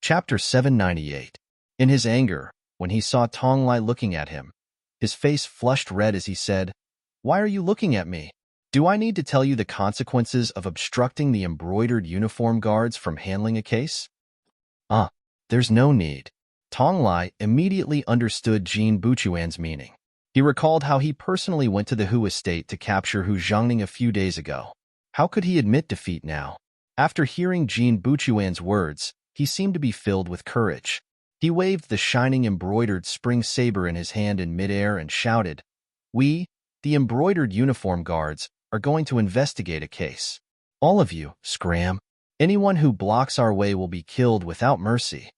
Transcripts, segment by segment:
Chapter 798. In his anger, when he saw Tong Lai looking at him, his face flushed red as he said, "Why are you looking at me? Do I need to tell you the consequences of obstructing the embroidered uniform guards from handling a case?" There's no need. Tong Lai immediately understood Jin Buchuan's meaning. He recalled how he personally went to the Hu estate to capture Hu Zhongning a few days ago. How could he admit defeat now? After hearing Jin Buchuan's words, he seemed to be filled with courage. He waved the shining embroidered spring saber in his hand in midair and shouted, "We, the embroidered uniform guards, are going to investigate a case. All of you, scram. Anyone who blocks our way will be killed without mercy."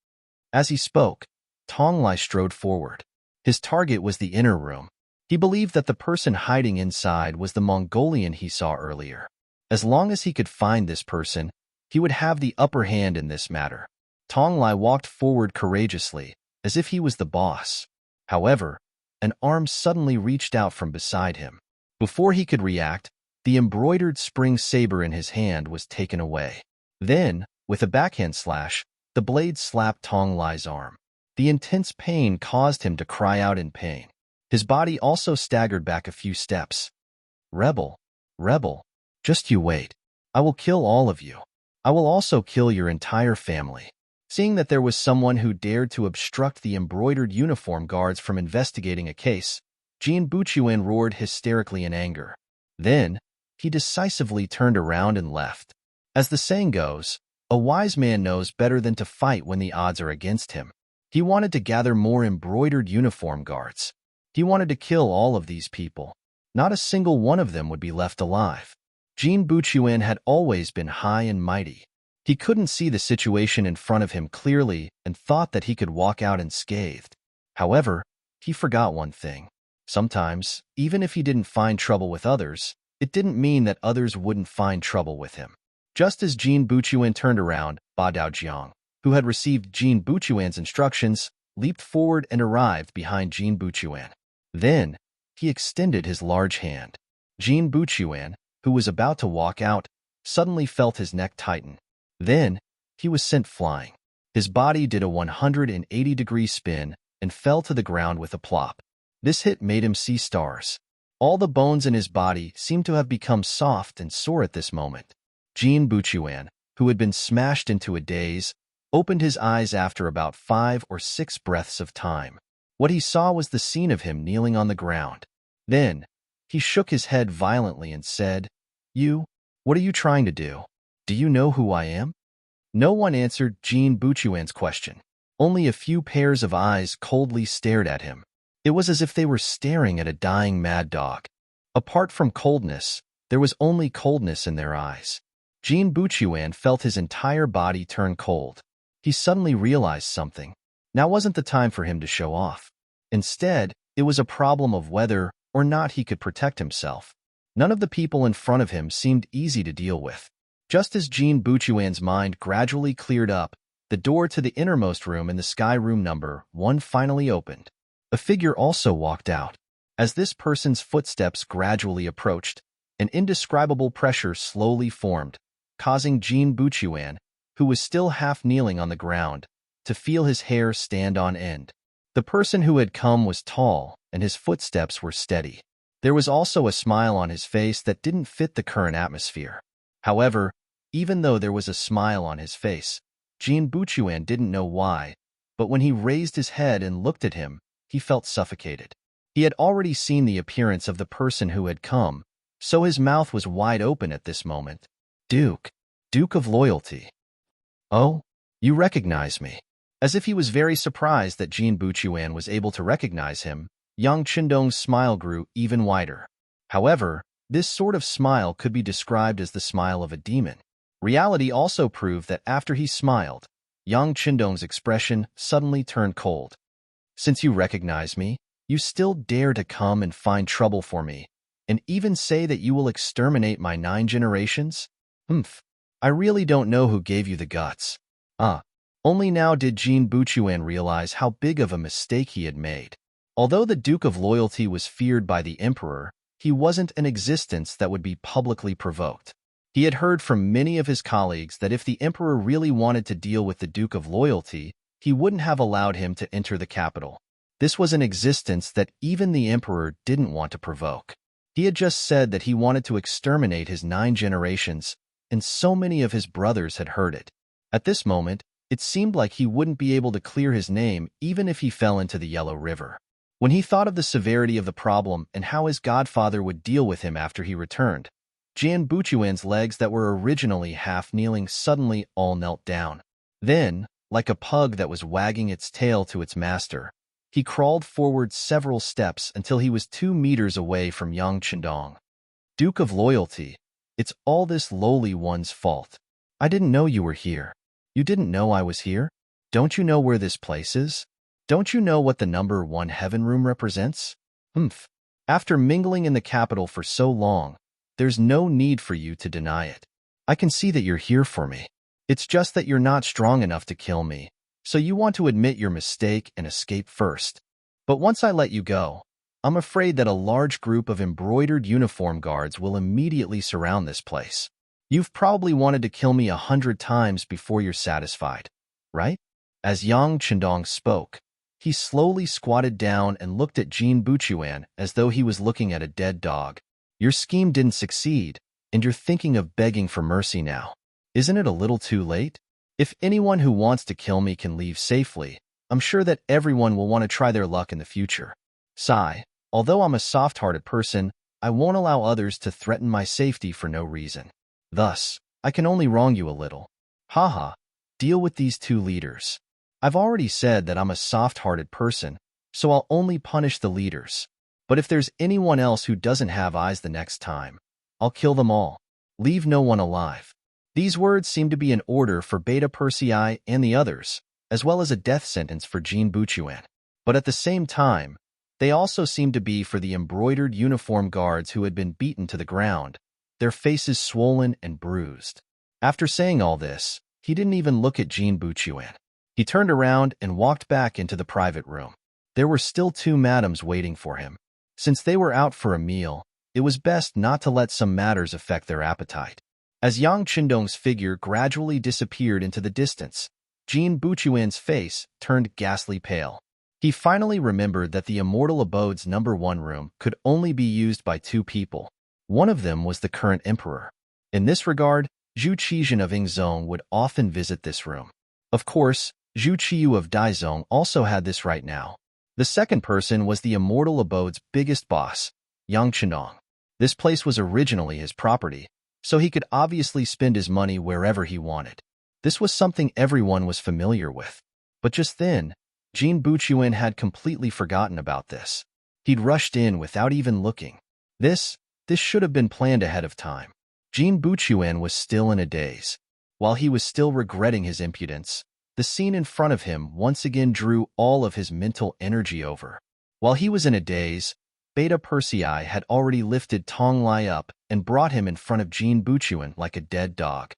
As he spoke, Tong Lai strode forward. His target was the inner room. He believed that the person hiding inside was the Mongolian he saw earlier. As long as he could find this person, he would have the upper hand in this matter. Tong Lai walked forward courageously, as if he was the boss. However, an arm suddenly reached out from beside him. Before he could react, the embroidered spring saber in his hand was taken away. Then, with a backhand slash, the blade slapped Tong Lai's arm. The intense pain caused him to cry out in pain. His body also staggered back a few steps. "Rebel, rebel, just you wait. I will kill all of you. I will also kill your entire family." Seeing that there was someone who dared to obstruct the embroidered uniform guards from investigating a case, Jin Buchuan roared hysterically in anger. Then, he decisively turned around and left. As the saying goes, a wise man knows better than to fight when the odds are against him. He wanted to gather more embroidered uniform guards. He wanted to kill all of these people. Not a single one of them would be left alive. Jin Buchuan had always been high and mighty. He couldn't see the situation in front of him clearly and thought that he could walk out unscathed. However, he forgot one thing. Sometimes, even if he didn't find trouble with others, it didn't mean that others wouldn't find trouble with him. Just as Jin Buchuan turned around, Ba Daojiang, who had received Jin Buchuan's instructions, leaped forward and arrived behind Jin Buchuan. Then, he extended his large hand. Jin Buchuan, who was about to walk out, suddenly felt his neck tighten. Then, he was sent flying. His body did a 180-degree spin and fell to the ground with a plop. This hit made him see stars. All the bones in his body seemed to have become soft and sore at this moment. Jin Buchuan, who had been smashed into a daze, opened his eyes after about 5 or 6 breaths of time. What he saw was the scene of him kneeling on the ground. Then, he shook his head violently and said, What are you trying to do? Do you know who I am?" No one answered Jin Buchuan's question. Only a few pairs of eyes coldly stared at him. It was as if they were staring at a dying mad dog. Apart from coldness, there was only coldness in their eyes. Jin Buchuan felt his entire body turn cold. He suddenly realized something. Now wasn't the time for him to show off. Instead, it was a problem of whether or not he could protect himself. None of the people in front of him seemed easy to deal with. Just as Jin Buchuan's mind gradually cleared up, the door to the innermost room in the sky room number 1 finally opened. A figure also walked out. As this person's footsteps gradually approached, an indescribable pressure slowly formed, causing Jin Buchuan, who was still half kneeling on the ground, to feel his hair stand on end. The person who had come was tall, and his footsteps were steady. There was also a smile on his face that didn't fit the current atmosphere. However, even though there was a smile on his face, Jin Buchuan didn't know why, but when he raised his head and looked at him, he felt suffocated. He had already seen the appearance of the person who had come, so his mouth was wide open at this moment. Duke of Loyalty. "Oh, you recognize me." As if he was very surprised that Jin Buchuan was able to recognize him, Yang Qindong's smile grew even wider. However, this sort of smile could be described as the smile of a demon. Reality also proved that after he smiled, Yang Qindong's expression suddenly turned cold. "Since you recognize me, you still dare to come and find trouble for me, and even say that you will exterminate my 9 generations? I really don't know who gave you the guts." Only now did Jin Buchuan realize how big of a mistake he had made. Although the Duke of Loyalty was feared by the Emperor, he wasn't an existence that would be publicly provoked. He had heard from many of his colleagues that if the emperor really wanted to deal with the Duke of Loyalty, he wouldn't have allowed him to enter the capital. This was an existence that even the emperor didn't want to provoke. He had just said that he wanted to exterminate his 9 generations, and so many of his brothers had heard it. At this moment, it seemed like he wouldn't be able to clear his name even if he fell into the Yellow River. When he thought of the severity of the problem and how his godfather would deal with him after he returned, Jian Buchuan's legs that were originally half-kneeling suddenly all knelt down. Then, like a pug that was wagging its tail to its master, he crawled forward several steps until he was 2 meters away from Yang Chendong. Duke of Loyalty, it's all this lowly one's fault. I didn't know you were here. You didn't know I was here? Don't you know where this place is? Don't you know what the number 1 heaven room represents? Humph. After mingling in the capital for so long, there's no need for you to deny it. I can see that you're here for me. It's just that you're not strong enough to kill me, so you want to admit your mistake and escape first. But once I let you go, I'm afraid that a large group of embroidered uniform guards will immediately surround this place. You've probably wanted to kill me 100 times before you're satisfied, right? As Yang Chendong spoke, he slowly squatted down and looked at Jian Buchuan as though he was looking at a dead dog. Your scheme didn't succeed, and you're thinking of begging for mercy now. Isn't it a little too late? If anyone who wants to kill me can leave safely, I'm sure that everyone will want to try their luck in the future. Sigh, although I'm a soft-hearted person, I won't allow others to threaten my safety for no reason. Thus, I can only wrong you a little. Haha, deal with these 2 leaders. I've already said that I'm a soft-hearted person, so I'll only punish the leaders. But if there's anyone else who doesn't have eyes the next time, I'll kill them all. Leave no one alive. These words seem to be an order for Beta Persei and the others, as well as a death sentence for Jian Buchuan. But at the same time, they also seem to be for the embroidered uniform guards who had been beaten to the ground, their faces swollen and bruised. After saying all this, he didn't even look at Jian Buchuan. He turned around and walked back into the private room. There were still 2 madams waiting for him. Since they were out for a meal, it was best not to let some matters affect their appetite. As Yang Chendong's figure gradually disappeared into the distance, Jian Buchuan's face turned ghastly pale. He finally remembered that the Immortal Abode's number 1 room could only be used by 2 people. One of them was the current emperor. In this regard, Zhu Qizhen of Yingzhong would often visit this room. Of course, Zhu Qiyu of Daizhong also had this right now. The second person was the Immortal Abode's biggest boss, Yang Chendong. This place was originally his property, so he could obviously spend his money wherever he wanted. This was something everyone was familiar with. But just then, Jian Buchuan had completely forgotten about this. He'd rushed in without even looking. This should have been planned ahead of time. Jian Buchuan was still in a daze. While he was still regretting his impudence, the scene in front of him once again drew all of his mental energy over. While he was in a daze, Beta Persei had already lifted Tong Lai up and brought him in front of Jian Buchuan like a dead dog.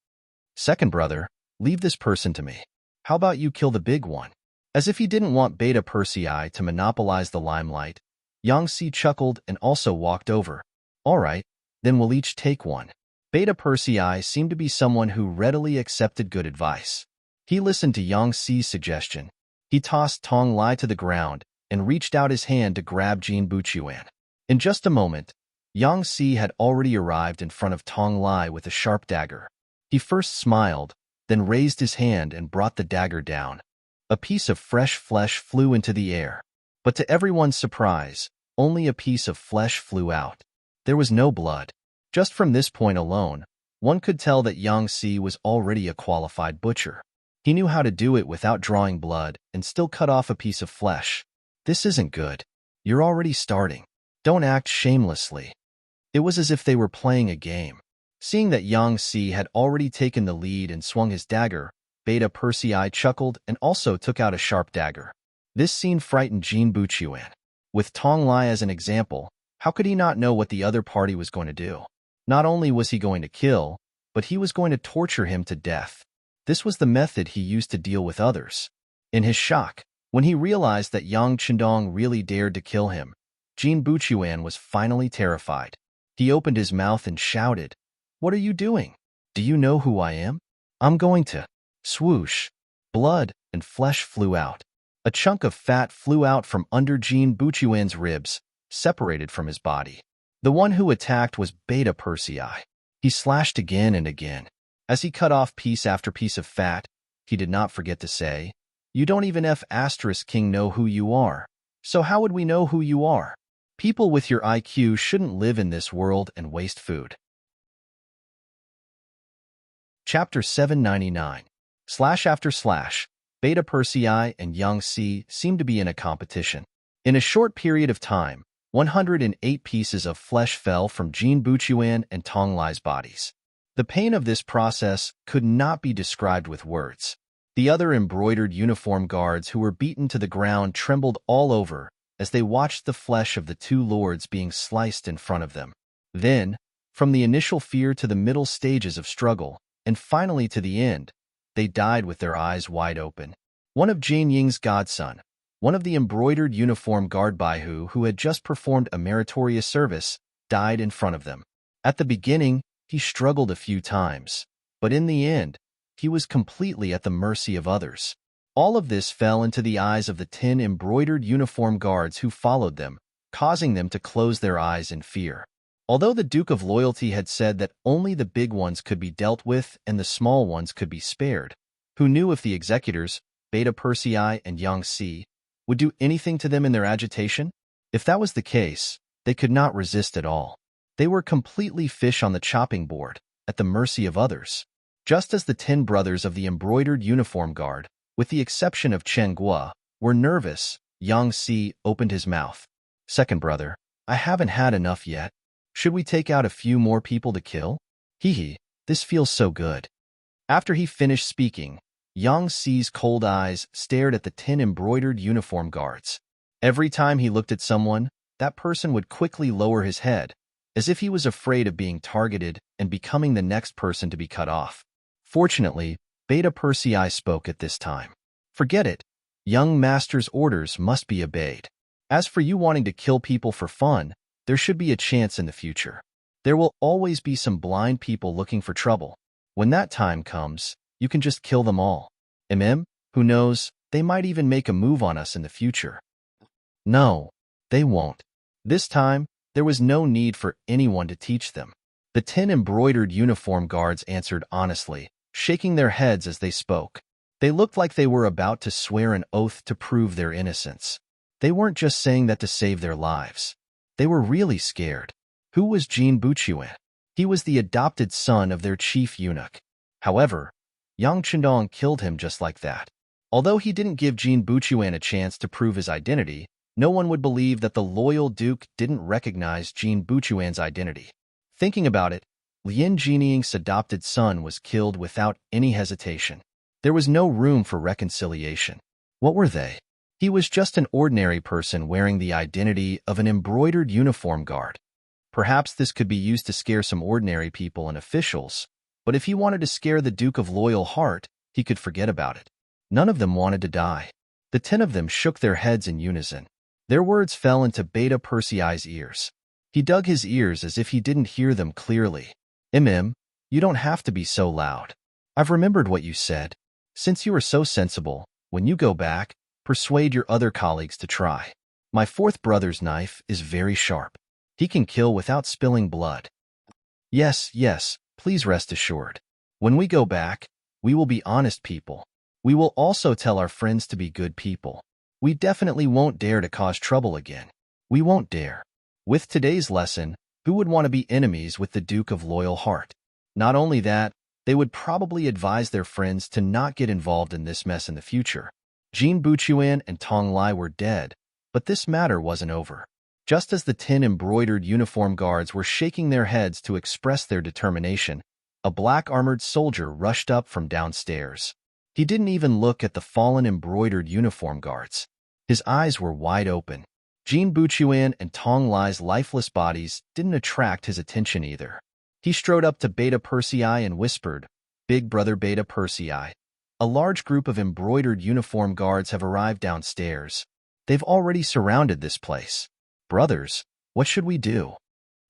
Second brother, leave this person to me. How about you kill the big one? As if he didn't want Beta Persei to monopolize the limelight, Yang Si chuckled and also walked over. All right, then we'll each take one. Beta Persei seemed to be someone who readily accepted good advice. He listened to Yang Si's suggestion. He tossed Tong Lai to the ground and reached out his hand to grab Jian Buchuan. In just a moment, Yang Si had already arrived in front of Tong Lai with a sharp dagger. He first smiled, then raised his hand and brought the dagger down. A piece of fresh flesh flew into the air. But to everyone's surprise, only a piece of flesh flew out. There was no blood. Just from this point alone, one could tell that Yang Si was already a qualified butcher. He knew how to do it without drawing blood and still cut off a piece of flesh. This isn't good. You're already starting. Don't act shamelessly. It was as if they were playing a game. Seeing that Yang Si had already taken the lead and swung his dagger, Beta Persei chuckled and also took out a sharp dagger. This scene frightened Jian Buchuan. With Tong Lai as an example, how could he not know what the other party was going to do? Not only was he going to kill, but he was going to torture him to death. This was the method he used to deal with others. In his shock, when he realized that Yang Chendong really dared to kill him, Jian Buchuan was finally terrified. He opened his mouth and shouted, "What are you doing? Do you know who I am? I'm going to. Swoosh. Blood and flesh flew out. A chunk of fat flew out from under Jean Buchuan's ribs, separated from his body. The one who attacked was Beta Persei. He slashed again and again. As he cut off piece after piece of fat, he did not forget to say, "You don't even King know who you are. So how would we know who you are? People with your IQ shouldn't live in this world and waste food." Chapter 799. // Beta Persei and Young Si seemed to be in a competition. In a short period of time, 108 pieces of flesh fell from Jean Buchuan and Tong Lai's bodies. The pain of this process could not be described with words. The other embroidered uniform guards who were beaten to the ground trembled all over as they watched the flesh of the two lords being sliced in front of them. Then, from the initial fear to the middle stages of struggle, and finally to the end, they died with their eyes wide open. One of Jane Ying's godson, one of the embroidered uniform guard Baihu who had just performed a meritorious service, died in front of them. At the beginning, he struggled a few times, but in the end, he was completely at the mercy of others. All of this fell into the eyes of the 10 embroidered uniform guards who followed them, causing them to close their eyes in fear. Although the Duke of Loyalty had said that only the big ones could be dealt with and the small ones could be spared, who knew if the executors, Beta Persei and Yang Si, would do anything to them in their agitation? If that was the case, they could not resist at all. They were completely fish on the chopping board, at the mercy of others. Just as the 10 brothers of the embroidered uniform guard, with the exception of Chen Guo, were nervous, Yang Si opened his mouth. "Second brother, I haven't had enough yet. Should we take out a few more people to kill? Hee, this feels so good." After he finished speaking, Yang Si's cold eyes stared at the 10 embroidered uniform guards. Every time he looked at someone, that person would quickly lower his head, as if he was afraid of being targeted and becoming the next person to be cut off. Fortunately, Beta Persei spoke at this time. "Forget it. Young master's orders must be obeyed. As for you wanting to kill people for fun, there should be a chance in the future. There will always be some blind people looking for trouble. When that time comes, you can just kill them all. Who knows, they might even make a move on us in the future." No, they won't. This time, there was no need for anyone to teach them. The 10 embroidered uniform guards answered honestly, shaking their heads as they spoke. They looked like they were about to swear an oath to prove their innocence. They weren't just saying that to save their lives. They were really scared. Who was Jean Buchuan? He was the adopted son of their chief eunuch. However, Yang Chendong killed him just like that. Although he didn't give Jean Buchuan a chance to prove his identity, no one would believe that the loyal duke didn't recognize Jean Buchuan's identity. Thinking about it, Lien Jinying's adopted son was killed without any hesitation. There was no room for reconciliation. What were they? He was just an ordinary person wearing the identity of an embroidered uniform guard. Perhaps this could be used to scare some ordinary people and officials, but if he wanted to scare the Duke of Loyal Heart, he could forget about it. None of them wanted to die. The 10 of them shook their heads in unison. Their words fell into Beta Persei's ears. He dug his ears as if he didn't hear them clearly. You don't have to be so loud. I've remembered what you said. Since you are so sensible, when you go back, persuade your other colleagues to try. My 4th brother's knife is very sharp. He can kill without spilling blood. Yes, please rest assured. When we go back, we will be honest people. We will also tell our friends to be good people. We definitely won't dare to cause trouble again. We won't dare. With today's lesson, who would want to be enemies with the Duke of Loyal Heart? Not only that, they would probably advise their friends to not get involved in this mess in the future. Jean Buchuan and Tong Lai were dead, but this matter wasn't over. Just as the 10 embroidered uniform guards were shaking their heads to express their determination, a black-armored soldier rushed up from downstairs. He didn't even look at the fallen embroidered uniform guards. His eyes were wide open. Jean Buchuan and Tong Lai's lifeless bodies didn't attract his attention either. He strode up to Beta Persei and whispered, "Big brother Beta Persei, a large group of embroidered uniform guards have arrived downstairs. They've already surrounded this place. Brothers, what should we do?"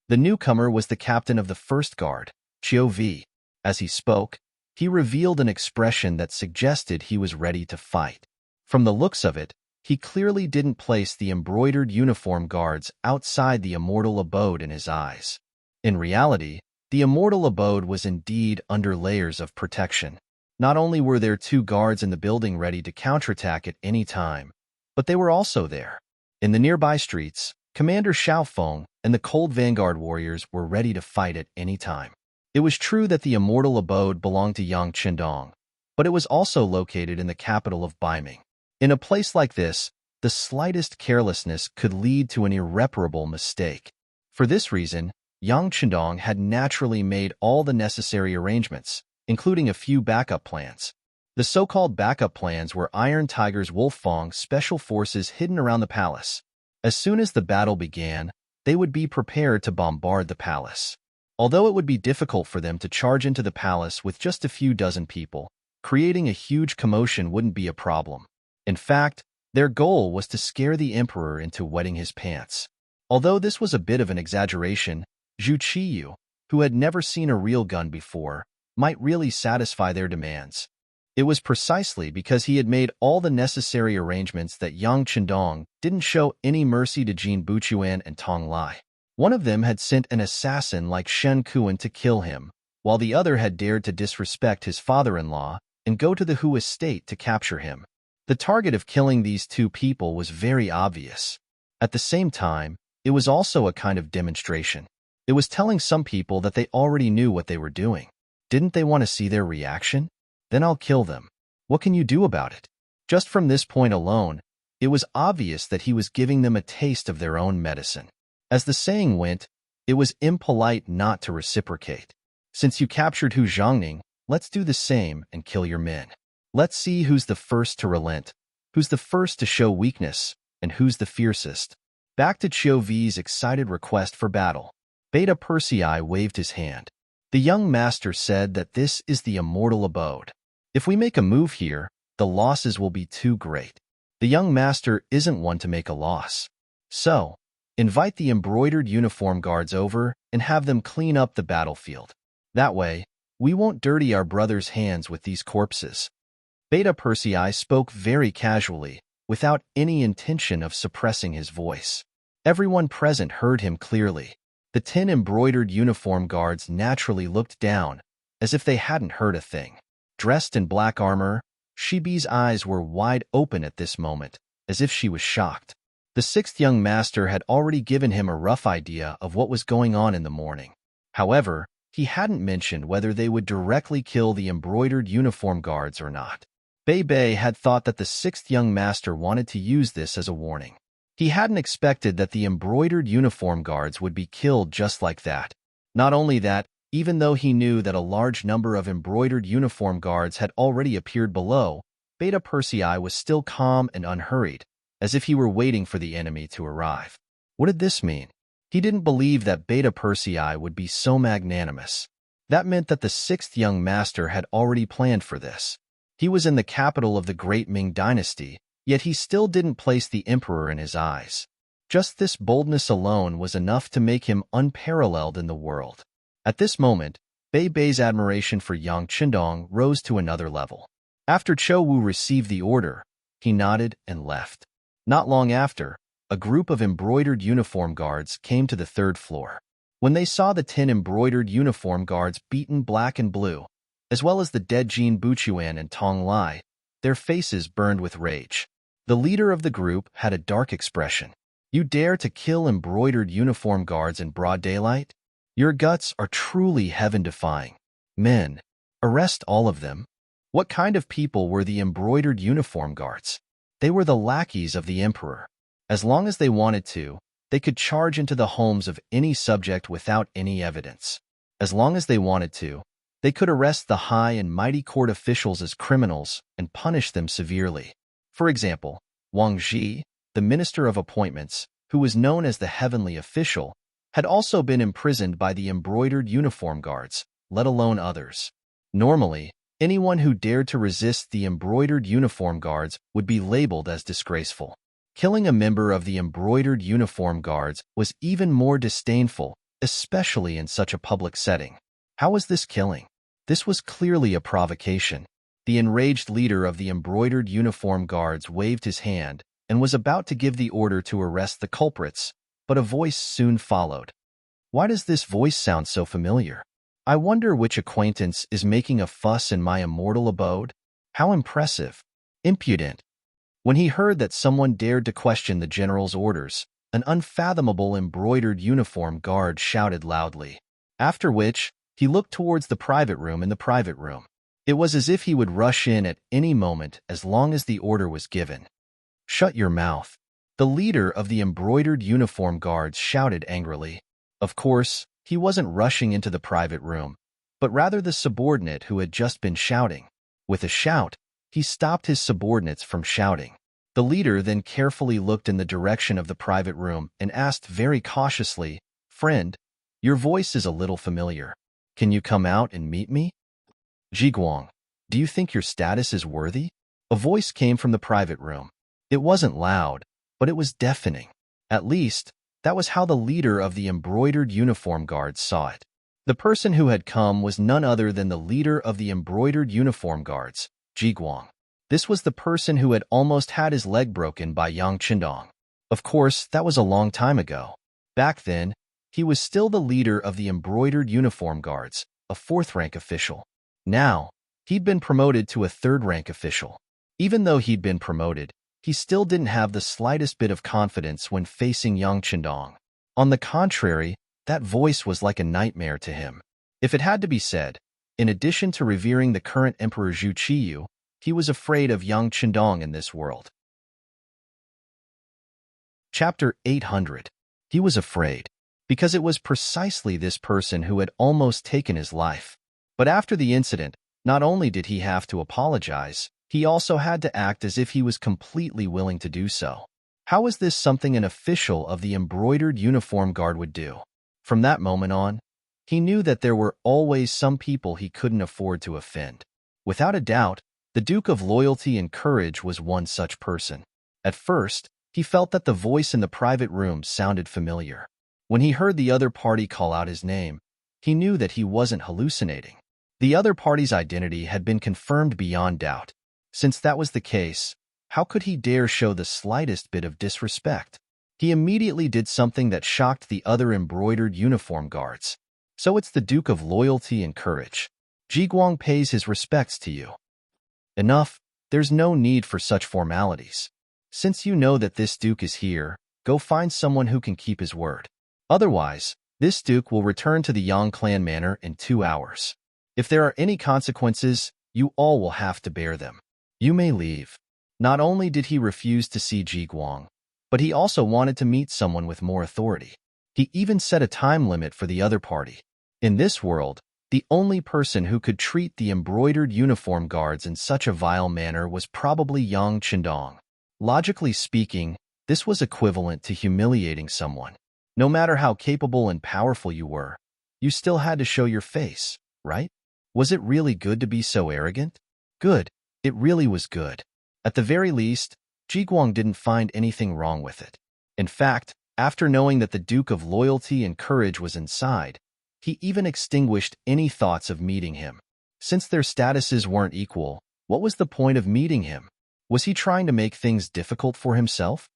The newcomer was the captain of the first guard, Chiu Vi. As he spoke, he revealed an expression that suggested he was ready to fight. From the looks of it, he clearly didn't place the embroidered uniform guards outside the immortal abode in his eyes. In reality, the immortal abode was indeed under layers of protection. Not only were there 2 guards in the building ready to counterattack at any time, but they were also there. In the nearby streets, Commander Xiaofeng and the Cold Vanguard warriors were ready to fight at any time. It was true that the immortal abode belonged to Yang Qindong, but it was also located in the capital of Baiming. In a place like this, the slightest carelessness could lead to an irreparable mistake. For this reason, Yang Qindong had naturally made all the necessary arrangements, including a few backup plans. The so-called backup plans were Iron Tiger's Wolffang special forces hidden around the palace. As soon as the battle began, they would be prepared to bombard the palace. Although it would be difficult for them to charge into the palace with just a few dozen people, creating a huge commotion wouldn't be a problem. In fact, their goal was to scare the emperor into wetting his pants. Although this was a bit of an exaggeration, Zhu Qiyu, who had never seen a real gun before, might really satisfy their demands. It was precisely because he had made all the necessary arrangements that Yang Qindong didn't show any mercy to Jin Buchuan and Tong Lai. One of them had sent an assassin like Shen Kuan to kill him, while the other had dared to disrespect his father-in-law and go to the Hu estate to capture him. The target of killing these 2 people was very obvious. At the same time, it was also a kind of demonstration. It was telling some people that they already knew what they were doing. Didn't they want to see their reaction? Then I'll kill them. What can you do about it? Just from this point alone, it was obvious that he was giving them a taste of their own medicine. As the saying went, it was impolite not to reciprocate. Since you captured Hu Zhangning, let's do the same and kill your men. Let's see who's the first to relent, who's the first to show weakness, and who's the fiercest. Back to Qiu V's excited request for battle. Beta Persei waved his hand. The young master said that this is the immortal abode. If we make a move here, the losses will be too great. The young master isn't one to make a loss. So, invite the embroidered uniform guards over and have them clean up the battlefield. That way, we won't dirty our brother's hands with these corpses. Beta Persei spoke very casually, without any intention of suppressing his voice. Everyone present heard him clearly. The 10 embroidered uniform guards naturally looked down, as if they hadn't heard a thing. Dressed in black armor, Shibi's eyes were wide open at this moment, as if she was shocked. The 6th young master had already given him a rough idea of what was going on in the morning. However, he hadn't mentioned whether they would directly kill the embroidered uniform guards or not. Bei Bei had thought that the 6th young master wanted to use this as a warning. He hadn't expected that the embroidered uniform guards would be killed just like that. Not only that, even though he knew that a large number of embroidered uniform guards had already appeared below, Beta Persei was still calm and unhurried, as if he were waiting for the enemy to arrive. What did this mean? He didn't believe that Beta Persei would be so magnanimous. That meant that the 6th young master had already planned for this. He was in the capital of the great Ming dynasty, yet he still didn't place the emperor in his eyes. Just this boldness alone was enough to make him unparalleled in the world. At this moment, Bei Bei's admiration for Yang Qindong rose to another level. After Chou Wu received the order, he nodded and left. Not long after, a group of embroidered uniform guards came to the 3rd floor. When they saw the 10 embroidered uniform guards beaten black and blue, as well as the dead Jin Buchuan and Tong Lai, their faces burned with rage. The leader of the group had a dark expression. You dare to kill embroidered uniform guards in broad daylight? Your guts are truly heaven-defying. Men, arrest all of them. What kind of people were the embroidered uniform guards? They were the lackeys of the emperor. As long as they wanted to, they could charge into the homes of any subject without any evidence. As long as they wanted to, they could arrest the high and mighty court officials as criminals and punish them severely. For example, Wang Zhi, the Minister of Appointments, who was known as the Heavenly Official, had also been imprisoned by the embroidered uniform guards, let alone others. Normally, anyone who dared to resist the embroidered uniform guards would be labeled as disgraceful. Killing a member of the embroidered uniform guards was even more disdainful, especially in such a public setting. How was this killing? This was clearly a provocation. The enraged leader of the embroidered uniform guards waved his hand and was about to give the order to arrest the culprits, but a voice soon followed. Why does this voice sound so familiar? I wonder which acquaintance is making a fuss in my immortal abode? How impressive. Impudent. When he heard that someone dared to question the general's orders, an unfathomable embroidered uniform guard shouted loudly. After which, he looked towards the private room in the private room. It was as if he would rush in at any moment as long as the order was given. Shut your mouth. The leader of the embroidered uniform guards shouted angrily. Of course, he wasn't rushing into the private room, but rather the subordinate who had just been shouting. With a shout, he stopped his subordinates from shouting. The leader then carefully looked in the direction of the private room and asked very cautiously, "Friend, your voice is a little familiar. Can you come out and meet me?" "Jiguang, do you think your status is worthy?" A voice came from the private room. It wasn't loud, but it was deafening. At least, that was how the leader of the embroidered uniform guards saw it. The person who had come was none other than the leader of the embroidered uniform guards, Jiguang. This was the person who had almost had his leg broken by Yang Qindong. Of course, that was a long time ago. Back then, he was still the leader of the embroidered uniform guards, a fourth-rank official. Now, he'd been promoted to a third-rank official. Even though he'd been promoted, he still didn't have the slightest bit of confidence when facing Yang Qindong. On the contrary, that voice was like a nightmare to him. If it had to be said, in addition to revering the current Emperor Zhu Qiyu, he was afraid of Yang Qindong in this world. Chapter 800. He was afraid, because it was precisely this person who had almost taken his life. But after the incident, not only did he have to apologize, he also had to act as if he was completely willing to do so. How was this something an official of the embroidered uniform guard would do? From that moment on, he knew that there were always some people he couldn't afford to offend. Without a doubt, the Duke of Loyalty and Courage was one such person. At first, he felt that the voice in the private room sounded familiar. When he heard the other party call out his name, he knew that he wasn't hallucinating. The other party's identity had been confirmed beyond doubt. Since that was the case, how could he dare show the slightest bit of disrespect? He immediately did something that shocked the other embroidered uniform guards. "So it's the Duke of Loyalty and Courage. Jiguang pays his respects to you." "Enough, there's no need for such formalities. Since you know that this Duke is here, go find someone who can keep his word. Otherwise, this Duke will return to the Yang clan manor in 2 hours. If there are any consequences, you all will have to bear them. You may leave." Not only did he refuse to see Jiguang, but he also wanted to meet someone with more authority. He even set a time limit for the other party. In this world, the only person who could treat the embroidered uniform guards in such a vile manner was probably Yang Qindong. Logically speaking, this was equivalent to humiliating someone. No matter how capable and powerful you were, you still had to show your face, right? Was it really good to be so arrogant? Good. It really was good. At the very least, Jiguang didn't find anything wrong with it. In fact, after knowing that the Duke of Loyalty and Courage was inside, he even extinguished any thoughts of meeting him. Since their statuses weren't equal, what was the point of meeting him? Was he trying to make things difficult for himself?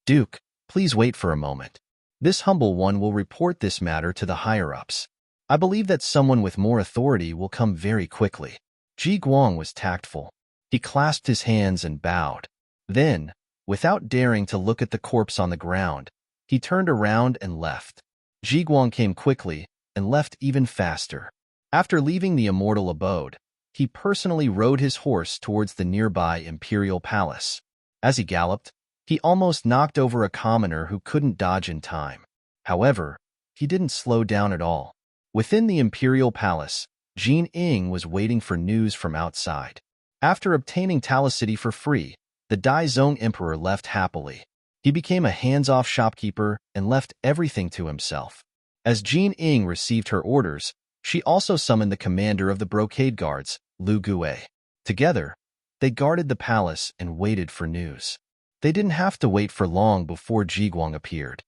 "Duke, please wait for a moment. This humble one will report this matter to the higher-ups. I believe that someone with more authority will come very quickly." Jiguang was tactful. He clasped his hands and bowed. Then, without daring to look at the corpse on the ground, he turned around and left. Jiguang came quickly and left even faster. After leaving the immortal abode, he personally rode his horse towards the nearby imperial palace. As he galloped, he almost knocked over a commoner who couldn't dodge in time. However, he didn't slow down at all. Within the imperial palace, Jin Ying was waiting for news from outside. After obtaining Talicity for free, the Daizong Emperor left happily. He became a hands-off shopkeeper and left everything to himself. As Jin Ying received her orders, she also summoned the commander of the brocade guards, Lu Gue. Together, they guarded the palace and waited for news. They didn't have to wait for long before Jiguang appeared.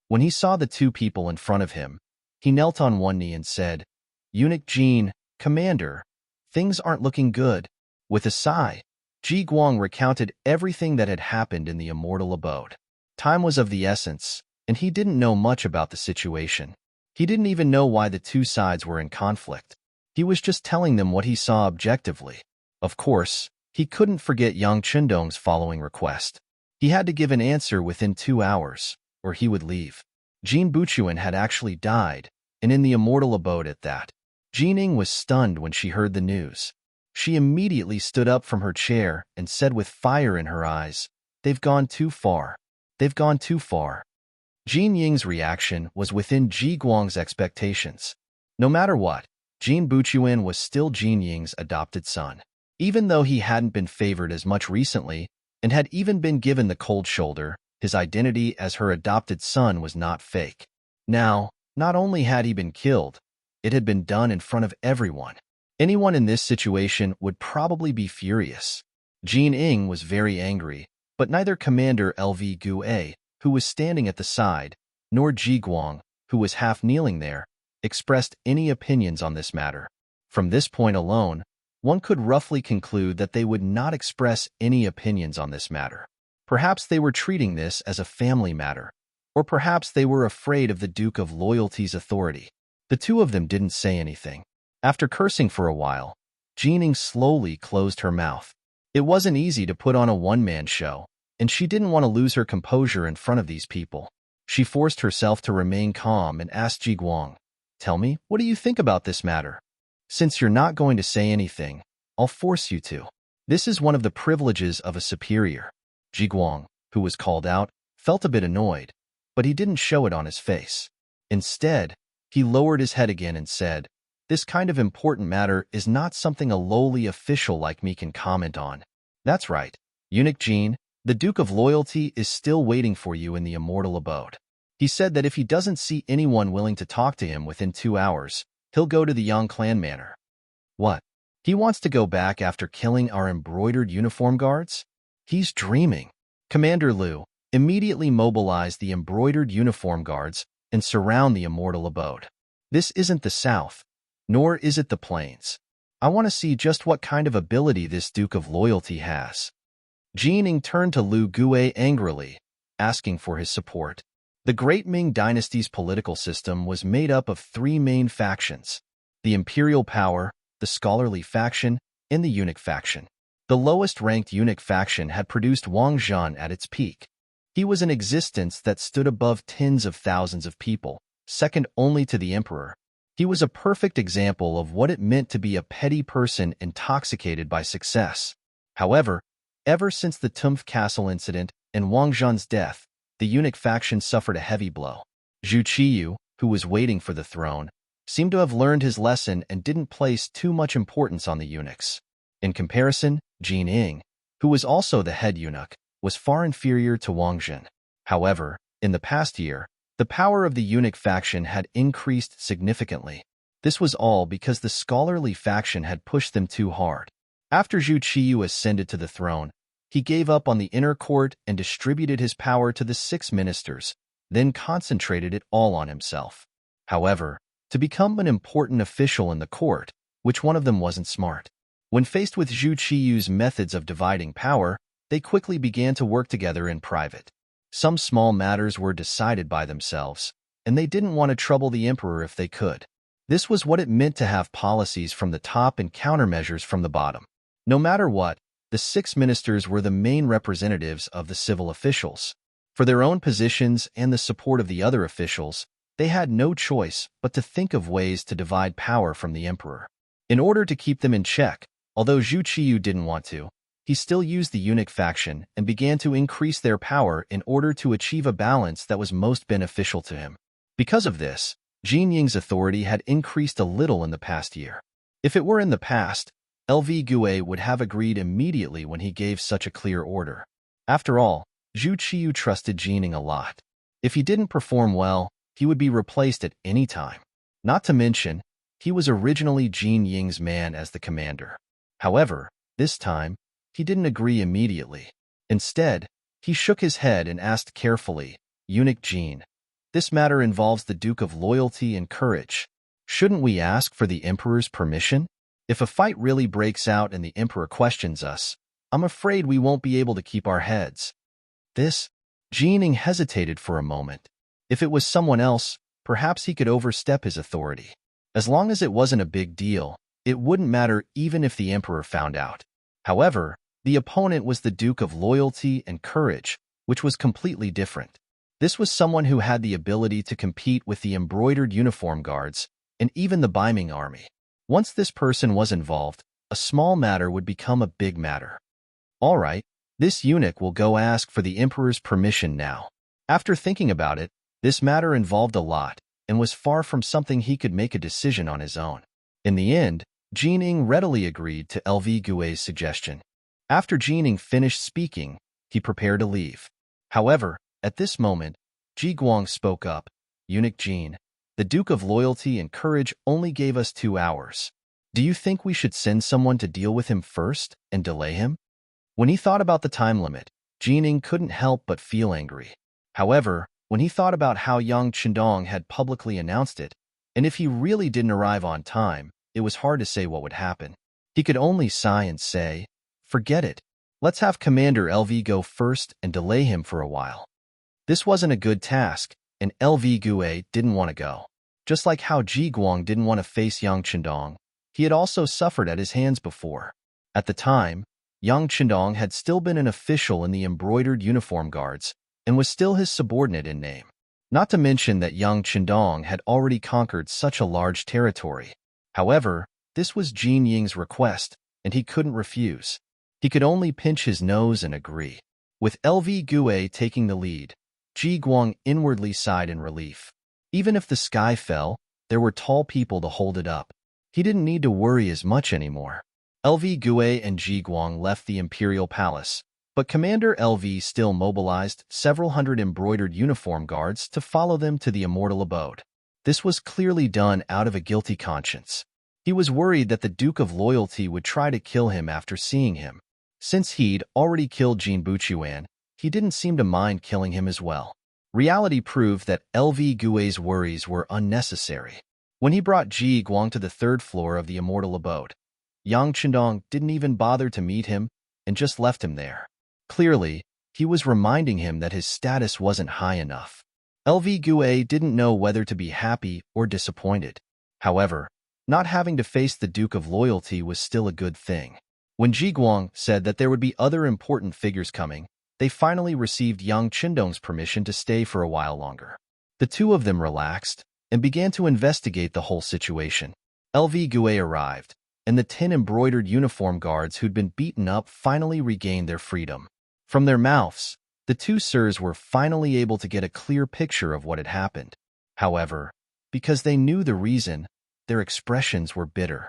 When he saw the two people in front of him, he knelt on one knee and said, "Eunuch Jin, "Commander, things aren't looking good." With a sigh, Ji Guang recounted everything that had happened in the immortal abode. Time was of the essence, and he didn't know much about the situation. He didn't even know why the two sides were in conflict. He was just telling them what he saw objectively. Of course, he couldn't forget Yang Chundong's following request. He had to give an answer within 2 hours, or he would leave. Jin Buchuan had actually died, and in the immortal abode at that. Jining was stunned when she heard the news. She immediately stood up from her chair and said with fire in her eyes, "They've gone too far. They've gone too far." Jin Ying's reaction was within Ji Guang's expectations. No matter what, Jin Buchuan was still Jin Ying's adopted son. Even though he hadn't been favored as much recently and had even been given the cold shoulder, his identity as her adopted son was not fake. Now, not only had he been killed, it had been done in front of everyone. Anyone in this situation would probably be furious. Jin Ying was very angry, but neither Commander LV Gue, who was standing at the side, nor Ji Guang, who was half kneeling there, expressed any opinions on this matter. From this point alone, one could roughly conclude that they would not express any opinions on this matter. Perhaps they were treating this as a family matter, or perhaps they were afraid of the Duke of Loyalty's authority. The two of them didn't say anything. After cursing for a while, Jining slowly closed her mouth. It wasn't easy to put on a one-man show, and she didn't want to lose her composure in front of these people. She forced herself to remain calm and asked Ji Guang, "Tell me, what do you think about this matter? Since you're not going to say anything, I'll force you to. This is one of the privileges of a superior." Ji Guang, who was called out, felt a bit annoyed, but he didn't show it on his face. Instead, he lowered his head again and said, "This kind of important matter is not something a lowly official like me can comment on. That's right, Eunuch Jin, the Duke of Loyalty is still waiting for you in the immortal abode. He said that if he doesn't see anyone willing to talk to him within 2 hours, he'll go to the Yang clan manor." What? He wants to go back after killing our embroidered uniform guards? He's dreaming. Commander Liu, immediately mobilize the embroidered uniform guards and surround the immortal abode. This isn't the South, nor is it the plains. I want to see just what kind of ability this Duke of Loyalty has. Jining turned to Liu Gue angrily, asking for his support. The Great Ming Dynasty's political system was made up of 3 main factions: the imperial power, the scholarly faction, and the eunuch faction. The lowest-ranked eunuch faction had produced Wang Zhan at its peak. He was an existence that stood above tens of thousands of people, second only to the emperor. He was a perfect example of what it meant to be a petty person intoxicated by success. However, ever since the Tumph Castle incident and Wang Zhan's death, the eunuch faction suffered a heavy blow. Zhu Qiyu, who was waiting for the throne, seemed to have learned his lesson and didn't place too much importance on the eunuchs. In comparison, Jin Ying, who was also the head eunuch, was far inferior to Wang Zhan. However, in the past year, the power of the eunuch faction had increased significantly. This was all because the scholarly faction had pushed them too hard. After Zhu Qiyu ascended to the throne, he gave up on the inner court and distributed his power to the 6 ministers, then concentrated it all on himself. However, to become an important official in the court, which one of them wasn't smart? When faced with Zhu Qiyu's methods of dividing power, they quickly began to work together in private. Some small matters were decided by themselves, and they didn't want to trouble the emperor if they could. This was what it meant to have policies from the top and countermeasures from the bottom. No matter what, the 6 ministers were the main representatives of the civil officials. For their own positions and the support of the other officials, they had no choice but to think of ways to divide power from the emperor. In order to keep them in check, although Zhu Qiyu didn't want to, he still used the eunuch faction and began to increase their power in order to achieve a balance that was most beneficial to him. Because of this, Jin Ying's authority had increased a little in the past year. If it were in the past, LV Gue would have agreed immediately when he gave such a clear order. After all, Zhu Qiyu trusted Jining a lot. If he didn't perform well, he would be replaced at any time. Not to mention, he was originally Jin Ying's man as the commander. However, this time, he didn't agree immediately. Instead, he shook his head and asked carefully, "Eunuch Jin, this matter involves the Duke of Loyalty and Courage. Shouldn't we ask for the emperor's permission? If a fight really breaks out and the emperor questions us, I'm afraid we won't be able to keep our heads. This, Jining hesitated for a moment. If it was someone else, perhaps he could overstep his authority. As long as it wasn't a big deal, it wouldn't matter even if the emperor found out. However, the opponent was the Duke of Loyalty and Courage, which was completely different. This was someone who had the ability to compete with the embroidered uniform guards and even the Ming army. Once this person was involved, a small matter would become a big matter. All right, this eunuch will go ask for the emperor's permission now. After thinking about it, this matter involved a lot and was far from something he could make a decision on his own. In the end, Jining readily agreed to LV Gui's suggestion. After Jining finished speaking, he prepared to leave. However, at this moment, Ji Guang spoke up. Eunuch Jin, the Duke of Loyalty and Courage only gave us 2 hours. Do you think we should send someone to deal with him first and delay him? When he thought about the time limit, Jining couldn't help but feel angry. However, when he thought about how Yang Chendong had publicly announced it, and if he really didn't arrive on time, it was hard to say what would happen. He could only sigh and say, "Forget it. Let's have Commander LV go first and delay him for a while." This wasn't a good task, and LV Gue didn't want to go. Just like how Ji Guang didn't want to face Yang Chendong, he had also suffered at his hands before. At the time, Yang Chendong had still been an official in the embroidered uniform guards and was still his subordinate in name. Not to mention that Yang Chendong had already conquered such a large territory. However, this was Jin Ying's request, and he couldn't refuse. He could only pinch his nose and agree. With LV Gue taking the lead, Ji Guang inwardly sighed in relief. Even if the sky fell, there were tall people to hold it up. He didn't need to worry as much anymore. LV Gue and Ji Guang left the imperial palace, but Commander LV still mobilized several hundred embroidered uniform guards to follow them to the immortal abode. This was clearly done out of a guilty conscience. He was worried that the Duke of Loyalty would try to kill him after seeing him. Since he'd already killed Jin Buchuan, he didn't seem to mind killing him as well. Reality proved that LV Gue's worries were unnecessary. When he brought Ji Guang to the 3rd floor of the immortal abode, Yang Chendong didn't even bother to meet him and just left him there. Clearly, he was reminding him that his status wasn't high enough. LV Gue didn't know whether to be happy or disappointed. However, not having to face the Duke of Loyalty was still a good thing. When Ji Guang said that there would be other important figures coming, they finally received Yang Chendong's permission to stay for a while longer. The two of them relaxed and began to investigate the whole situation. LV Gue arrived, and the 10 embroidered uniform guards who'd been beaten up finally regained their freedom. From their mouths, the two sirs were finally able to get a clear picture of what had happened. However, because they knew the reason, their expressions were bitter.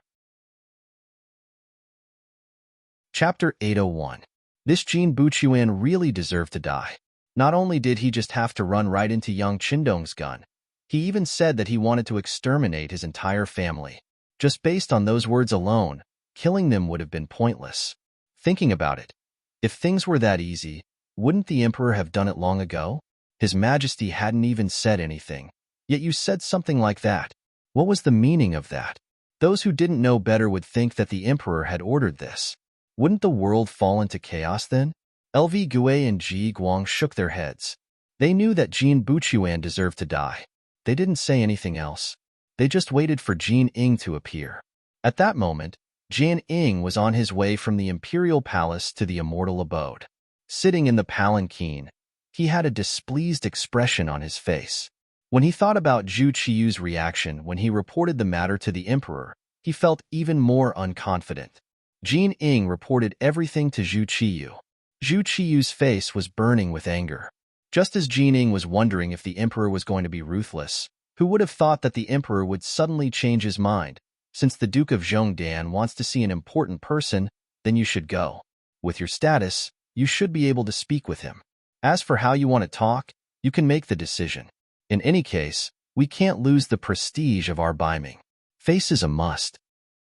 Chapter 801. This Jin Buchuan really deserved to die. Not only did he just have to run right into Yang Chendong's gun, he even said that he wanted to exterminate his entire family. Just based on those words alone, killing them would have been pointless. Thinking about it, if things were that easy, wouldn't the emperor have done it long ago? His Majesty hadn't even said anything, yet you said something like that. What was the meaning of that? Those who didn't know better would think that the emperor had ordered this. Wouldn't the world fall into chaos then? LV Gue and Ji Guang shook their heads. They knew that Jin Buchuan deserved to die. They didn't say anything else. They just waited for Jin Ying to appear. At that moment, Jin Ying was on his way from the imperial palace to the immortal abode. Sitting in the palanquin, he had a displeased expression on his face. When he thought about Zhu Qiyu's reaction when he reported the matter to the emperor, he felt even more unconfident. Jin Ying reported everything to Zhu Qiyu. Zhu Qiyu's face was burning with anger. Just as Jin Ying was wondering if the emperor was going to be ruthless, who would have thought that the emperor would suddenly change his mind? Since the Duke of Zhongdan wants to see an important person, then you should go. With your status, you should be able to speak with him. As for how you want to talk, you can make the decision. In any case, we can't lose the prestige of our Ming. Face is a must.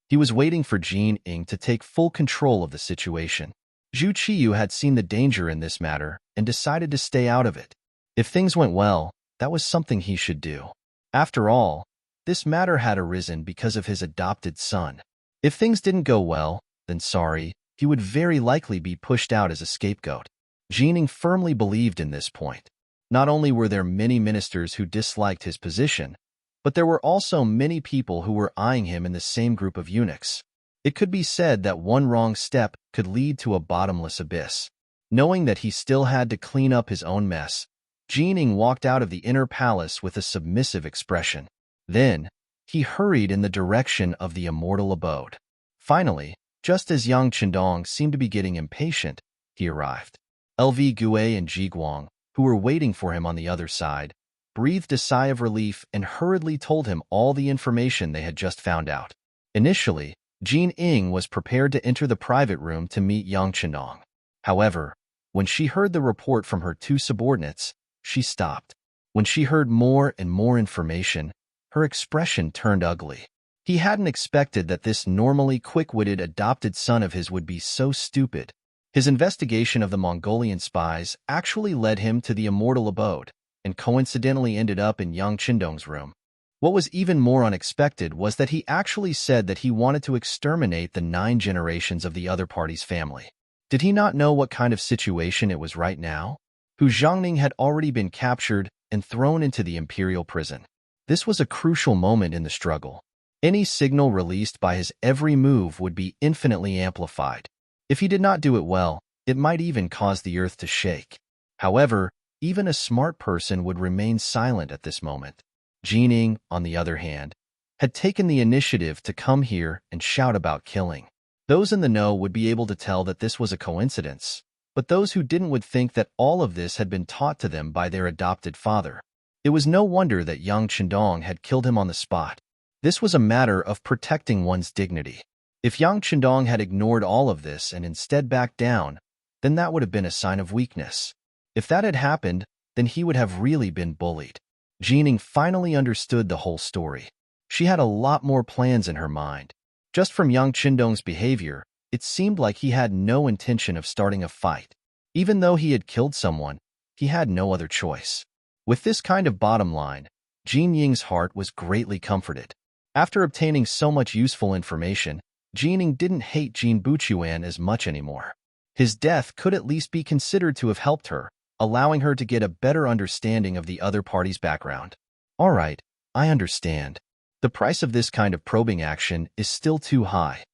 He was waiting for Jin Ying to take full control of the situation. Zhu Qiyu had seen the danger in this matter and decided to stay out of it. If things went well, that was something he should do. After all, this matter had arisen because of his adopted son. If things didn't go well, then sorry, he would very likely be pushed out as a scapegoat. Jining firmly believed in this point. Not only were there many ministers who disliked his position, but there were also many people who were eyeing him in the same group of eunuchs. It could be said that one wrong step could lead to a bottomless abyss. Knowing that he still had to clean up his own mess, Jining walked out of the inner palace with a submissive expression. Then, he hurried in the direction of the immortal abode. Finally, just as Yang Chendong seemed to be getting impatient, he arrived. LV Gue and Ji Guang, who were waiting for him on the other side, breathed a sigh of relief and hurriedly told him all the information they had just found out. Initially, Jin Ying was prepared to enter the private room to meet Yang Chendong. However, when she heard the report from her two subordinates, she stopped. When she heard more and more information, her expression turned ugly. He hadn't expected that this normally quick-witted adopted son of his would be so stupid. His investigation of the Mongolian spies actually led him to the immortal abode, and coincidentally ended up in Yang Chendong's room. What was even more unexpected was that he actually said that he wanted to exterminate the 9 generations of the other party's family. Did he not know what kind of situation it was right now? Hu Zhangning had already been captured and thrown into the imperial prison. This was a crucial moment in the struggle. Any signal released by his every move would be infinitely amplified. If he did not do it well, it might even cause the earth to shake. However, even a smart person would remain silent at this moment. Jining, on the other hand, had taken the initiative to come here and shout about killing. Those in the know would be able to tell that this was a coincidence, but those who didn't would think that all of this had been taught to them by their adopted father. It was no wonder that Yang Chendong had killed him on the spot. This was a matter of protecting one's dignity. If Yang Chendong had ignored all of this and instead backed down, then that would have been a sign of weakness. If that had happened, then he would have really been bullied. Jining finally understood the whole story. She had a lot more plans in her mind. Just from Yang Chendong's behavior, it seemed like he had no intention of starting a fight. Even though he had killed someone, he had no other choice. With this kind of bottom line, Jin Ying's heart was greatly comforted. After obtaining so much useful information, Jining didn't hate Jin Buchuan as much anymore. His death could at least be considered to have helped her, allowing her to get a better understanding of the other party's background. All right, I understand. The price of this kind of probing action is still too high.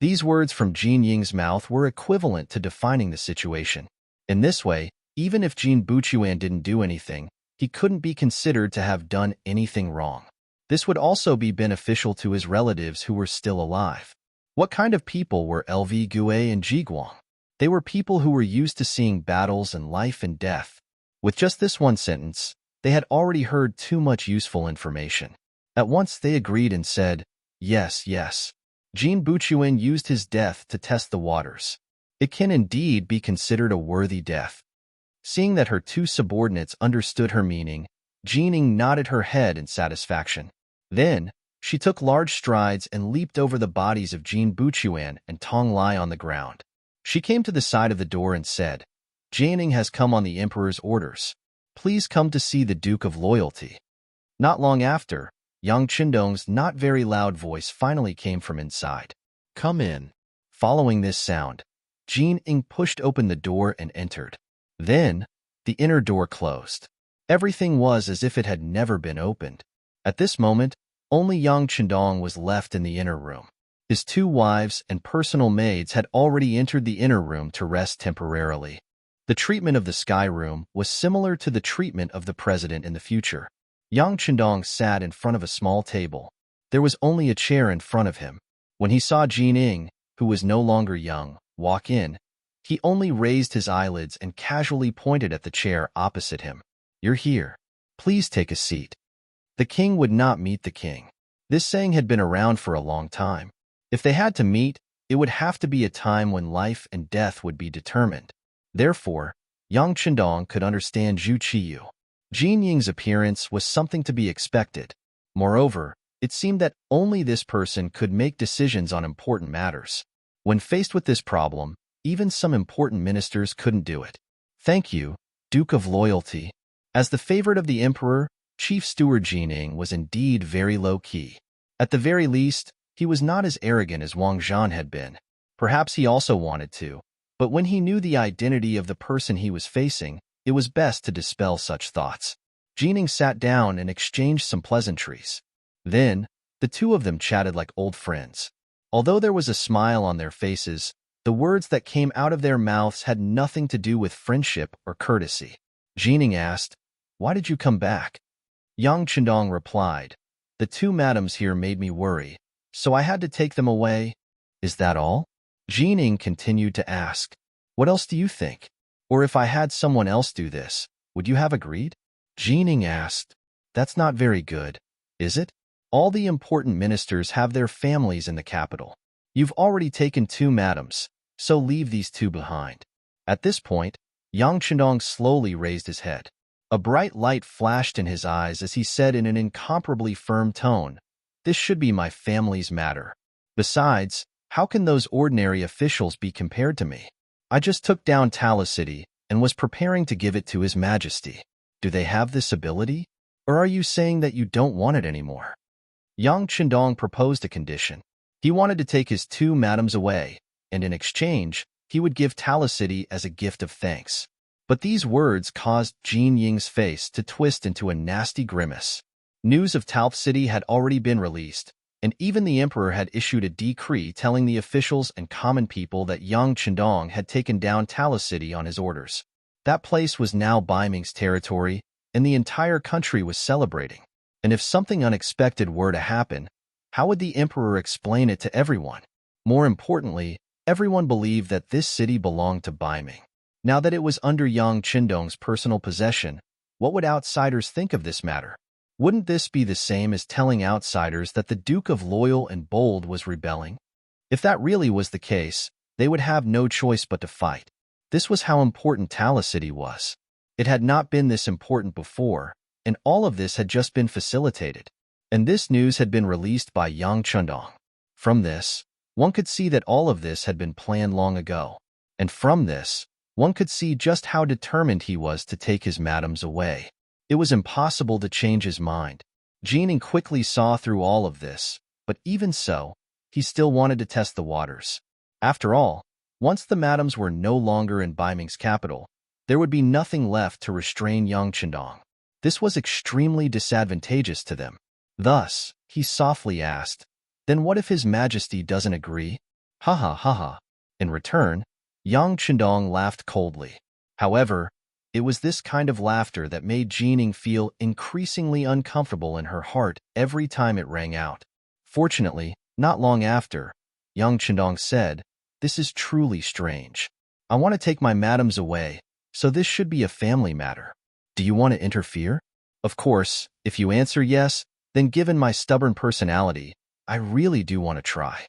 These words from Jin Ying's mouth were equivalent to defining the situation. In this way, even if Jin Buchuan didn't do anything, he couldn't be considered to have done anything wrong. This would also be beneficial to his relatives who were still alive. What kind of people were LV Gue and Ji Guang? They were people who were used to seeing battles and life and death. With just this one sentence, they had already heard too much useful information. At once they agreed and said, yes, yes. Jin Buchuan used his death to test the waters. It can indeed be considered a worthy death. Seeing that her two subordinates understood her meaning, Jining nodded her head in satisfaction. Then, she took large strides and leaped over the bodies of Jin Buchuan and Tong Lai on the ground. She came to the side of the door and said, Jining has come on the Emperor's orders. Please come to see the Duke of Loyalty. Not long after, Yang Chendong's not very loud voice finally came from inside. Come in. Following this sound, Jining pushed open the door and entered. Then, the inner door closed. Everything was as if it had never been opened. At this moment, only Yang Chendong was left in the inner room. His two wives and personal maids had already entered the inner room to rest temporarily. The treatment of the Sky Room was similar to the treatment of the president in the future. Yang Chendong sat in front of a small table. There was only a chair in front of him. When he saw Jining, who was no longer young, walk in, he only raised his eyelids and casually pointed at the chair opposite him. You're here. Please take a seat. The king would not meet the king. This saying had been around for a long time. If they had to meet, it would have to be a time when life and death would be determined. Therefore, Yang Chendong could understand Zhu Qiyu. Jin Ying's appearance was something to be expected. Moreover, it seemed that only this person could make decisions on important matters. When faced with this problem, even some important ministers couldn't do it. Thank you, Duke of Loyalty. As the favorite of the Emperor, Chief Steward Jining was indeed very low-key. At the very least, he was not as arrogant as Wang Zhan had been. Perhaps he also wanted to, but when he knew the identity of the person he was facing, it was best to dispel such thoughts. Jining sat down and exchanged some pleasantries. Then, the two of them chatted like old friends. Although there was a smile on their faces, the words that came out of their mouths had nothing to do with friendship or courtesy. Jining asked, "Why did you come back?" Yang Chendong replied, "The two madams here made me worry, so I had to take them away." "Is that all?" Jining continued to ask, "What else do you think? Or if I had someone else do this, would you have agreed?" Jining asked, "That's not very good, is it? All the important ministers have their families in the capital. You've already taken two madams, so leave these two behind." At this point, Yang Chendong slowly raised his head. A bright light flashed in his eyes as he said in an incomparably firm tone, "This should be my family's matter. Besides, how can those ordinary officials be compared to me? I just took down Tala City and was preparing to give it to His Majesty. Do they have this ability? Or are you saying that you don't want it anymore?" Yang Chendong proposed a condition. He wanted to take his two madams away, and in exchange, he would give Tala City as a gift of thanks. But these words caused Jin Ying's face to twist into a nasty grimace. News of Talf City had already been released, and even the emperor had issued a decree telling the officials and common people that Yang Chendong had taken down Tala City on his orders. That place was now Bai Ming's territory, and the entire country was celebrating. And if something unexpected were to happen, how would the emperor explain it to everyone? More importantly, everyone believed that this city belonged to Bai Ming. Now that it was under Yang Chendong's personal possession, what would outsiders think of this matter? Wouldn't this be the same as telling outsiders that the Duke of Loyal and Bold was rebelling? If that really was the case, they would have no choice but to fight. This was how important Tala City was. It had not been this important before, and all of this had just been facilitated. And this news had been released by Yang Chendong. From this, one could see that all of this had been planned long ago. And from this, one could see just how determined he was to take his madams away. It was impossible to change his mind. Jining quickly saw through all of this, but even so, he still wanted to test the waters. After all, once the madams were no longer in Bai Ming's capital, there would be nothing left to restrain Yang Chendong. This was extremely disadvantageous to them. Thus, he softly asked, "Then what if His Majesty doesn't agree?" "Ha ha ha ha." In return, Yang Chendong laughed coldly. However, it was this kind of laughter that made Jining feel increasingly uncomfortable in her heart every time it rang out. Fortunately, not long after, Yang Chendong said, "This is truly strange. I want to take my madams away, so this should be a family matter. Do you want to interfere?" Of course, if you answer yes, then given my stubborn personality, I really do want to try.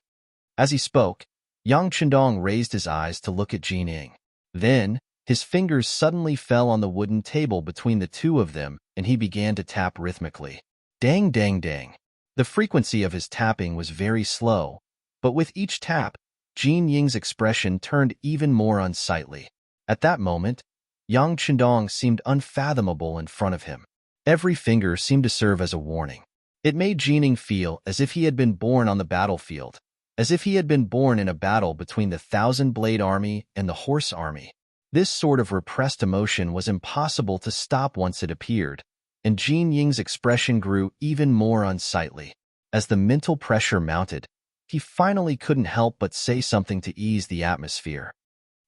As he spoke, Yang Chendong raised his eyes to look at Jining. Then, his fingers suddenly fell on the wooden table between the two of them, and he began to tap rhythmically. Dang, dang, dang. The frequency of his tapping was very slow, but with each tap, Jin Ying's expression turned even more unsightly. At that moment, Yang Chendong seemed unfathomable in front of him. Every finger seemed to serve as a warning. It made Jining feel as if he had been born on the battlefield, as if he had been born in a battle between the Thousand-Blade Army and the Horse Army. This sort of repressed emotion was impossible to stop once it appeared, and Jin Ying's expression grew even more unsightly. As the mental pressure mounted, he finally couldn't help but say something to ease the atmosphere.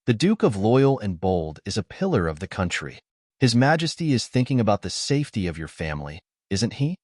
"The Duke of Loyal and Bold is a pillar of the country. His Majesty is thinking about the safety of your family, isn't he?"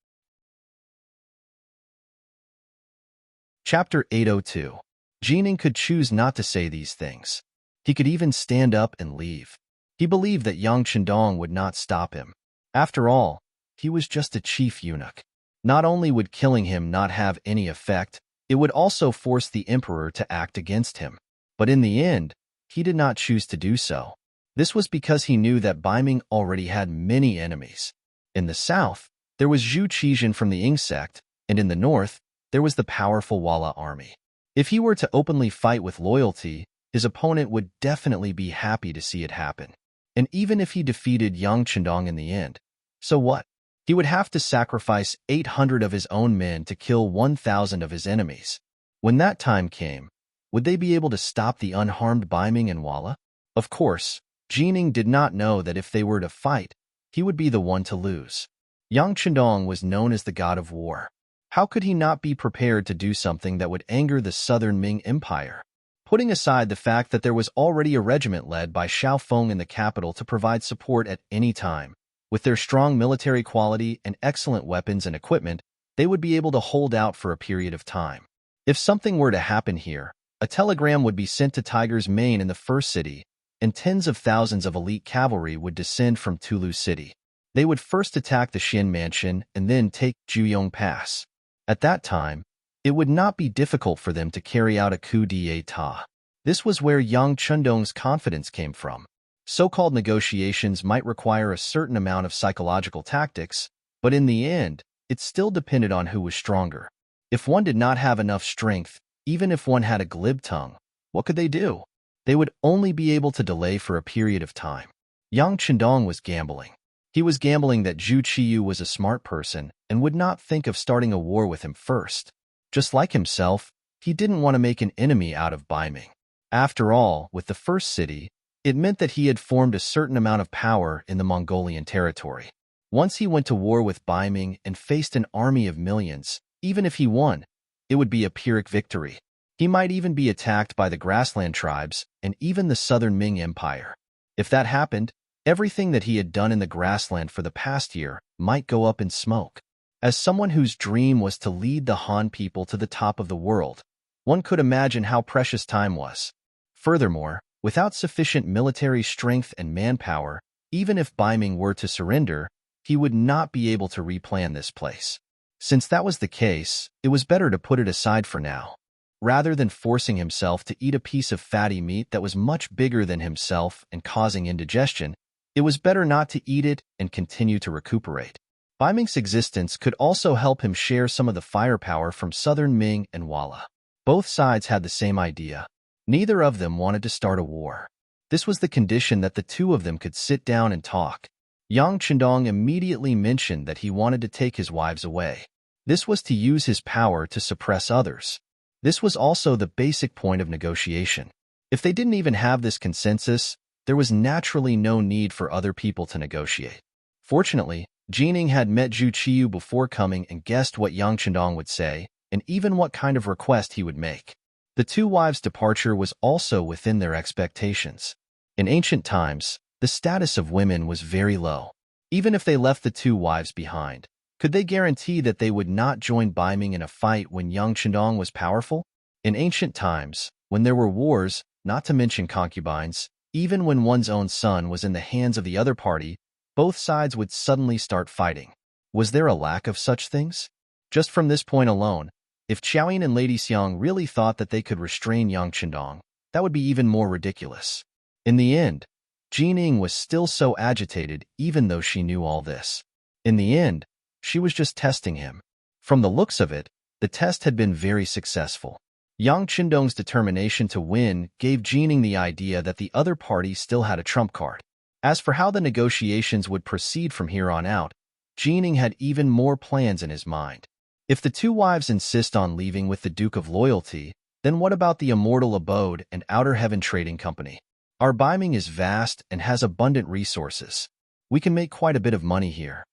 Chapter 802. Jining could choose not to say these things. He could even stand up and leave. He believed that Yang Chendong would not stop him. After all, he was just a chief eunuch. Not only would killing him not have any effect, it would also force the emperor to act against him. But in the end, he did not choose to do so. This was because he knew that Bai Ming already had many enemies. In the south, there was Zhu Qizhen from the Ying sect, and in the north, there was the powerful Wala army. If he were to openly fight with loyalty, his opponent would definitely be happy to see it happen. And even if he defeated Yang Chendong in the end, so what? He would have to sacrifice 800 of his own men to kill 1,000 of his enemies. When that time came, would they be able to stop the unharmed Ming and Walla? Of course, Jining did not know that if they were to fight, he would be the one to lose. Yang Chendong was known as the god of war. How could he not be prepared to do something that would anger the southern Ming Empire? Putting aside the fact that there was already a regiment led by Xiao Feng in the capital to provide support at any time, with their strong military quality and excellent weapons and equipment, they would be able to hold out for a period of time. If something were to happen here, a telegram would be sent to Tiger's Mane in the first city, and tens of thousands of elite cavalry would descend from Tulu City. They would first attack the Xin Mansion and then take Juyong Pass. At that time, it would not be difficult for them to carry out a coup d'état. This was where Yang Chendong's confidence came from. So-called negotiations might require a certain amount of psychological tactics, but in the end, it still depended on who was stronger. If one did not have enough strength, even if one had a glib tongue, what could they do? They would only be able to delay for a period of time. Yang Chendong was gambling. He was gambling that Zhu Qiyu was a smart person and would not think of starting a war with him first. Just like himself, he didn't want to make an enemy out of Ming. After all, with the first city, it meant that he had formed a certain amount of power in the Mongolian territory. Once he went to war with Ming and faced an army of millions, even if he won, it would be a Pyrrhic victory. He might even be attacked by the grassland tribes and even the southern Ming Empire. If that happened, everything that he had done in the grassland for the past year might go up in smoke. As someone whose dream was to lead the Han people to the top of the world, one could imagine how precious time was. Furthermore, without sufficient military strength and manpower, even if Ming were to surrender, he would not be able to replan this place. Since that was the case, it was better to put it aside for now. Rather than forcing himself to eat a piece of fatty meat that was much bigger than himself and causing indigestion, it was better not to eat it and continue to recuperate. Ming's existence could also help him share some of the firepower from southern Ming and Walla. Both sides had the same idea. Neither of them wanted to start a war. This was the condition that the two of them could sit down and talk. Yang Chendong immediately mentioned that he wanted to take his wives away. This was to use his power to suppress others. This was also the basic point of negotiation. If they didn't even have this consensus, there was naturally no need for other people to negotiate. Fortunately, Jining had met Zhu Qiyu before coming and guessed what Yang Chendong would say, and even what kind of request he would make. The two wives' departure was also within their expectations. In ancient times, the status of women was very low. Even if they left the two wives behind, could they guarantee that they would not join Ming in a fight when Yang Chendong was powerful? In ancient times, when there were wars, not to mention concubines, even when one's own son was in the hands of the other party, both sides would suddenly start fighting. Was there a lack of such things? Just from this point alone, if Xiaoyin and Lady Xiang really thought that they could restrain Yang Chendong, that would be even more ridiculous. In the end, Jining was still so agitated even though she knew all this. In the end, she was just testing him. From the looks of it, the test had been very successful. Yang Chendong's determination to win gave Jining the idea that the other party still had a trump card. As for how the negotiations would proceed from here on out, Jining had even more plans in his mind. If the two wives insist on leaving with the Duke of Loyalty, then what about the Immortal Abode and Outer Heaven Trading Company? Our Ming is vast and has abundant resources. We can make quite a bit of money here.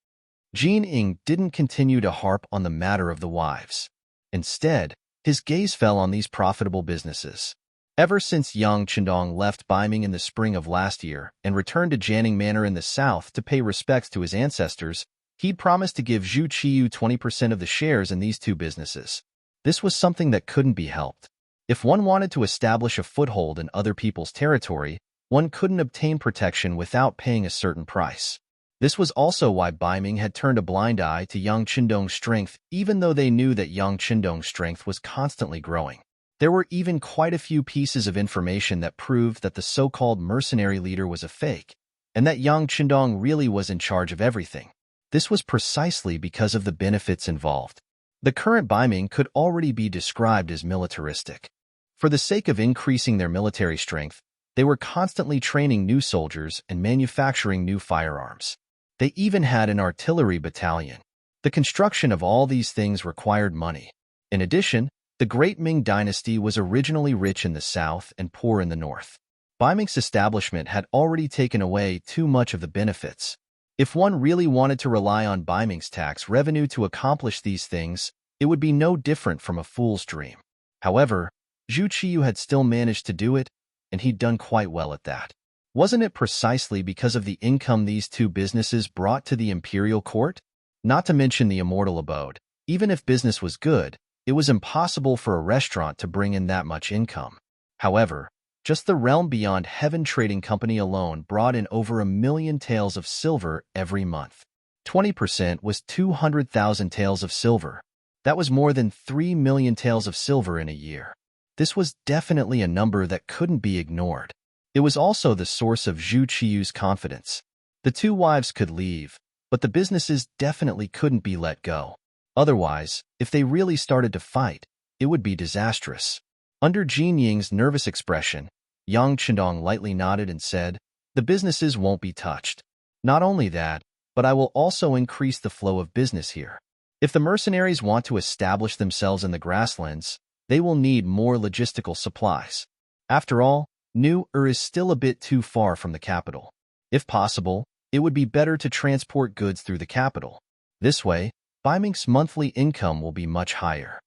Jining didn't continue to harp on the matter of the wives. Instead, his gaze fell on these profitable businesses. Ever since Yang Chendong left Ming in the spring of last year and returned to Janning Manor in the south to pay respects to his ancestors, he'd promised to give Zhu Qiyu 20% of the shares in these two businesses. This was something that couldn't be helped. If one wanted to establish a foothold in other people's territory, one couldn't obtain protection without paying a certain price. This was also why Ming had turned a blind eye to Yang Chendong's strength, even though they knew that Yang Chendong's strength was constantly growing. There were even quite a few pieces of information that proved that the so-called mercenary leader was a fake, and that Yang Chendong really was in charge of everything. This was precisely because of the benefits involved. The current Ming could already be described as militaristic. For the sake of increasing their military strength, they were constantly training new soldiers and manufacturing new firearms. They even had an artillery battalion. The construction of all these things required money. In addition, the Great Ming dynasty was originally rich in the south and poor in the north. Ming's establishment had already taken away too much of the benefits. If one really wanted to rely on Ming's tax revenue to accomplish these things, it would be no different from a fool's dream. However, Zhu Qiyu had still managed to do it, and he'd done quite well at that. Wasn't it precisely because of the income these two businesses brought to the imperial court? Not to mention the immortal abode. Even if business was good, it was impossible for a restaurant to bring in that much income. However, just the Realm Beyond Heaven Trading Company alone brought in over 1 million taels of silver every month. 20% was 200,000 taels of silver. That was more than 3 million taels of silver in a year. This was definitely a number that couldn't be ignored. It was also the source of Zhu Qiyu's confidence. The two wives could leave, but the businesses definitely couldn't be let go. Otherwise, if they really started to fight, it would be disastrous. Under Jin Ying's nervous expression, Yang Chendong lightly nodded and said, "The businesses won't be touched. Not only that, but I will also increase the flow of business here. If the mercenaries want to establish themselves in the grasslands, they will need more logistical supplies. After all, New is still a bit too far from the capital. If possible, it would be better to transport goods through the capital. This way, Ming's monthly income will be much higher."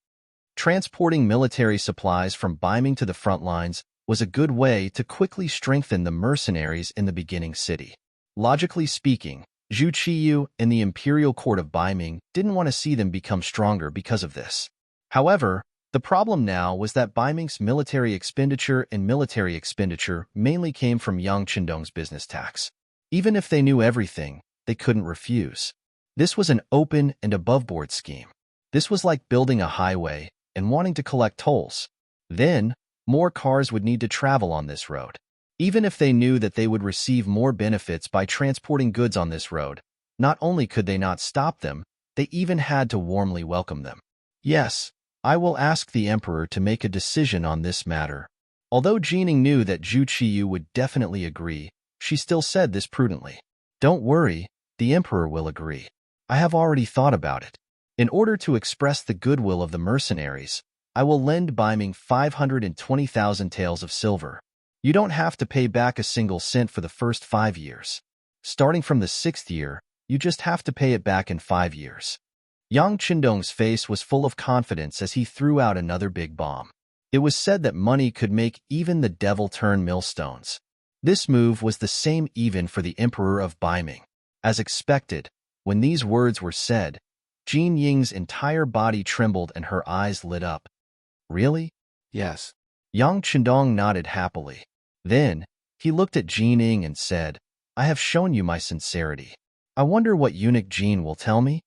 Transporting military supplies from Ming to the front lines was a good way to quickly strengthen the mercenaries in the beginning city. Logically speaking, Zhu Qiyu and the imperial court of Ming didn't want to see them become stronger because of this. However, the problem now was that Ming's military expenditure mainly came from Yang Chendong's business tax. Even if they knew everything, they couldn't refuse. This was an open and above-board scheme. This was like building a highway and wanting to collect tolls. Then, more cars would need to travel on this road. Even if they knew that they would receive more benefits by transporting goods on this road, not only could they not stop them, they even had to warmly welcome them. "Yes, I will ask the emperor to make a decision on this matter." Although Jining knew that Zhu Qiyu would definitely agree, she still said this prudently. "Don't worry, the emperor will agree. I have already thought about it. In order to express the goodwill of the mercenaries, I will lend Ming 520,000 taels of silver. You don't have to pay back a single cent for the first 5 years. Starting from the 6th year, you just have to pay it back in 5 years." Yang Chendong's face was full of confidence as he threw out another big bomb. It was said that money could make even the devil turn millstones. This move was the same even for the emperor of Ming. As expected, when these words were said, Jin Ying's entire body trembled and her eyes lit up. "Really?" Yes. Yang Chendong nodded happily. Then, he looked at Jin Ying and said, "I have shown you my sincerity. I wonder what eunuch Jin will tell me?"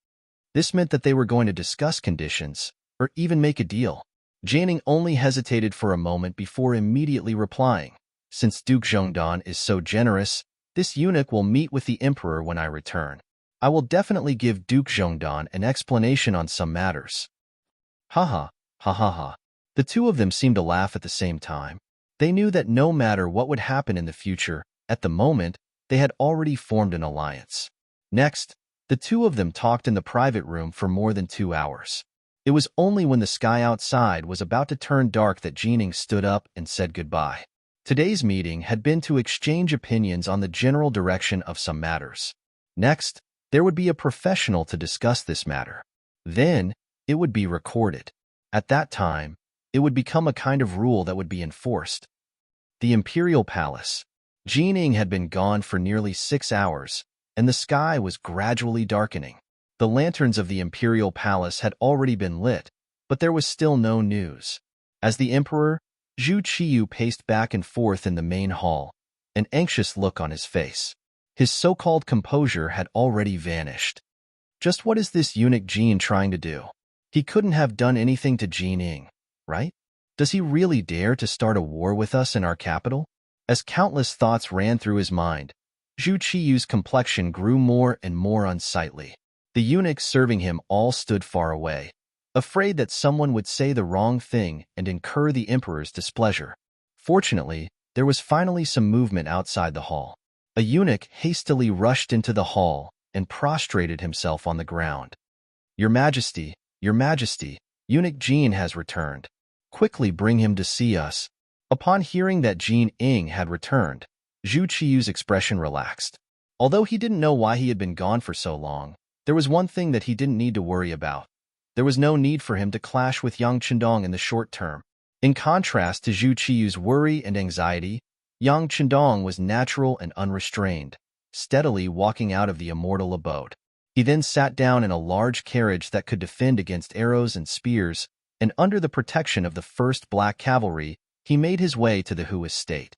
This meant that they were going to discuss conditions, or even make a deal. Jining only hesitated for a moment before immediately replying, "Since Duke Zhongdan is so generous, this eunuch will meet with the emperor when I return. I will definitely give Duke Zhongdan an explanation on some matters." Ha ha, ha ha ha. The two of them seemed to laugh at the same time. They knew that no matter what would happen in the future, at the moment, they had already formed an alliance. Next, the two of them talked in the private room for more than 2 hours. It was only when the sky outside was about to turn dark that Jining stood up and said goodbye. Today's meeting had been to exchange opinions on the general direction of some matters. Next, there would be a professional to discuss this matter. Then, it would be recorded. At that time, it would become a kind of rule that would be enforced. The Imperial Palace. Jining had been gone for nearly 6 hours, and the sky was gradually darkening. The lanterns of the Imperial Palace had already been lit, but there was still no news. As the Emperor, Zhu Qiyu paced back and forth in the main hall, an anxious look on his face. His so-called composure had already vanished. Just what is this eunuch Jin trying to do? He couldn't have done anything to Jining, right? Does he really dare to start a war with us in our capital? As countless thoughts ran through his mind, Zhu Qiyu's complexion grew more and more unsightly. The eunuchs serving him all stood far away, afraid that someone would say the wrong thing and incur the emperor's displeasure. Fortunately, there was finally some movement outside the hall. A eunuch hastily rushed into the hall and prostrated himself on the ground. Your Majesty, eunuch Jin has returned. Quickly bring him to see us." Upon hearing that Jin Ing had returned, Zhu Qiyu's expression relaxed. Although he didn't know why he had been gone for so long, there was one thing that he didn't need to worry about. There was no need for him to clash with Yang Chendong in the short term. In contrast to Zhu Qiyu's worry and anxiety, Yang Chendong was natural and unrestrained, steadily walking out of the immortal abode. He then sat down in a large carriage that could defend against arrows and spears, and under the protection of the 1st Black Cavalry, he made his way to the Hu estate.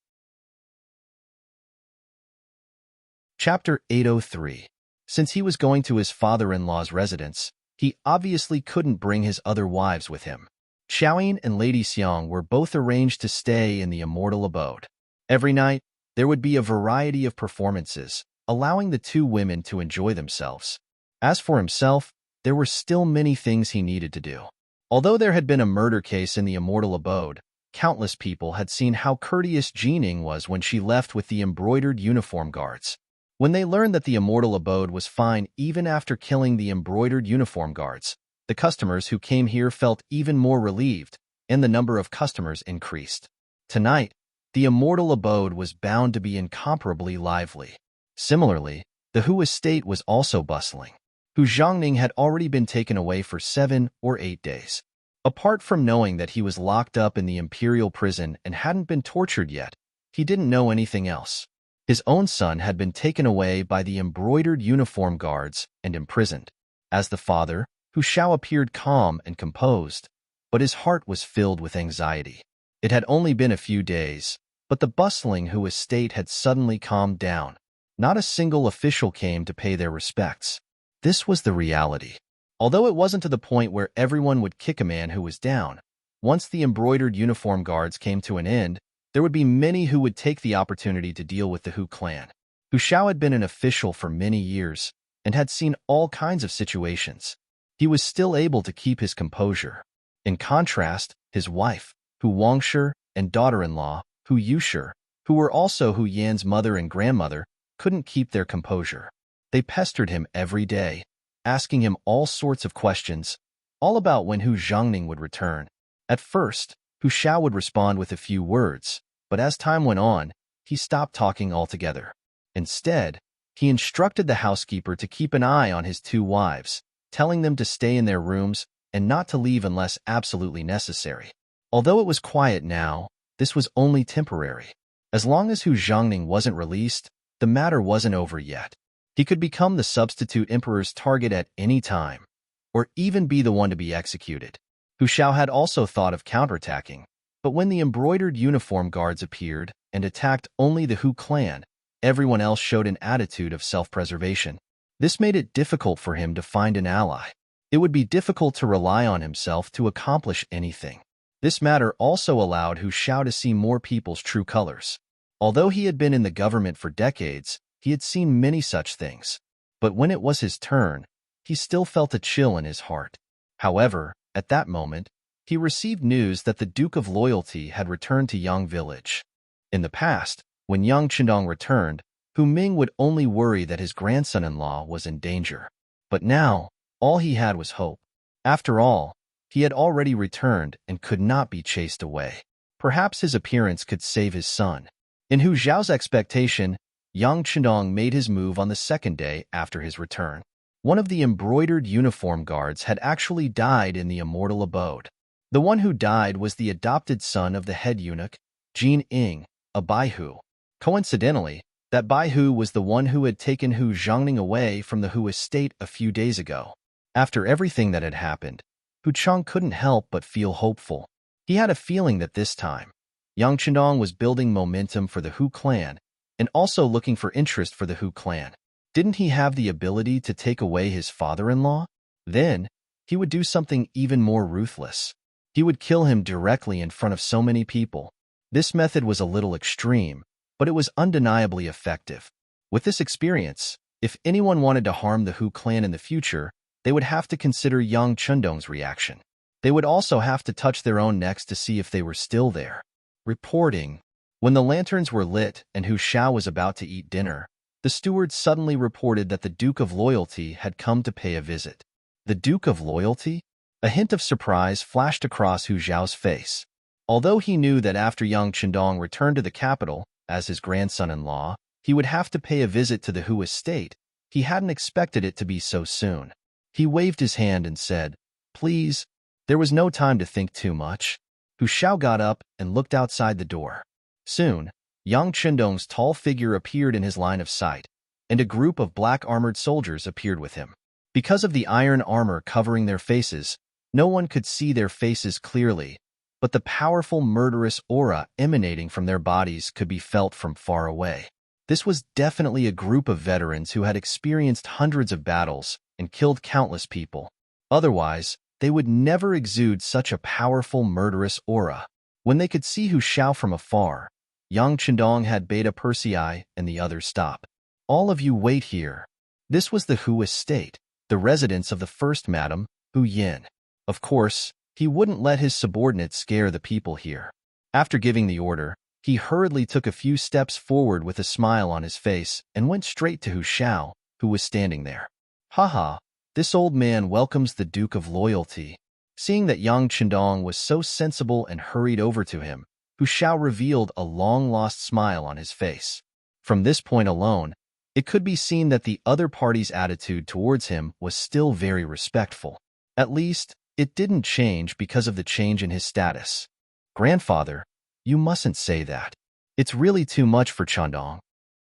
Chapter 803. Since he was going to his father-in-law's residence, he obviously couldn't bring his other wives with him. Xiaoyin and Lady Xiang were both arranged to stay in the immortal abode. Every night, there would be a variety of performances, allowing the two women to enjoy themselves. As for himself, there were still many things he needed to do. Although there had been a murder case in the immortal abode, countless people had seen how courteous Jining was when she left with the embroidered uniform guards. When they learned that the immortal abode was fine even after killing the embroidered uniform guards, the customers who came here felt even more relieved, and the number of customers increased. Tonight, the immortal abode was bound to be incomparably lively. Similarly, the Hu estate was also bustling. Hu Zhongning had already been taken away for 7 or 8 days. Apart from knowing that he was locked up in the imperial prison and hadn't been tortured yet, he didn't know anything else. His own son had been taken away by the embroidered uniform guards and imprisoned. As the father, Hu Shao appeared calm and composed, but his heart was filled with anxiety. It had only been a few days, but the bustling Hu estate had suddenly calmed down. Not a single official came to pay their respects. This was the reality. Although it wasn't to the point where everyone would kick a man who was down, once the embroidered uniform guards came to an end, there would be many who would take the opportunity to deal with the Hu clan. Hu Shao had been an official for many years and had seen all kinds of situations. He was still able to keep his composure. In contrast, his wife, Hu Wangshi, and daughter-in-law, Hu Yushi, who were also Hu Yan's mother and grandmother, couldn't keep their composure. They pestered him every day, asking him all sorts of questions, all about when Hu Zhongning would return. At first, Hu Shao would respond with a few words, but as time went on, he stopped talking altogether. Instead, he instructed the housekeeper to keep an eye on his 2 wives, telling them to stay in their rooms and not to leave unless absolutely necessary. Although it was quiet now, this was only temporary. As long as Hu Zhongning wasn't released, the matter wasn't over yet. He could become the substitute emperor's target at any time, or even be the one to be executed. Hu Shao had also thought of counterattacking, but when the embroidered uniform guards appeared and attacked only the Hu clan, everyone else showed an attitude of self-preservation. This made it difficult for him to find an ally. It would be difficult to rely on himself to accomplish anything. This matter also allowed Hu Shao to see more people's true colors. Although he had been in the government for decades, he had seen many such things. But when it was his turn, he still felt a chill in his heart. However, at that moment, he received news that the Duke of Loyalty had returned to Yang Village. In the past, when Yang Chendong returned, Hu Ming would only worry that his grandson-in-law was in danger. But now, all he had was hope. After all, he had already returned and could not be chased away. Perhaps his appearance could save his son. In Hu Zhao's expectation, Yang Chendong made his move on the 2nd day after his return. One of the embroidered uniform guards had actually died in the immortal abode. The one who died was the adopted son of the head eunuch, Jin Ing, a Baihu. Coincidentally, that Baihu was the one who had taken Hu Zhongning away from the Hu estate a few days ago. After everything that had happened, Hu Chang couldn't help but feel hopeful. He had a feeling that this time, Yang Chendong was building momentum for the Hu clan and also looking for interest for the Hu clan. Didn't he have the ability to take away his father-in-law? Then, he would do something even more ruthless. He would kill him directly in front of so many people. This method was a little extreme, but it was undeniably effective. With this experience, if anyone wanted to harm the Hu clan in the future, they would have to consider Yang Chendong's reaction. They would also have to touch their own necks to see if they were still there. Reporting. When the lanterns were lit and Hu Shao was about to eat dinner, the steward suddenly reported that the Duke of Loyalty had come to pay a visit. The Duke of Loyalty? A hint of surprise flashed across Hu Zhao's face. Although he knew that after young Chendong returned to the capital as his grandson-in-law, he would have to pay a visit to the Hu estate, he hadn't expected it to be so soon. He waved his hand and said, "Please." There was no time to think too much. Hu Xiao got up and looked outside the door. Soon, young Chendong's tall figure appeared in his line of sight, and a group of black-armored soldiers appeared with him. Because of the iron armor covering their faces, no one could see their faces clearly, but the powerful murderous aura emanating from their bodies could be felt from far away. This was definitely a group of veterans who had experienced hundreds of battles and killed countless people. Otherwise, they would never exude such a powerful murderous aura. When they could see Hu Xiao from afar, young Chendong had Beta Persei and the others stop. "All of you wait here." This was the Hu estate, the residence of the first Madam, Hu Yin. Of course, he wouldn't let his subordinates scare the people here. After giving the order, he hurriedly took a few steps forward with a smile on his face and went straight to Hu Xiao, who was standing there. "Haha, this old man welcomes the Duke of Loyalty." Seeing that young Chendong was so sensible and hurried over to him, Hu Xiao revealed a long-lost smile on his face. From this point alone, it could be seen that the other party's attitude towards him was still very respectful. At least, it didn't change because of the change in his status. "Grandfather, you mustn't say that. It's really too much for Chendong."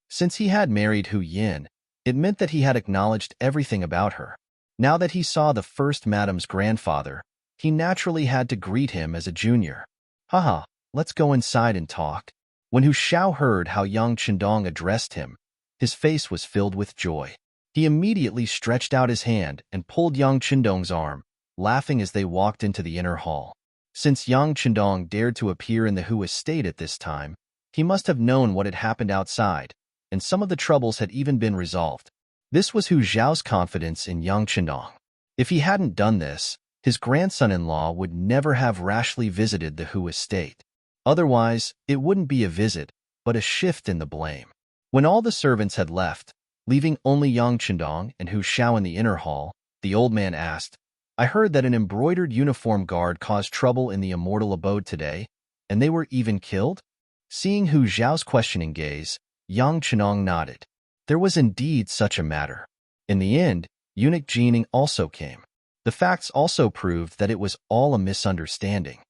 Since he had married Hu Yin, it meant that he had acknowledged everything about her. Now that he saw the first madam's grandfather, he naturally had to greet him as a junior. "Haha, let's go inside and talk." When Hu Xiao heard how young Chendong addressed him, his face was filled with joy. He immediately stretched out his hand and pulled young Chendong's arm, laughing as they walked into the inner hall. Since young Chendong dared to appear in the Hu estate at this time, he must have known what had happened outside, and some of the troubles had even been resolved. This was Hu Zhao's confidence in young Chendong. If he hadn't done this, his grandson-in-law would never have rashly visited the Hu estate. Otherwise, it wouldn't be a visit, but a shift in the blame. When all the servants had left, leaving only young Chendong and Hu Xiao in the inner hall, the old man asked, "I heard that an embroidered uniform guard caused trouble in the immortal abode today, and they were even killed?" Seeing Hu Zhao's questioning gaze, young Chendong nodded. There was indeed such a matter. In the end, eunuch Jining also came. The facts also proved that it was all a misunderstanding.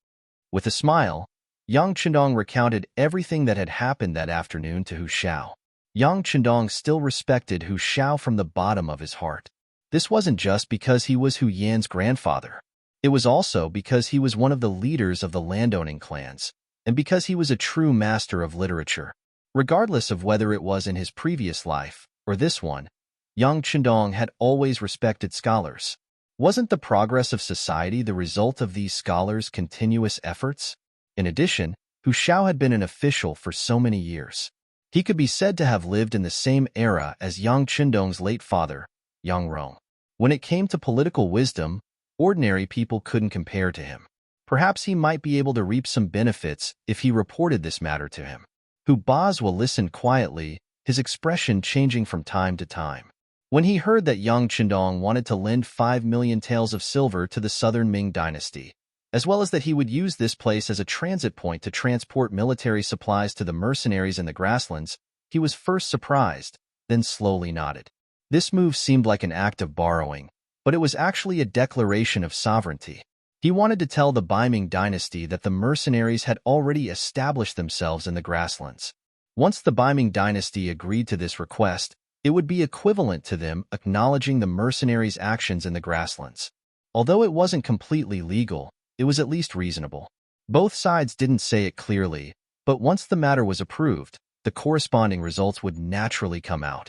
With a smile, young Chendong recounted everything that had happened that afternoon to Hu Xiao. Young Chendong still respected Hu Xiao from the bottom of his heart. This wasn't just because he was Hu Yan's grandfather. It was also because he was one of the leaders of the landowning clans, and because he was a true master of literature. Regardless of whether it was in his previous life or this one, young Chendong had always respected scholars. Wasn't the progress of society the result of these scholars' continuous efforts? In addition, Hu Xiao had been an official for so many years. He could be said to have lived in the same era as young Chendong's late father, Yang Rong. When it came to political wisdom, ordinary people couldn't compare to him. Perhaps he might be able to reap some benefits if he reported this matter to him. Hu Bazhua listened quietly, his expression changing from time to time. When he heard that young Chendong wanted to lend 5 million taels of silver to the southern Ming dynasty, as well as that he would use this place as a transit point to transport military supplies to the mercenaries in the grasslands, he was first surprised, then slowly nodded. This move seemed like an act of borrowing, but it was actually a declaration of sovereignty. He wanted to tell the Ming dynasty that the mercenaries had already established themselves in the grasslands. Once the Ming dynasty agreed to this request, it would be equivalent to them acknowledging the mercenaries' actions in the grasslands. Although it wasn't completely legal, it was at least reasonable. Both sides didn't say it clearly, but once the matter was approved, the corresponding results would naturally come out.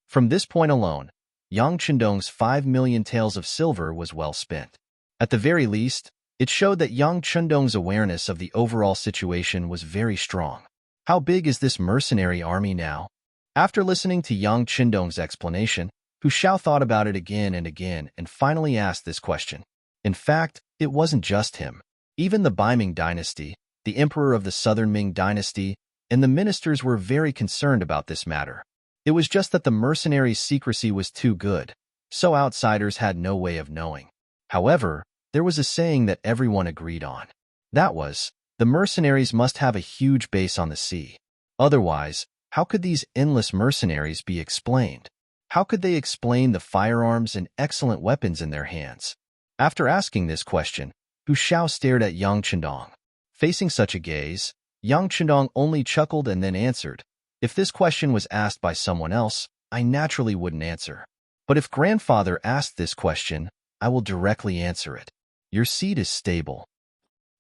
From this point alone, young Chendong's 5 million taels of silver was well spent. At the very least, it showed that young Chendong's awareness of the overall situation was very strong. How big is this mercenary army now? After listening to young Chendong's explanation, Hu Xiao thought about it again and finally asked this question. In fact, it wasn't just him. Even the Ming dynasty, the emperor of the southern Ming dynasty, and the ministers were very concerned about this matter. It was just that the mercenaries' secrecy was too good, so outsiders had no way of knowing. However, there was a saying that everyone agreed on. That was, the mercenaries must have a huge base on the sea. Otherwise, how could these endless mercenaries be explained? How could they explain the firearms and excellent weapons in their hands? After asking this question, Hu Shao stared at Yang Chendong. Facing such a gaze, Yang Chendong only chuckled and then answered, "If this question was asked by someone else, I naturally wouldn't answer. But if grandfather asked this question, I will directly answer it. Your seat is stable.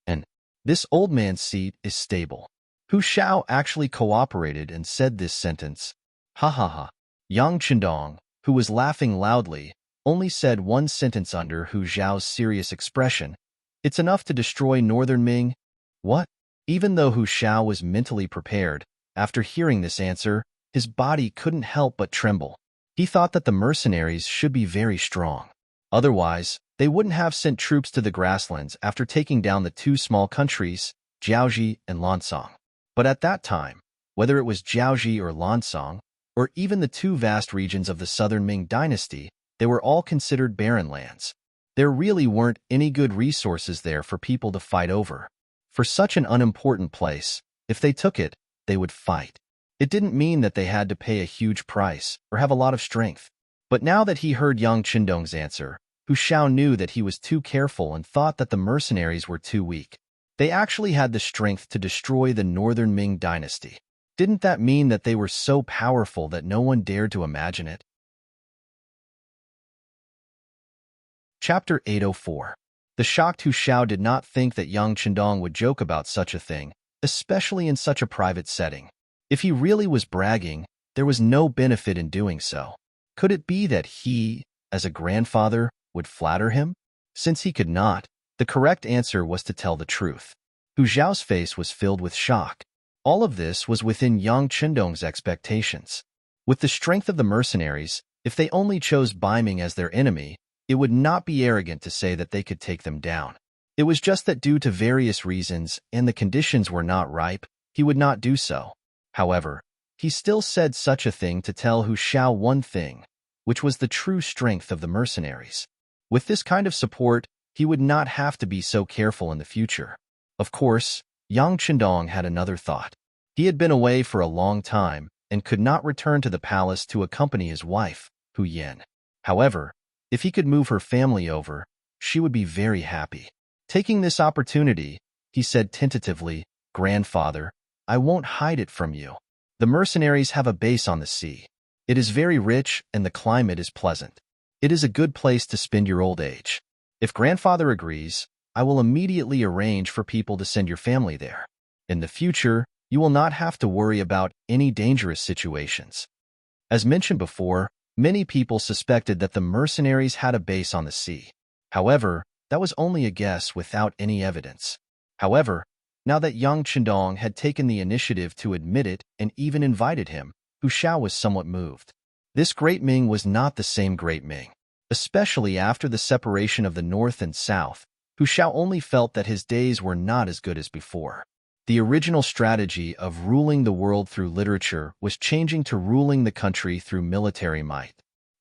And this old man's seat is stable." Hu Shao actually cooperated and said this sentence. Ha ha ha. Yang Chendong, who was laughing loudly, only said one sentence under Hu Zhao's serious expression. "It's enough to destroy northern Ming." What? Even though Hu Shao was mentally prepared, after hearing this answer, his body couldn't help but tremble. He thought that the mercenaries should be very strong. Otherwise, they wouldn't have sent troops to the grasslands after taking down the two small countries, Jiaoji and Lansong. But at that time, whether it was Jiaoji or Lansong, or even the two vast regions of the southern Ming dynasty, they were all considered barren lands. There really weren't any good resources there for people to fight over. For such an unimportant place, if they took it, they would fight. It didn't mean that they had to pay a huge price or have a lot of strength. But now that he heard Yang Chendong's answer, Hu Shao knew that he was too careful and thought that the mercenaries were too weak. They actually had the strength to destroy the northern Ming dynasty. Didn't that mean that they were so powerful that no one dared to imagine it? Chapter 804. The shocked Hu Shao did not think that Yang Chendong would joke about such a thing, especially in such a private setting. If he really was bragging, there was no benefit in doing so. Could it be that he, as a grandfather, would flatter him? Since he could not, the correct answer was to tell the truth. Hu Zhao's face was filled with shock. All of this was within Yang Chendong's expectations. With the strength of the mercenaries, if they only chose Ming as their enemy, it would not be arrogant to say that they could take them down. It was just that due to various reasons and the conditions were not ripe, he would not do so. However, he still said such a thing to tell Hu Shao one thing, which was the true strength of the mercenaries. With this kind of support, he would not have to be so careful in the future. Of course, Yang Chendong had another thought. He had been away for a long time and could not return to the palace to accompany his wife, Hu Yan. However, if he could move her family over, she would be very happy. Taking this opportunity, he said tentatively, "Grandfather, I won't hide it from you. The mercenaries have a base on the sea. It is very rich and the climate is pleasant. It is a good place to spend your old age. If grandfather agrees, I will immediately arrange for people to send your family there. In the future, you will not have to worry about any dangerous situations." As mentioned before, many people suspected that the mercenaries had a base on the sea. However, that was only a guess without any evidence. However, now that Yang Chendong had taken the initiative to admit it and even invited him, Hu Shao was somewhat moved. This Great Ming was not the same Great Ming. Especially after the separation of the North and South, Hu Shao only felt that his days were not as good as before. The original strategy of ruling the world through literature was changing to ruling the country through military might.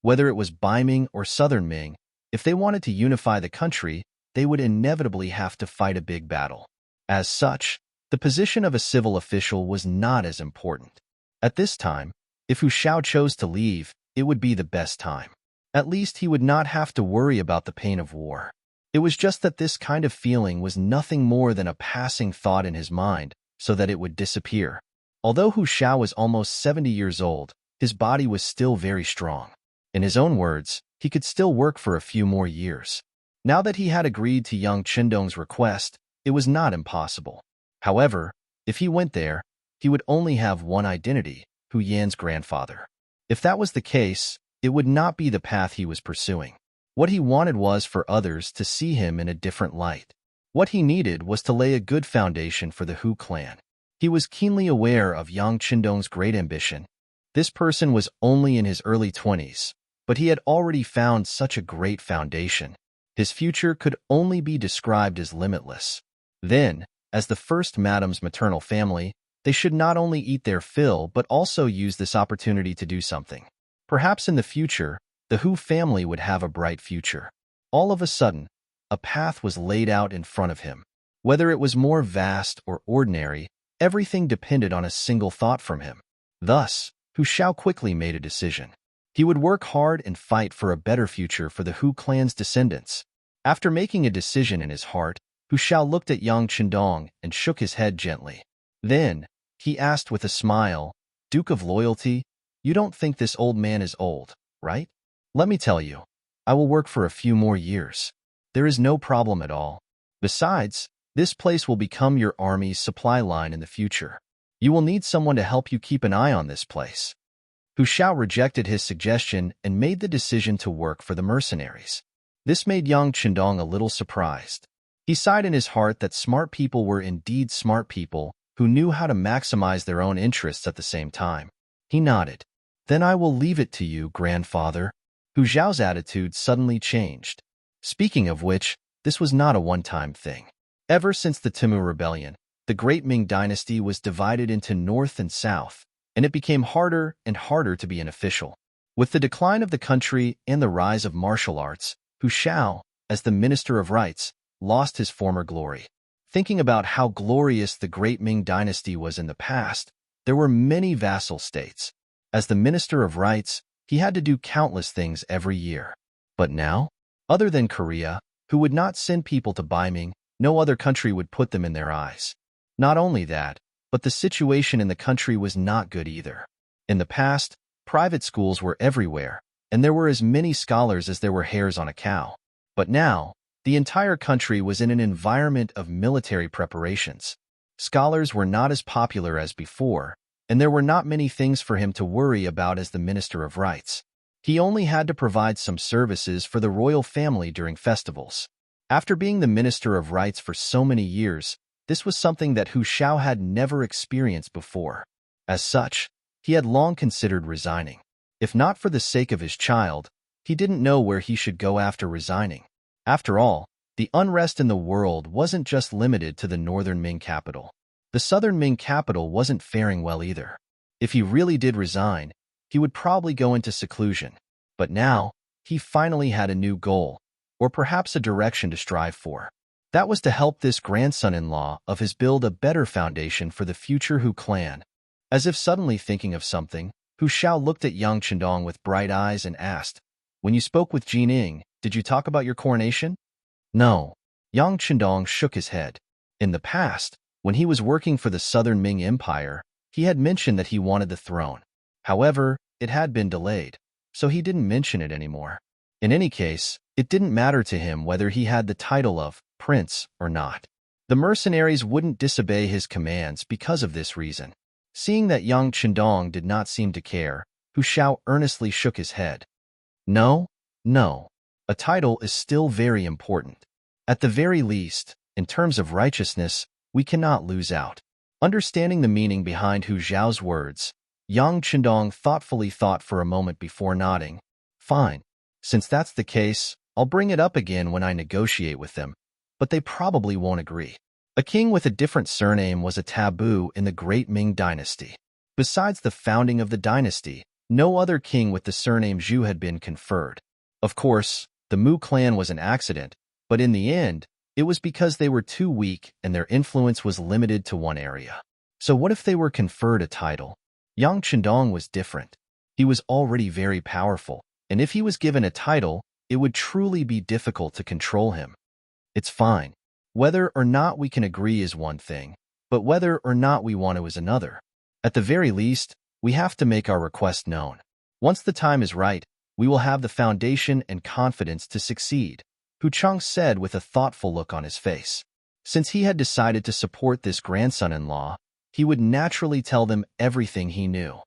Whether it was Ming or Southern Ming, if they wanted to unify the country, they would inevitably have to fight a big battle. As such, the position of a civil official was not as important. At this time, if Hu Shao chose to leave, it would be the best time. At least he would not have to worry about the pain of war. It was just that this kind of feeling was nothing more than a passing thought in his mind, so that it would disappear. Although Hu Shao was almost 70 years old, his body was still very strong. In his own words, he could still work for a few more years. Now that he had agreed to Yang Chendong's request, it was not impossible. However, if he went there, he would only have one identity, Hu Yan's grandfather. If that was the case, it would not be the path he was pursuing. What he wanted was for others to see him in a different light. What he needed was to lay a good foundation for the Hu clan. He was keenly aware of Yang Chendong's great ambition. This person was only in his early 20s, but he had already found such a great foundation. His future could only be described as limitless. Then, as the first madam's maternal family, They should not only eat their fill but also use this opportunity to do something. Perhaps in the future, the Hu family would have a bright future. All of a sudden, a path was laid out in front of him. Whether it was more vast or ordinary, everything depended on a single thought from him. Thus, Hu Shao quickly made a decision. He would work hard and fight for a better future for the Hu clan's descendants. After making a decision in his heart, Hu Shao looked at Yang Chendong and shook his head gently. Then, he asked with a smile, "Duke of Loyalty, you don't think this old man is old, right? Let me tell you, I will work for a few more years. There is no problem at all. Besides, this place will become your army's supply line in the future. You will need someone to help you keep an eye on this place." Hu Shao rejected his suggestion and made the decision to work for the mercenaries. This made Yang Chendong a little surprised. He sighed in his heart that smart people were indeed smart people who knew how to maximize their own interests at the same time. He nodded. "Then I will leave it to you, grandfather." Hu Zhao's attitude suddenly changed. Speaking of which, this was not a one-time thing. Ever since the Timur Rebellion, the great Ming dynasty was divided into north and south, and it became harder and harder to be an official. With the decline of the country and the rise of martial arts, Hu Shao, as the Minister of Rights, lost his former glory. Thinking about how glorious the great Ming dynasty was in the past, there were many vassal states. As the Minister of Rights, he had to do countless things every year. But now, other than Korea, who would not send people to Ming, no other country would put them in their eyes. Not only that, but the situation in the country was not good either. In the past, private schools were everywhere, and there were as many scholars as there were hairs on a cow. But now, the entire country was in an environment of military preparations. Scholars were not as popular as before, and there were not many things for him to worry about as the Minister of Rights. He only had to provide some services for the royal family during festivals. After being the Minister of Rights for so many years, this was something that Hu Shao had never experienced before. As such, he had long considered resigning. If not for the sake of his child, he didn't know where he should go after resigning. After all, the unrest in the world wasn't just limited to the northern Ming capital. The southern Ming capital wasn't faring well either. If he really did resign, he would probably go into seclusion. But now, he finally had a new goal, or perhaps a direction to strive for. That was to help this grandson-in-law of his build a better foundation for the future Hu clan. As if suddenly thinking of something, Hu Shao looked at Yang Chendong with bright eyes and asked, "When you spoke with Jining, did you talk about your coronation?" "No." Yang Chendong shook his head. In the past, when he was working for the Southern Ming Empire, he had mentioned that he wanted the throne. However, it had been delayed, so he didn't mention it anymore. In any case, it didn't matter to him whether he had the title of prince or not. The mercenaries wouldn't disobey his commands because of this reason. Seeing that Yang Chendong did not seem to care, Hu Shao earnestly shook his head. No. A title is still very important. At the very least, in terms of righteousness, we cannot lose out." Understanding the meaning behind Hu Zhao's words, Yang Chendong thoughtfully thought for a moment before nodding. "Fine. Since that's the case, I'll bring it up again when I negotiate with them, but they probably won't agree." A king with a different surname was a taboo in the Great Ming dynasty. Besides the founding of the dynasty, no other king with the surname Zhu had been conferred. Of course, the Mu clan was an accident, but in the end, it was because they were too weak and their influence was limited to one area. So what if they were conferred a title? Yang Chendong was different. He was already very powerful, and if he was given a title, it would truly be difficult to control him. It's fine. Whether or not we can agree is one thing, but whether or not we want to is another. At the very least, we have to make our request known. Once the time is right, we will have the foundation and confidence to succeed, Hu Cheng said with a thoughtful look on his face. Since he had decided to support this grandson-in-law, he would naturally tell them everything he knew.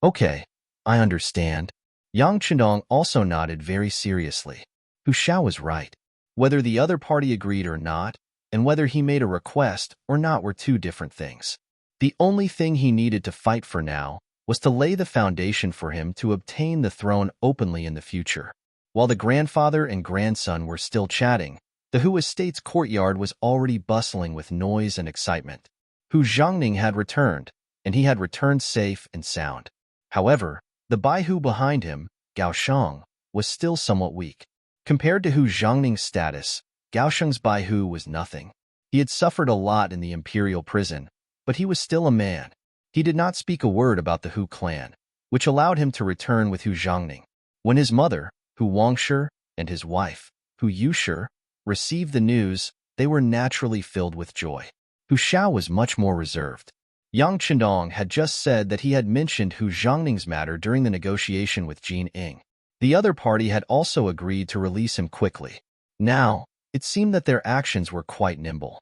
"Okay, I understand." Yang Chendong also nodded very seriously. Hu Shao was right. Whether the other party agreed or not, and whether he made a request or not were two different things. The only thing he needed to fight for now was to lay the foundation for him to obtain the throne openly in the future. While the grandfather and grandson were still chatting, the Hu estate's courtyard was already bustling with noise and excitement. Hu Zhongning had returned, and he had returned safe and sound. However, the Baihu behind him, Gao Sheng, was still somewhat weak. Compared to Hu Zhongning's status, Gao Sheng's Baihu was nothing. He had suffered a lot in the imperial prison, but he was still a man. He did not speak a word about the Hu clan, which allowed him to return with Hu Zhongning. When his mother, Hu Wangshi, and his wife, Hu Yushi, received the news, they were naturally filled with joy. Hu Xiao was much more reserved. Yang Qindong had just said that he had mentioned Hu Zhongning's matter during the negotiation with Jin Ying. The other party had also agreed to release him quickly. Now, it seemed that their actions were quite nimble.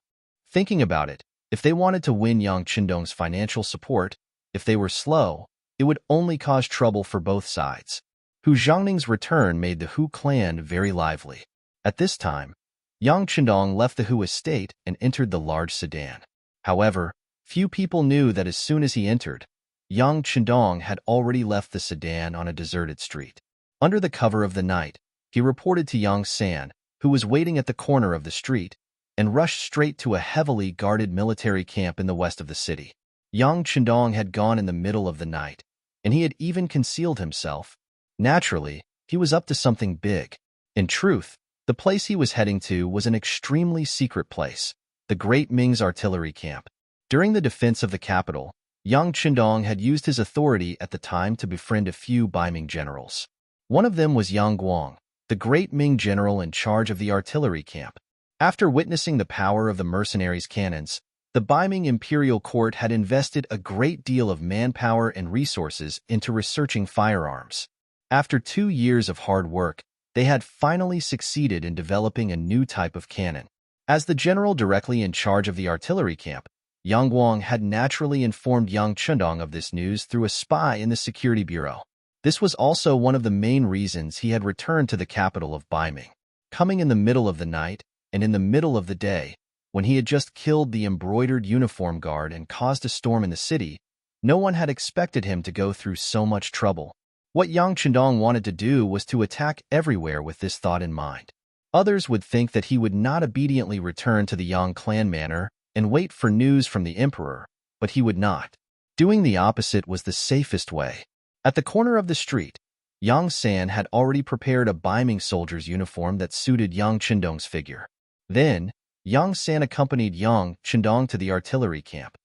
Thinking about it, if they wanted to win Yang Qindong's financial support, if they were slow, it would only cause trouble for both sides. Hu Zhongning's return made the Hu clan very lively. At this time, Yang Qindong left the Hu estate and entered the large sedan. However, few people knew that as soon as he entered, Yang Qindong had already left the sedan on a deserted street. Under the cover of the night, he reported to Yang San, who was waiting at the corner of the street, and rushed straight to a heavily guarded military camp in the west of the city. Yang Qindong had gone in the middle of the night, and he had even concealed himself. Naturally, he was up to something big. In truth, the place he was heading to was an extremely secret place, the Great Ming's artillery camp. During the defense of the capital, Yang Qindong had used his authority at the time to befriend a few Ming generals. One of them was Yang Guang, the Great Ming general in charge of the artillery camp. After witnessing the power of the mercenaries' cannons, the Ming imperial court had invested a great deal of manpower and resources into researching firearms. After 2 years of hard work, they had finally succeeded in developing a new type of cannon. As the general directly in charge of the artillery camp, Yang Guang had naturally informed Yang Qindong of this news through a spy in the security bureau. This was also one of the main reasons he had returned to the capital of Ming. Coming in the middle of the night and in the middle of the day, when he had just killed the embroidered uniform guard and caused a storm in the city, no one had expected him to go through so much trouble. What Yang Qindong wanted to do was to attack everywhere with this thought in mind. Others would think that he would not obediently return to the Yang clan manor and wait for news from the emperor, but he would not. Doing the opposite was the safest way. At the corner of the street, Yang San had already prepared a Ming soldier's uniform that suited Yang Qindong's figure. Then, Yang San accompanied Yang Qindong to the artillery camp.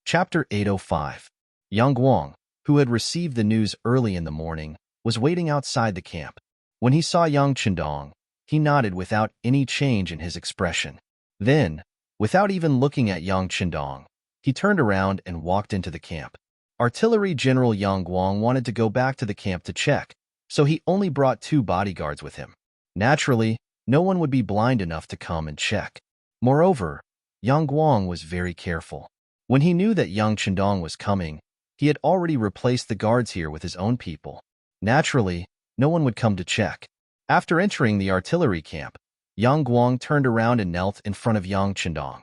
Chapter 805. Yang Guang, who had received the news early in the morning, was waiting outside the camp. When he saw Yang Qindong, he nodded without any change in his expression. Then, without even looking at Yang Qindong, he turned around and walked into the camp. Artillery General Yang Guang wanted to go back to the camp to check, so he only brought 2 bodyguards with him. Naturally, no one would be blind enough to come and check. Moreover, Yang Guang was very careful. When he knew that Yang Qindong was coming, he had already replaced the guards here with his own people. Naturally, no one would come to check. After entering the artillery camp, Yang Guang turned around and knelt in front of Yang Qindong.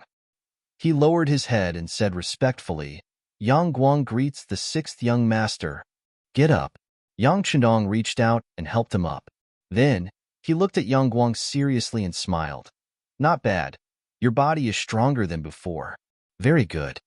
He lowered his head and said respectfully, "Yang Guang greets the 6th young master. Get up." Yang Qindong reached out and helped him up. Then, he looked at Yang Guang seriously and smiled. "Not bad. Your body is stronger than before. Very good.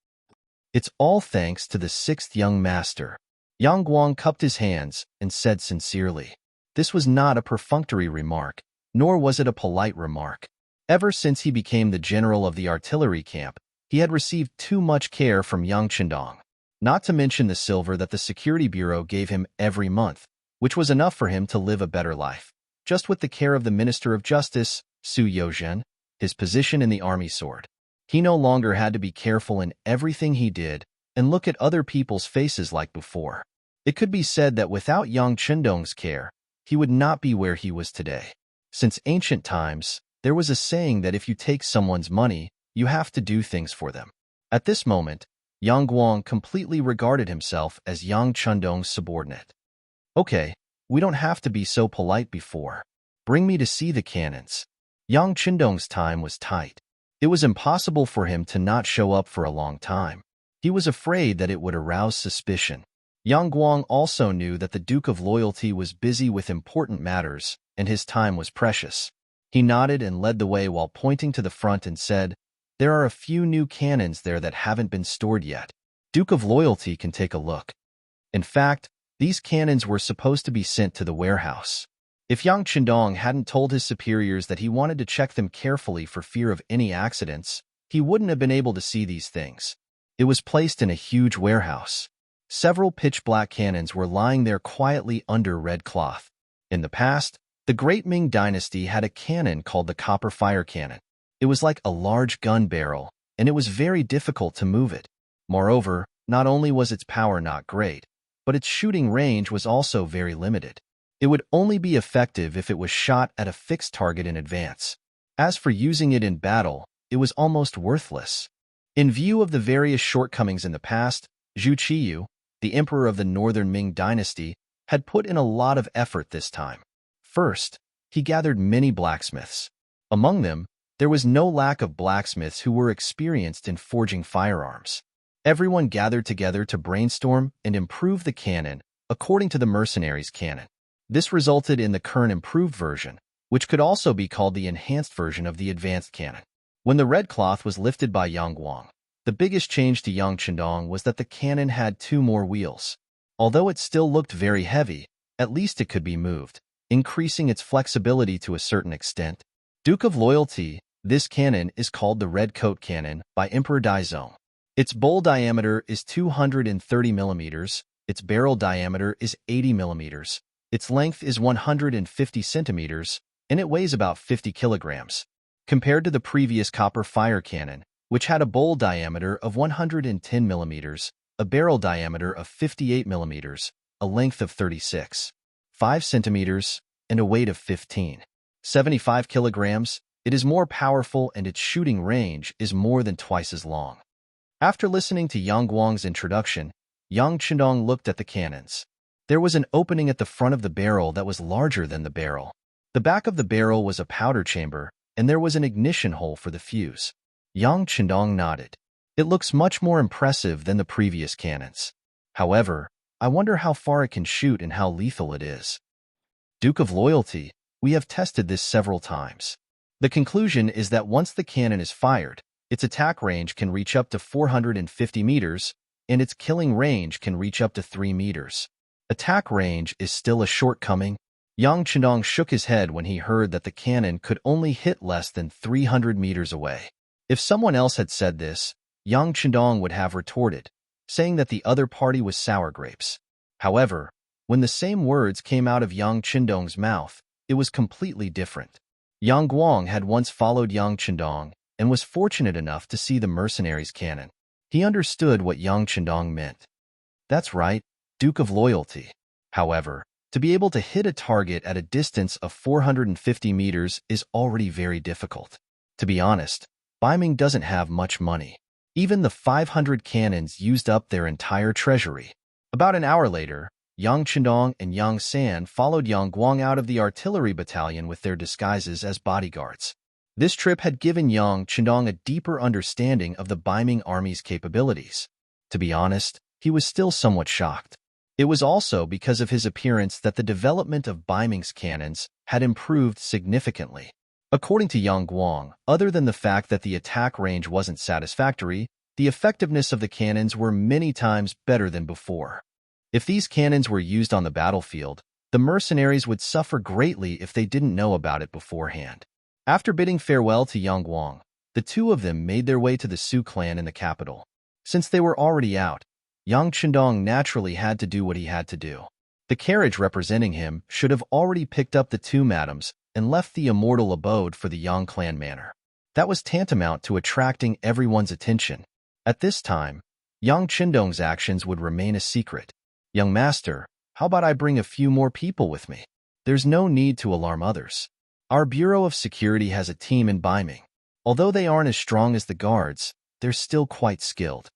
It's all thanks to the 6th young master." Yang Guang cupped his hands and said sincerely. This was not a perfunctory remark, nor was it a polite remark. Ever since he became the general of the artillery camp, he had received too much care from Yang Qindong, not to mention the silver that the security bureau gave him every month, which was enough for him to live a better life. Just with the care of the Minister of Justice, Su Yozhen, his position in the army soared. He no longer had to be careful in everything he did and look at other people's faces like before. It could be said that without Yang Qindong's care, he would not be where he was today. Since ancient times, there was a saying that if you take someone's money, you have to do things for them. At this moment, Yang Guang completely regarded himself as Yang Qindong's subordinate. Okay, we don't have to be so polite before. Bring me to see the cannons. Yang Qindong's time was tight. It was impossible for him to not show up for a long time. He was afraid that it would arouse suspicion. Yang Guang also knew that the Duke of Loyalty was busy with important matters, and his time was precious. He nodded and led the way while pointing to the front and said, "There are a few new cannons there that haven't been stored yet. Duke of Loyalty can take a look." In fact, these cannons were supposed to be sent to the warehouse. If Yang Chendong hadn't told his superiors that he wanted to check them carefully for fear of any accidents, he wouldn't have been able to see these things. It was placed in a huge warehouse. Several pitch-black cannons were lying there quietly under red cloth. In the past, the Great Ming Dynasty had a cannon called the Copper Fire Cannon. It was like a large gun barrel, and it was very difficult to move it. Moreover, not only was its power not great, but its shooting range was also very limited. It would only be effective if it was shot at a fixed target in advance. As for using it in battle, it was almost worthless. In view of the various shortcomings in the past, Zhu Qiyu, the emperor of the northern Ming dynasty, had put in a lot of effort this time. First, he gathered many blacksmiths. Among them, there was no lack of blacksmiths who were experienced in forging firearms. Everyone gathered together to brainstorm and improve the cannon according to the mercenaries' cannon. This resulted in the current improved version, which could also be called the enhanced version of the advanced cannon. When the red cloth was lifted by Yang Guang, the biggest change to Yang Chendong was that the cannon had 2 more wheels. Although it still looked very heavy, at least it could be moved, increasing its flexibility to a certain extent. Duke of Loyalty, this cannon is called the Red Coat Cannon by Emperor Daizong. Its bowl diameter is 230 millimeters, its barrel diameter is 80 millimeters, its length is 150 centimeters, and it weighs about 50 kilograms. Compared to the previous Copper Fire Cannon, which had a bowl diameter of 110 millimeters, a barrel diameter of 58 millimeters, a length of 36.5 centimeters, and a weight of 15.75 kilograms, it is more powerful and its shooting range is more than twice as long. After listening to Yang Guang's introduction, Yang Chendong looked at the cannons. There was an opening at the front of the barrel that was larger than the barrel. The back of the barrel was a powder chamber, and there was an ignition hole for the fuse. Yang Chendong nodded. It looks much more impressive than the previous cannons. However, I wonder how far it can shoot and how lethal it is. Duke of Loyalty, we have tested this several times. The conclusion is that once the cannon is fired, its attack range can reach up to 450 meters, and its killing range can reach up to 3 meters. Attack range is still a shortcoming. Yang Chendong shook his head when he heard that the cannon could only hit less than 300 meters away. If someone else had said this, Yang Chendong would have retorted, saying that the other party was sour grapes. However, when the same words came out of Yang Chendong's mouth, it was completely different. Yang Guang had once followed Yang Chendong and was fortunate enough to see the mercenaries' cannon. He understood what Yang Chendong meant. That's right, Duke of Loyalty. However, to be able to hit a target at a distance of 450 meters is already very difficult. To be honest, Ming doesn't have much money. Even the 500 cannons used up their entire treasury. About an hour later, Yang Chendong and Yang San followed Yang Guang out of the artillery battalion with their disguises as bodyguards. This trip had given Yang Chendong a deeper understanding of the Ming army's capabilities. To be honest, he was still somewhat shocked. It was also because of his appearance that the development of Ming's cannons had improved significantly. According to Yang Guang, other than the fact that the attack range wasn't satisfactory, the effectiveness of the cannons were many times better than before. If these cannons were used on the battlefield, the mercenaries would suffer greatly if they didn't know about it beforehand. After bidding farewell to Yang Guang, the two of them made their way to the Su clan in the capital. Since they were already out, Yang Chendong naturally had to do what he had to do. The carriage representing him should have already picked up the two madams and left the immortal abode for the Yang clan manor. That was tantamount to attracting everyone's attention. At this time, Yang Chendong's actions would remain a secret. Young master, how about I bring a few more people with me? There's no need to alarm others. Our Bureau of Security has a team in Ming. Although they aren't as strong as the guards, they're still quite skilled.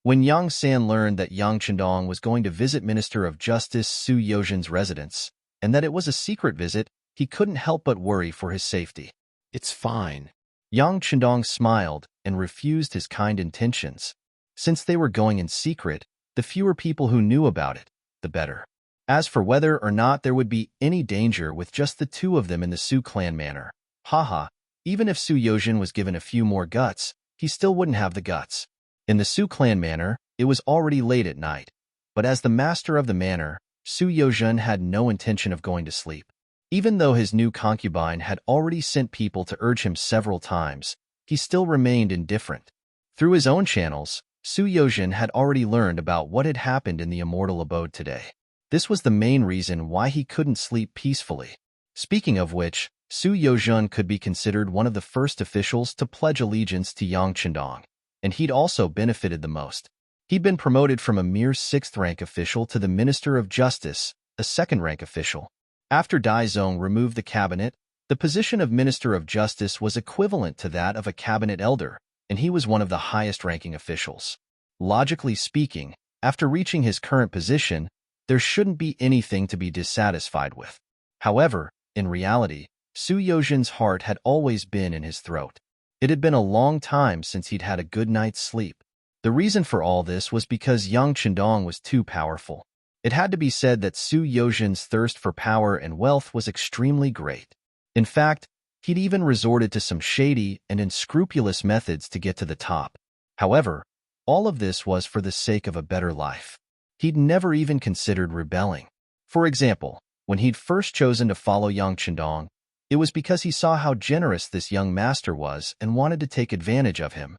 When Yang San learned that Yang Chendong was going to visit Minister of Justice Su Yozhen's residence, and that it was a secret visit, he couldn't help but worry for his safety. It's fine. Yang Chendong smiled and refused his kind intentions. Since they were going in secret, the fewer people who knew about it, the better. As for whether or not there would be any danger with just the two of them in the Su clan manor, Haha, even if Su Yozhen was given a few more guts, he still wouldn't have the guts. In the Su clan manor, it was already late at night, but as the master of the manor, Su Yozhen had no intention of going to sleep. Even though his new concubine had already sent people to urge him several times, he still remained indifferent. Through his own channels, Su Yozhen had already learned about what had happened in the immortal abode today. This was the main reason why he couldn't sleep peacefully. Speaking of which, Su Yozhen could be considered one of the first officials to pledge allegiance to Yang Chendong, and he'd also benefited the most. He'd been promoted from a mere 6th-rank official to the Minister of Justice, a 2nd-rank official. After Dai Zong removed the cabinet, the position of Minister of Justice was equivalent to that of a cabinet elder, and he was one of the highest-ranking officials. Logically speaking, after reaching his current position, there shouldn't be anything to be dissatisfied with. However, in reality, Su Yozhen's heart had always been in his throat. It had been a long time since he'd had a good night's sleep. The reason for all this was because Yang Chendong was too powerful. It had to be said that Su Yozhen's thirst for power and wealth was extremely great. In fact, he'd even resorted to some shady and unscrupulous methods to get to the top. However, all of this was for the sake of a better life. He'd never even considered rebelling. For example, when he'd first chosen to follow Yang Chendong, it was because he saw how generous this young master was and wanted to take advantage of him.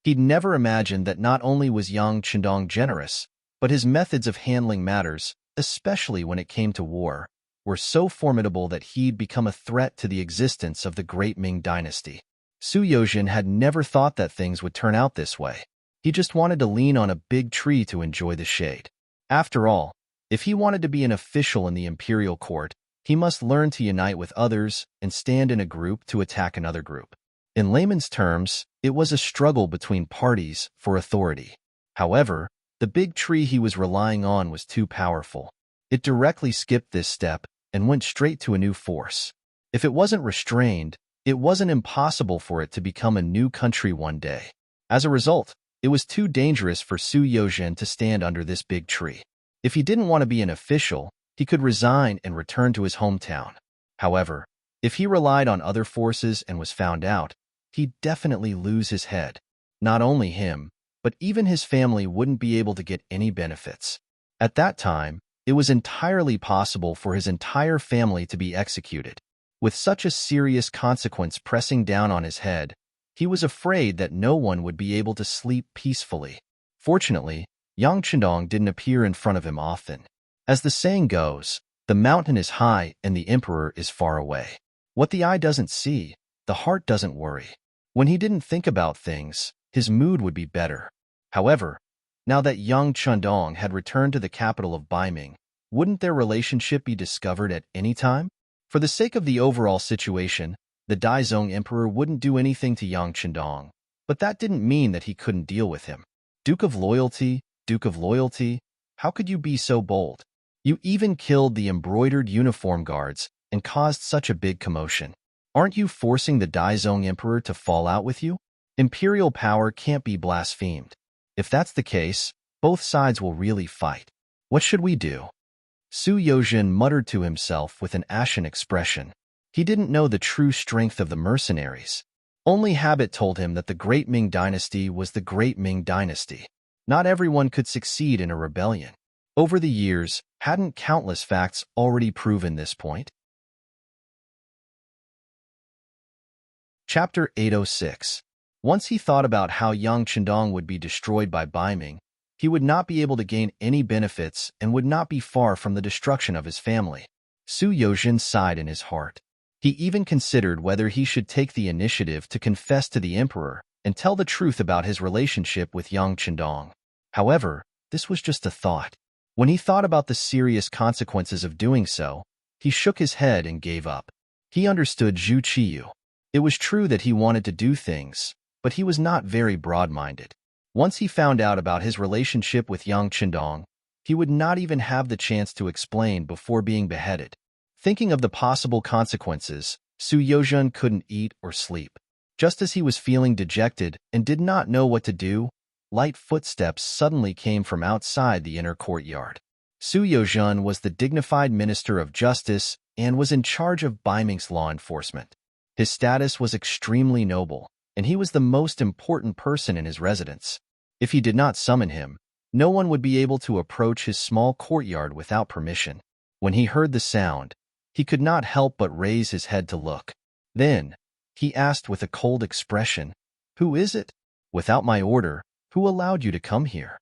He'd never imagined that not only was Yang Chendong generous, but his methods of handling matters, especially when it came to war, were so formidable that he'd become a threat to the existence of the great Ming dynasty. Su Yozhen had never thought that things would turn out this way. He just wanted to lean on a big tree to enjoy the shade. After all, if he wanted to be an official in the imperial court, he must learn to unite with others and stand in a group to attack another group. In layman's terms, it was a struggle between parties for authority. However, the big tree he was relying on was too powerful. It directly skipped this step and went straight to a new force. If it wasn't restrained, it wasn't impossible for it to become a new country one day. As a result, it was too dangerous for Su Yozhen to stand under this big tree. If he didn't want to be an official, he could resign and return to his hometown. However, if he relied on other forces and was found out, he'd definitely lose his head. Not only him, but even his family wouldn't be able to get any benefits. At that time, it was entirely possible for his entire family to be executed. With such a serious consequence pressing down on his head, he was afraid that no one would be able to sleep peacefully. Fortunately, Yang Chendong didn't appear in front of him often. As the saying goes, the mountain is high and the emperor is far away. What the eye doesn't see, the heart doesn't worry. When he didn't think about things, his mood would be better. However, now that Yang Chendong had returned to the capital of Ming, wouldn't their relationship be discovered at any time? For the sake of the overall situation, the Daizong Emperor wouldn't do anything to Yang Chendong, but that didn't mean that he couldn't deal with him. Duke of Loyalty, how could you be so bold? You even killed the embroidered uniform guards and caused such a big commotion. Aren't you forcing the Daizong Emperor to fall out with you? Imperial power can't be blasphemed. If that's the case, both sides will really fight. What should we do? Su Yozhen muttered to himself with an ashen expression. He didn't know the true strength of the mercenaries. Only habit told him that the Great Ming Dynasty was the Great Ming Dynasty. Not everyone could succeed in a rebellion. Over the years, hadn't countless facts already proven this point? Chapter 806. Once he thought about how Yang Chendong would be destroyed by Ming, he would not be able to gain any benefits and would not be far from the destruction of his family. Su Yozhen sighed in his heart. He even considered whether he should take the initiative to confess to the emperor and tell the truth about his relationship with Yang Chendong. However, this was just a thought. When he thought about the serious consequences of doing so, he shook his head and gave up. He understood Zhu Qiyu. It was true that he wanted to do things, but he was not very broad-minded. Once he found out about his relationship with Yang Chendong, he would not even have the chance to explain before being beheaded. Thinking of the possible consequences, Su Yozhen couldn't eat or sleep. Just as he was feeling dejected and did not know what to do, light footsteps suddenly came from outside the inner courtyard. Su Yozhen was the dignified Minister of Justice and was in charge of Ming's law enforcement. His status was extremely noble, and he was the most important person in his residence. If he did not summon him, no one would be able to approach his small courtyard without permission. When he heard the sound, he could not help but raise his head to look. Then, he asked with a cold expression, "Who is it? Without my order, who allowed you to come here?"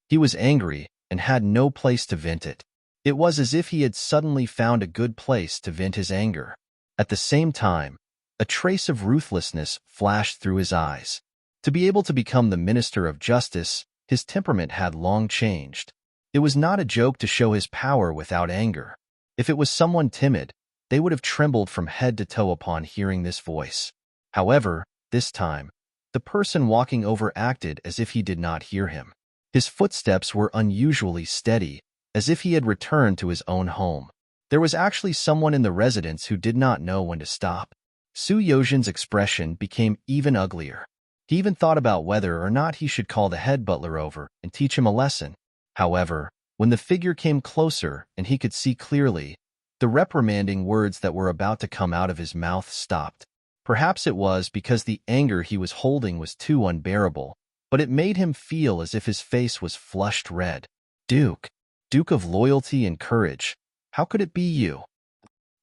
He was angry and had no place to vent it. It was as if he had suddenly found a good place to vent his anger. At the same time, a trace of ruthlessness flashed through his eyes. To be able to become the Minister of Justice, his temperament had long changed. It was not a joke to show his power without anger. If it was someone timid, they would have trembled from head to toe upon hearing this voice. However, this time, the person walking over acted as if he did not hear him. His footsteps were unusually steady, as if he had returned to his own home. There was actually someone in the residence who did not know when to stop. Su Yozhin's expression became even uglier. He even thought about whether or not he should call the head butler over and teach him a lesson. However, when the figure came closer and he could see clearly, the reprimanding words that were about to come out of his mouth stopped. Perhaps it was because the anger he was holding was too unbearable, but it made him feel as if his face was flushed red. "Duke, Duke of Loyalty and Courage, how could it be you?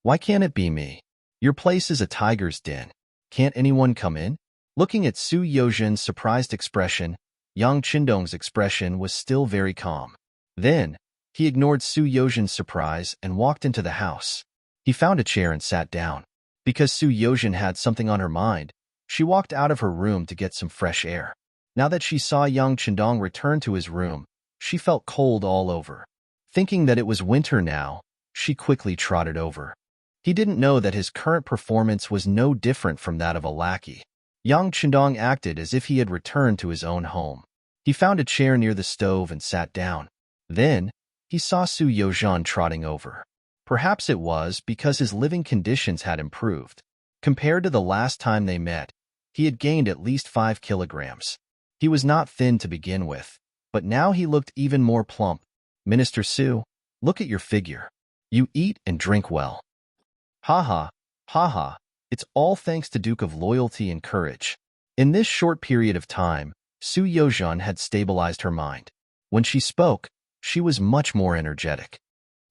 Why can't it be me? Your place is a tiger's den. Can't anyone come in?" Looking at Su Yozhin's surprised expression, Yang Qindong's expression was still very calm. Then, he ignored Su Yozhin's surprise and walked into the house. He found a chair and sat down. Because Su Yozhin had something on her mind, she walked out of her room to get some fresh air. Now that she saw Yang Qindong return to his room, she felt cold all over. Thinking that it was winter now, she quickly trotted over. He didn't know that his current performance was no different from that of a lackey. Yang Qindong acted as if he had returned to his own home. He found a chair near the stove and sat down. Then, he saw Su Yozhin trotting over. Perhaps it was because his living conditions had improved. Compared to the last time they met, he had gained at least 5 kilograms. He was not thin to begin with, but now he looked even more plump. "Minister Su, look at your figure. You eat and drink well." "Ha ha, ha ha, it's all thanks to Duke of Loyalty and Courage." In this short period of time, Su Yozhin had stabilized her mind. When she spoke, she was much more energetic.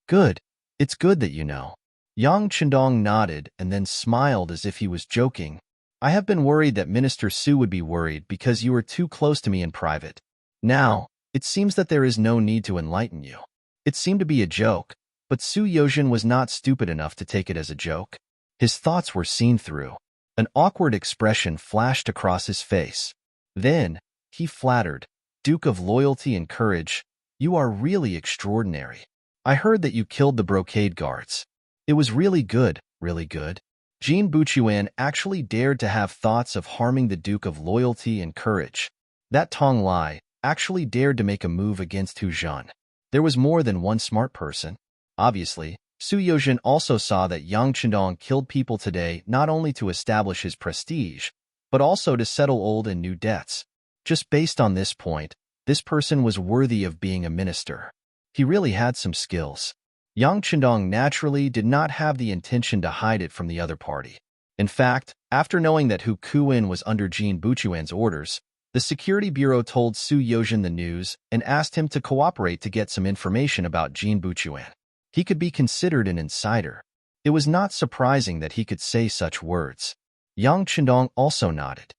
"Good. It's good that you know." Yang Qindong nodded and then smiled as if he was joking. "I have been worried that Minister Su would be worried because you were too close to me in private. Now, it seems that there is no need to enlighten you." It seemed to be a joke, but Su Yozhin was not stupid enough to take it as a joke. His thoughts were seen through. An awkward expression flashed across his face. Then, he flattered, "Duke of Loyalty and Courage, you are really extraordinary. I heard that you killed the brocade guards. It was really good, really good." Jean Buchuan actually dared to have thoughts of harming the Duke of Loyalty and Courage. That Tong Lai actually dared to make a move against Hu Zhan. There was more than one smart person. Obviously, Su Yozhin also saw that Yang Qindong killed people today not only to establish his prestige, but also to settle old and new debts. Just based on this point, this person was worthy of being a minister. He really had some skills. Yang Qindong naturally did not have the intention to hide it from the other party. In fact, after knowing that Hu Kuin was under Jean Buchuan's orders, the Security Bureau told Su Yozhin the news and asked him to cooperate to get some information about Jean Buchuan. He could be considered an insider. It was not surprising that he could say such words. Yang Qindong also nodded.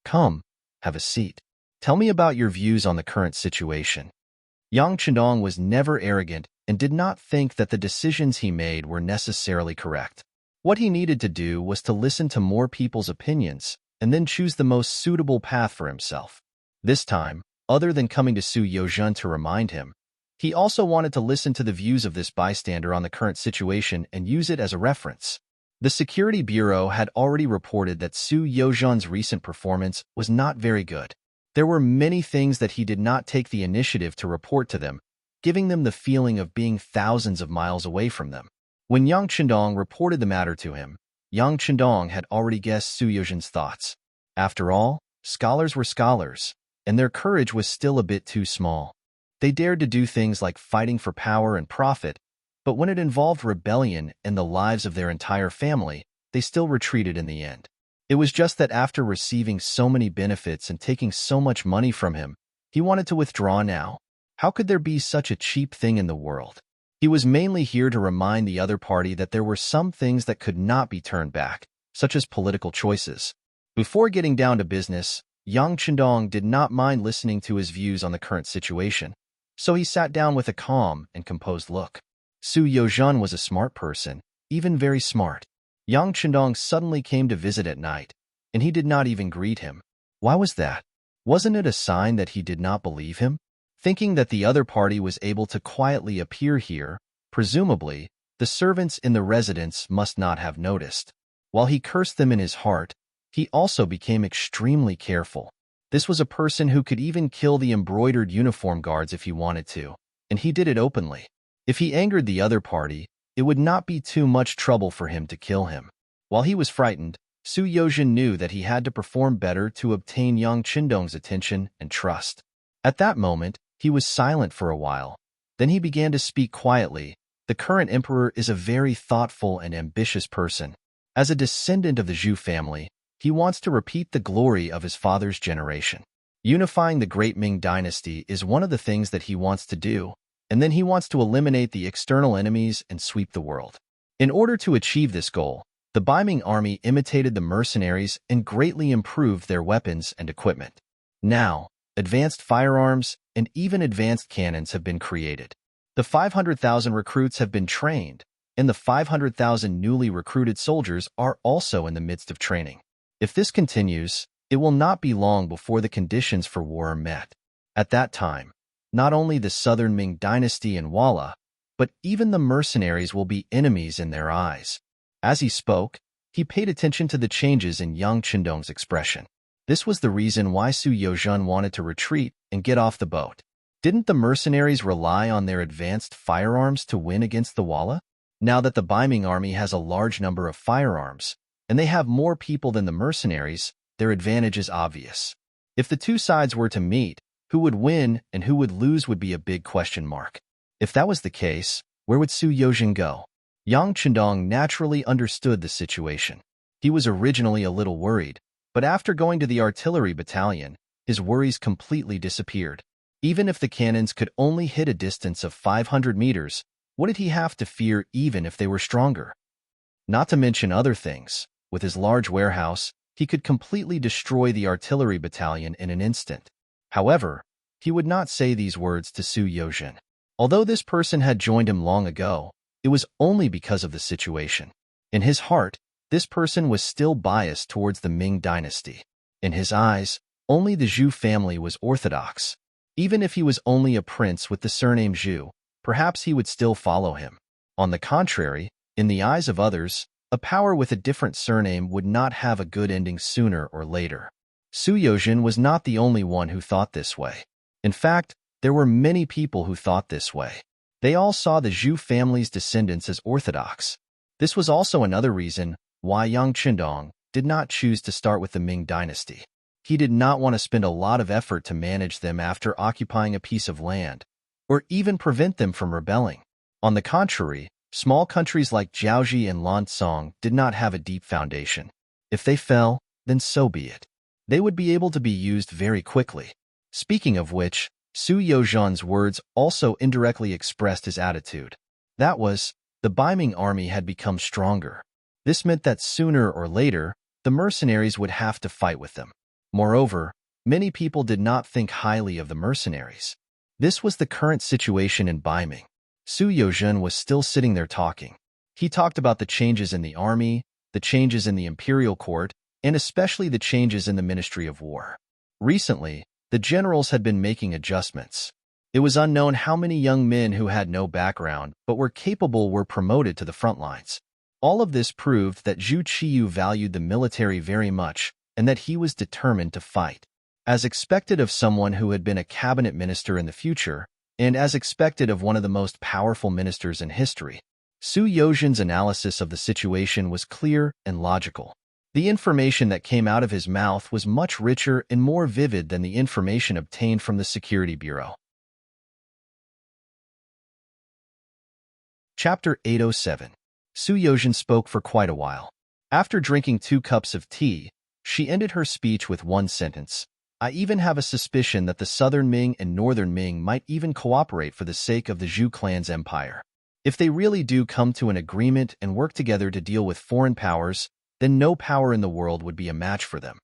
"Come, have a seat. Tell me about your views on the current situation." Yang Qindong was never arrogant and did not think that the decisions he made were necessarily correct. What he needed to do was to listen to more people's opinions and then choose the most suitable path for himself. This time, other than coming to Su Yozhin to remind him, he also wanted to listen to the views of this bystander on the current situation and use it as a reference. The Security Bureau had already reported that Su Yozhin's recent performance was not very good. There were many things that he did not take the initiative to report to them, giving them the feeling of being thousands of miles away from them. When Yang Qindong reported the matter to him, Yang Qindong had already guessed Su Yozhin's thoughts. After all, scholars were scholars, and their courage was still a bit too small. They dared to do things like fighting for power and profit, but when it involved rebellion and the lives of their entire family, they still retreated in the end. It was just that after receiving so many benefits and taking so much money from him, he wanted to withdraw now. How could there be such a cheap thing in the world? He was mainly here to remind the other party that there were some things that could not be turned back, such as political choices. Before getting down to business, Yang Chendong did not mind listening to his views on the current situation, so he sat down with a calm and composed look. Su Yozhen was a smart person, even very smart. Yang Chendong suddenly came to visit at night, and he did not even greet him. Why was that? Wasn't it a sign that he did not believe him? Thinking that the other party was able to quietly appear here, presumably, the servants in the residence must not have noticed. While he cursed them in his heart, he also became extremely careful. This was a person who could even kill the embroidered uniform guards if he wanted to, and he did it openly. If he angered the other party, it would not be too much trouble for him to kill him. While he was frightened, Su Yozhen knew that he had to perform better to obtain Yang Chendong's attention and trust. At that moment, he was silent for a while. Then he began to speak quietly. The current emperor is a very thoughtful and ambitious person. As a descendant of the Zhou family, he wants to repeat the glory of his father's generation. Unifying the great Ming dynasty is one of the things that he wants to do, and then he wants to eliminate the external enemies and sweep the world. In order to achieve this goal, the Ming army imitated the mercenaries and greatly improved their weapons and equipment. Now, advanced firearms and even advanced cannons have been created. The 500,000 recruits have been trained, and the 500,000 newly recruited soldiers are also in the midst of training. If this continues, it will not be long before the conditions for war are met. At that time, not only the southern Ming dynasty and Walla, but even the mercenaries will be enemies in their eyes. As he spoke, he paid attention to the changes in Yang Chendong's expression. This was the reason why Su Yozhen wanted to retreat and get off the boat. Didn't the mercenaries rely on their advanced firearms to win against the Walla? Now that the Ming army has a large number of firearms, and they have more people than the mercenaries, their advantage is obvious. If the two sides were to meet, who would win and who would lose would be a big question mark. If that was the case, where would Su Yozhen go? Yang Chendong naturally understood the situation. He was originally a little worried, but after going to the artillery battalion, his worries completely disappeared. Even if the cannons could only hit a distance of 500 meters, what did he have to fear even if they were stronger? Not to mention other things, with his large warehouse, he could completely destroy the artillery battalion in an instant. However, he would not say these words to Su Yozhen. Although this person had joined him long ago, it was only because of the situation. In his heart, this person was still biased towards the Ming dynasty. In his eyes, only the Zhou family was orthodox. Even if he was only a prince with the surname Zhou, perhaps he would still follow him. On the contrary, in the eyes of others, a power with a different surname would not have a good ending sooner or later. Su Yozhen was not the only one who thought this way. In fact, there were many people who thought this way. They all saw the Zhou family's descendants as orthodox. This was also another reason why Yang Chendong did not choose to start with the Ming dynasty. He did not want to spend a lot of effort to manage them after occupying a piece of land, or even prevent them from rebelling. On the contrary, small countries like Jiaoji and Lancang did not have a deep foundation. If they fell, then so be it. They would be able to be used very quickly. Speaking of which, Su Yozhen's words also indirectly expressed his attitude. That was, the Ming army had become stronger. This meant that sooner or later, the mercenaries would have to fight with them. Moreover, many people did not think highly of the mercenaries. This was the current situation in Ming. Su Yozhen was still sitting there talking. He talked about the changes in the army, the changes in the imperial court, and especially the changes in the Ministry of War. Recently, the generals had been making adjustments. It was unknown how many young men who had no background but were capable were promoted to the front lines. All of this proved that Zhu Qiyu valued the military very much and that he was determined to fight. As expected of someone who had been a cabinet minister in the future, and as expected of one of the most powerful ministers in history, Su Yozhen's analysis of the situation was clear and logical. The information that came out of his mouth was much richer and more vivid than the information obtained from the Security Bureau. Chapter 807. Su Yozhen spoke for quite a while. After drinking 2 cups of tea, she ended her speech with one sentence. I even have a suspicion that the southern Ming and northern Ming might even cooperate for the sake of the Zhou clan's empire. If they really do come to an agreement and work together to deal with foreign powers, then no power in the world would be a match for them.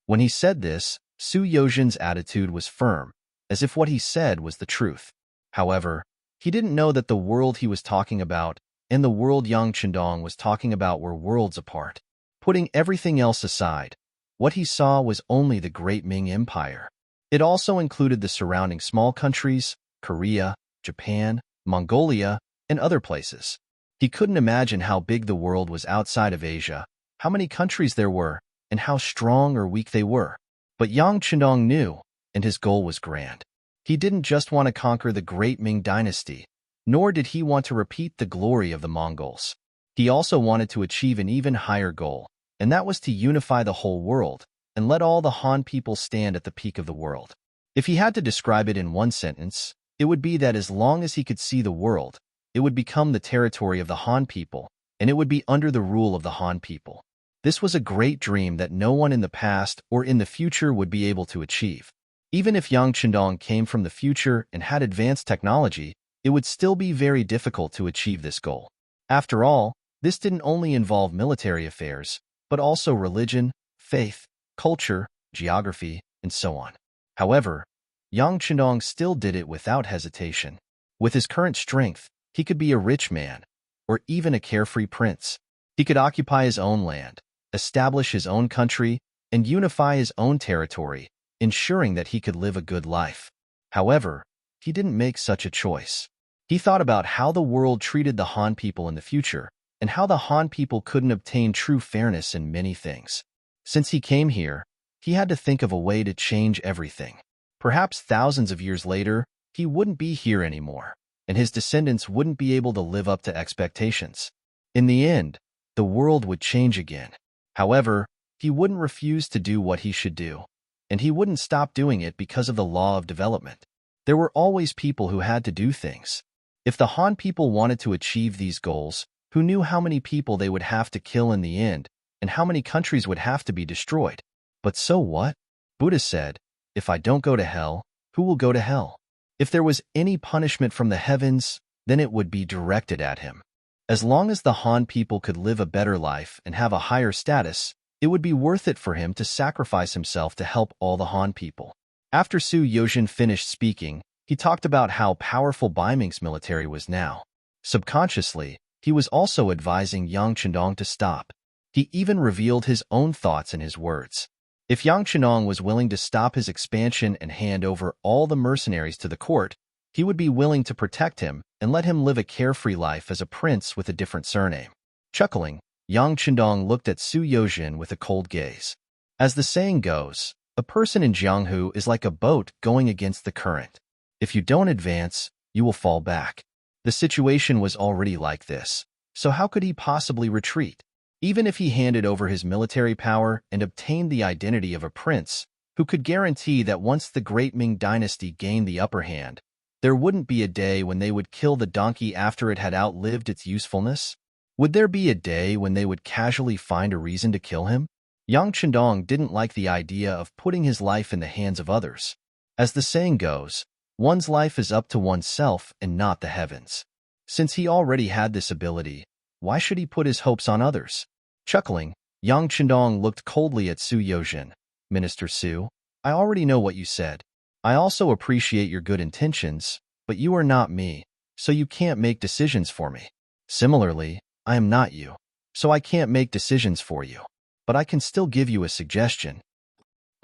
When he said this, Su Yozhen's attitude was firm, as if what he said was the truth. However, he didn't know that the world he was talking about and the world Yang Chendong was talking about were worlds apart. Putting everything else aside, what he saw was only the great Ming Empire. It also included the surrounding small countries, Korea, Japan, Mongolia, and other places. He couldn't imagine how big the world was outside of Asia, how many countries there were, and how strong or weak they were. But Yang Chendong knew, and his goal was grand. He didn't just want to conquer the great Ming dynasty, nor did he want to repeat the glory of the Mongols. He also wanted to achieve an even higher goal, and that was to unify the whole world and let all the Han people stand at the peak of the world. If he had to describe it in one sentence, it would be that as long as he could see the world, it would become the territory of the Han people, and it would be under the rule of the Han people. This was a great dream that no one in the past or in the future would be able to achieve. Even if Yang Chendong came from the future and had advanced technology, it would still be very difficult to achieve this goal. After all, this didn't only involve military affairs, but also religion, faith, culture, geography, and so on. However, Yang Chendong still did it without hesitation. With his current strength, he could be a rich man, or even a carefree prince. He could occupy his own land, establish his own country, and unify his own territory, ensuring that he could live a good life. However, he didn't make such a choice. He thought about how the world treated the Han people in the future, and how the Han people couldn't obtain true fairness in many things. Since he came here, he had to think of a way to change everything. Perhaps thousands of years later, he wouldn't be here anymore, and his descendants wouldn't be able to live up to expectations. In the end, the world would change again. However, he wouldn't refuse to do what he should do, and he wouldn't stop doing it because of the law of development. There were always people who had to do things. If the Han people wanted to achieve these goals, who knew how many people they would have to kill in the end, and how many countries would have to be destroyed? But so what? Buddha said, if I don't go to hell, who will go to hell? If there was any punishment from the heavens, then it would be directed at him. As long as the Han people could live a better life and have a higher status, it would be worth it for him to sacrifice himself to help all the Han people. After Su Yozhen finished speaking, he talked about how powerful Bai Ming's military was now. Subconsciously, he was also advising Yang Chendong to stop. He even revealed his own thoughts in his words. If Yang Chendong was willing to stop his expansion and hand over all the mercenaries to the court, he would be willing to protect him and let him live a carefree life as a prince with a different surname. Chuckling, Yang Chendong looked at Su Yozhen with a cold gaze. As the saying goes, a person in Jianghu is like a boat going against the current. If you don't advance, you will fall back. The situation was already like this, so how could he possibly retreat? Even if he handed over his military power and obtained the identity of a prince, who could guarantee that once the great Ming dynasty gained the upper hand, there wouldn't be a day when they would kill the donkey after it had outlived its usefulness? Would there be a day when they would casually find a reason to kill him? Yang Chendong didn't like the idea of putting his life in the hands of others. As the saying goes, one's life is up to oneself and not the heavens. Since he already had this ability, why should he put his hopes on others? Chuckling, Yang Chendong looked coldly at Su Yozhen. Minister Su, I already know what you said. I also appreciate your good intentions, but you are not me, so you can't make decisions for me. Similarly, I am not you, so I can't make decisions for you. But I can still give you a suggestion.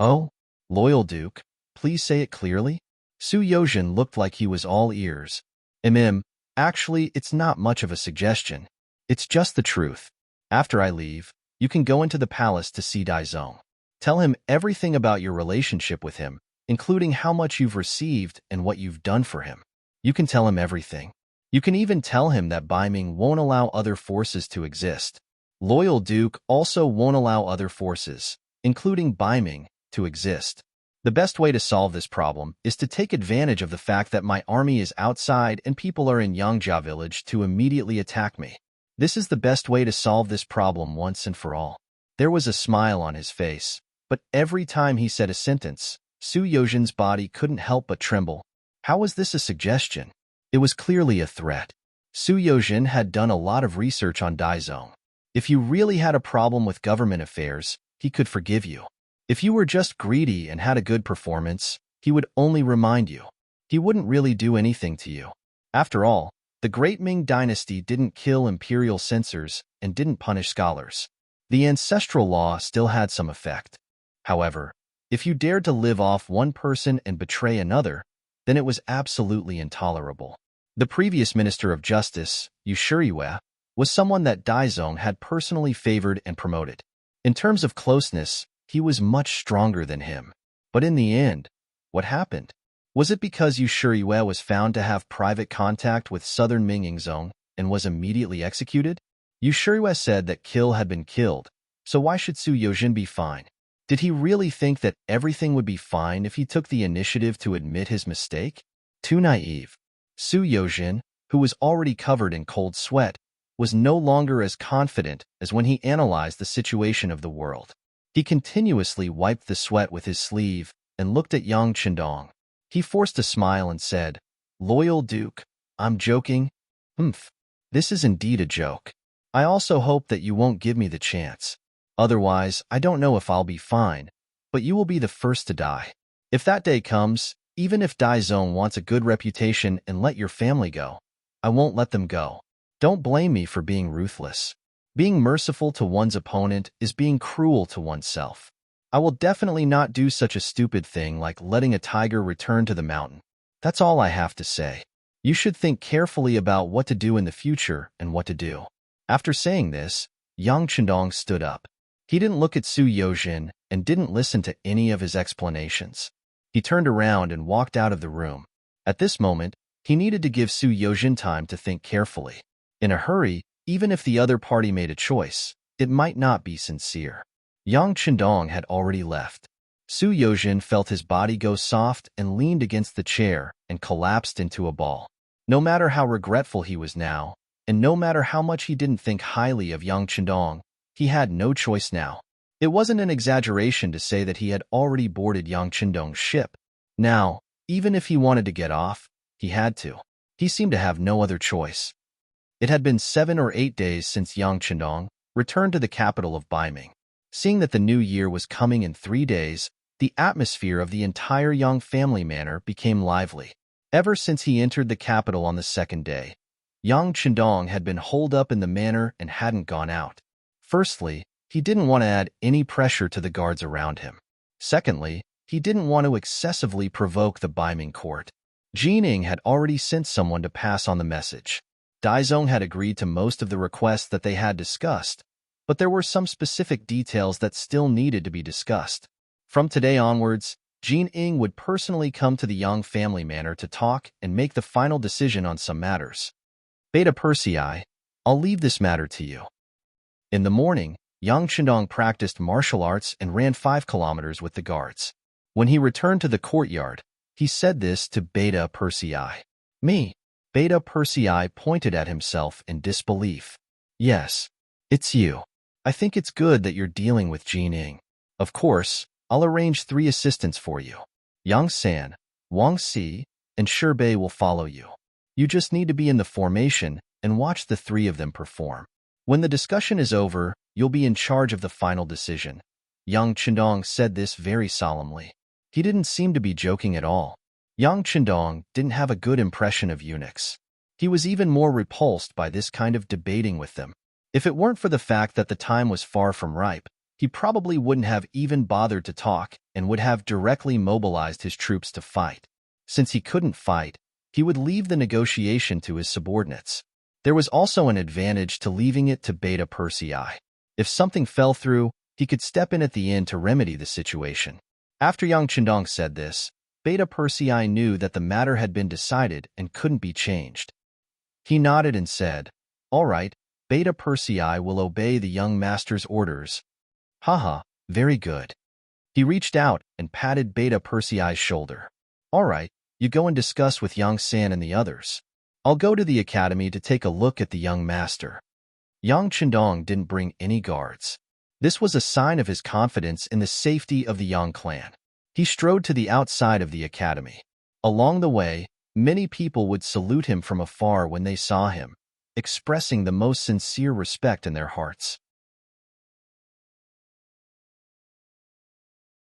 Oh, loyal Duke, please say it clearly. Su Yozhen looked like he was all ears. Actually, it's not much of a suggestion. It's just the truth. After I leave, you can go into the palace to see Daizong. Tell him everything about your relationship with him, including how much you've received and what you've done for him. You can tell him everything. You can even tell him that Bai Ming won't allow other forces to exist. Loyal Duke also won't allow other forces, including Bai Ming, to exist. The best way to solve this problem is to take advantage of the fact that my army is outside and people are in Yangjia village to immediately attack me. This is the best way to solve this problem once and for all. There was a smile on his face, but every time he said a sentence, Su Yozhin's body couldn't help but tremble. How was this a suggestion? It was clearly a threat. Su Yozhin had done a lot of research on Daizong. If you really had a problem with government affairs, he could forgive you. If you were just greedy and had a good performance, he would only remind you. He wouldn't really do anything to you. After all, the great Ming dynasty didn't kill imperial censors and didn't punish scholars. The ancestral law still had some effect. However, if you dared to live off one person and betray another, then it was absolutely intolerable. The previous Minister of Justice, Yu Shiyue, was someone that Daizong had personally favored and promoted. In terms of closeness, he was much stronger than him. But in the end, what happened? Was it because Yu Shiyue was found to have private contact with southern Mingzong and was immediately executed? Yu Shiyue said that Kill had been killed, so why should Su Yozhin be fine? Did he really think that everything would be fine if he took the initiative to admit his mistake? Too naive. Su Yozhin, who was already covered in cold sweat, was no longer as confident as when he analyzed the situation of the world. He continuously wiped the sweat with his sleeve and looked at Yang Chendong. He forced a smile and said, "Loyal Duke, I'm joking." This is indeed a joke. I also hope that you won't give me the chance. Otherwise, I don't know if I'll be fine, but you will be the first to die. If that day comes, even if Daizong wants a good reputation and let your family go, I won't let them go. Don't blame me for being ruthless. Being merciful to one's opponent is being cruel to oneself. I will definitely not do such a stupid thing like letting a tiger return to the mountain. That's all I have to say. You should think carefully about what to do in the future and what to do. After saying this, Yang Chendong stood up. He didn't look at Su Yozhin and didn't listen to any of his explanations. He turned around and walked out of the room. At this moment, he needed to give Su Yozhin time to think carefully. In a hurry, even if the other party made a choice, it might not be sincere. Yang Chendong had already left. Su Yozhin felt his body go soft and leaned against the chair and collapsed into a ball. No matter how regretful he was now, and no matter how much he didn't think highly of Yang Chendong, he had no choice now. It wasn't an exaggeration to say that he had already boarded Yang Chendong's ship. Now, even if he wanted to get off, he had to. He seemed to have no other choice. It had been 7 or 8 days since Yang Chendong returned to the capital of Baiming. Seeing that the new year was coming in 3 days, the atmosphere of the entire Yang family manor became lively. Ever since he entered the capital on the second day, Yang Chendong had been holed up in the manor and hadn't gone out. Firstly, he didn't want to add any pressure to the guards around him. Secondly, he didn't want to excessively provoke the Baiming court. Jining had already sent someone to pass on the message. Daizong had agreed to most of the requests that they had discussed, but there were some specific details that still needed to be discussed. From today onwards, Jining would personally come to the Yang family manor to talk and make the final decision on some matters. Beta Persei, I'll leave this matter to you. In the morning, Yang Chendong practiced martial arts and ran 5 kilometers with the guards. When he returned to the courtyard, he said this to Beta Persei. Me? Beta Persei pointed at himself in disbelief. Yes, it's you. I think it's good that you're dealing with Jining. Of course, I'll arrange 3 assistants for you. Yang San, Wang Si, and Shibei will follow you. You just need to be in the formation and watch the 3 of them perform. When the discussion is over, you'll be in charge of the final decision. Yang Chendong said this very solemnly. He didn't seem to be joking at all. Yang Chendong didn't have a good impression of eunuchs. He was even more repulsed by this kind of debating with them. If it weren't for the fact that the time was far from ripe, he probably wouldn't have even bothered to talk and would have directly mobilized his troops to fight. Since he couldn't fight, he would leave the negotiation to his subordinates. There was also an advantage to leaving it to Beta Persei. If something fell through, he could step in at the end to remedy the situation. After Yang Chendong said this, Beta Persei knew that the matter had been decided and couldn't be changed. He nodded and said, "All right, Beta Persei will obey the young master's orders." Haha, very good. He reached out and patted Beta Persei's shoulder. "All right, you go and discuss with Yang San and the others. I'll go to the academy to take a look at the young master." Yang Chendong didn't bring any guards. This was a sign of his confidence in the safety of the Yang clan. He strode to the outside of the academy. Along the way, many people would salute him from afar when they saw him, expressing the most sincere respect in their hearts.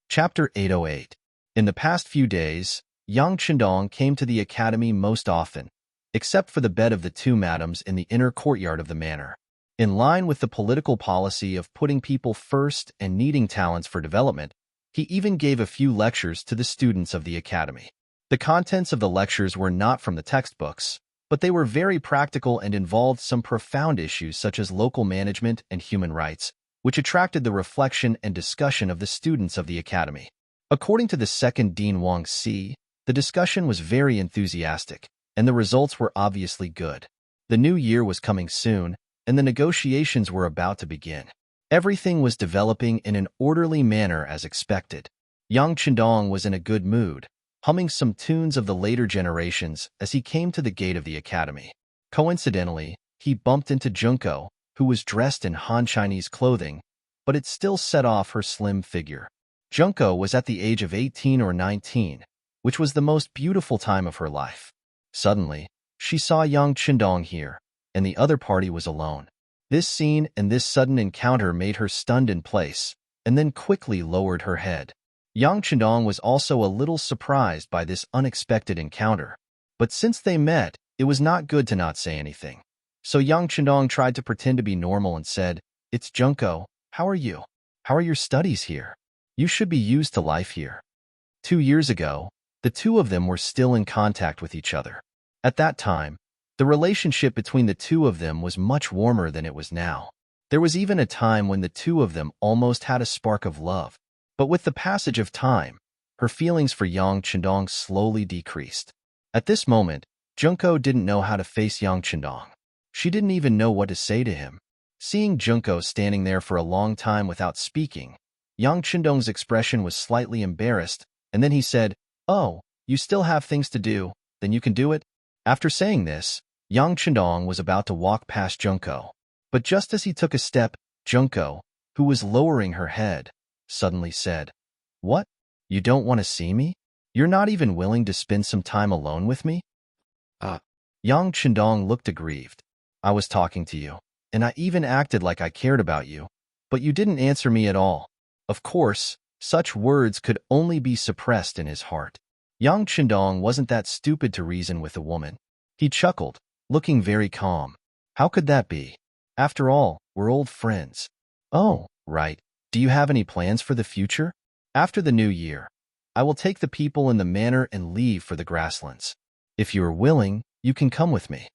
Chapter 808. In the past few days, Yang Chendong came to the academy most often, except for the bed of the two madams in the inner courtyard of the manor. In line with the political policy of putting people first and needing talents for development, he even gave a few lectures to the students of the academy. The contents of the lectures were not from the textbooks, but they were very practical and involved some profound issues such as local management and human rights, which attracted the reflection and discussion of the students of the academy. According to the second Dean Wang Si, the discussion was very enthusiastic, and the results were obviously good. The new year was coming soon, and the negotiations were about to begin. Everything was developing in an orderly manner as expected. Yang Chendong was in a good mood, humming some tunes of the later generations as he came to the gate of the academy. Coincidentally, he bumped into Junko, who was dressed in Han Chinese clothing, but it still set off her slim figure. Junko was at the age of 18 or 19, which was the most beautiful time of her life. Suddenly, she saw Yang Chendong here, and the other party was alone. This scene and this sudden encounter made her stunned in place, and then quickly lowered her head. Yang Chendong was also a little surprised by this unexpected encounter. But since they met, it was not good to not say anything. So Yang Chendong tried to pretend to be normal and said, "It's Junko, how are you? How are your studies here? You should be used to life here." 2 years ago, the two of them were still in contact with each other. At that time, the relationship between the two of them was much warmer than it was now. There was even a time when the two of them almost had a spark of love. But with the passage of time, her feelings for Yang Chendong slowly decreased. At this moment, Junko didn't know how to face Yang Chendong. She didn't even know what to say to him. Seeing Junko standing there for a long time without speaking, Yang Chendong's expression was slightly embarrassed, and then he said, "Oh, you still have things to do, then you can do it?" After saying this, Yang Chendong was about to walk past Junko. But just as he took a step, Junko, who was lowering her head, suddenly said, "What? You don't want to see me? You're not even willing to spend some time alone with me?" Yang Chendong looked aggrieved. "I was talking to you, and I even acted like I cared about you, but you didn't answer me at all." Of course, such words could only be suppressed in his heart. Yang Chendong wasn't that stupid to reason with a woman. He chuckled, looking very calm. How could that be? After all, we're old friends. "Oh, right. Do you have any plans for the future?" "After the new year, I will take the people in the manor and leave for the grasslands. If you are willing, you can come with me.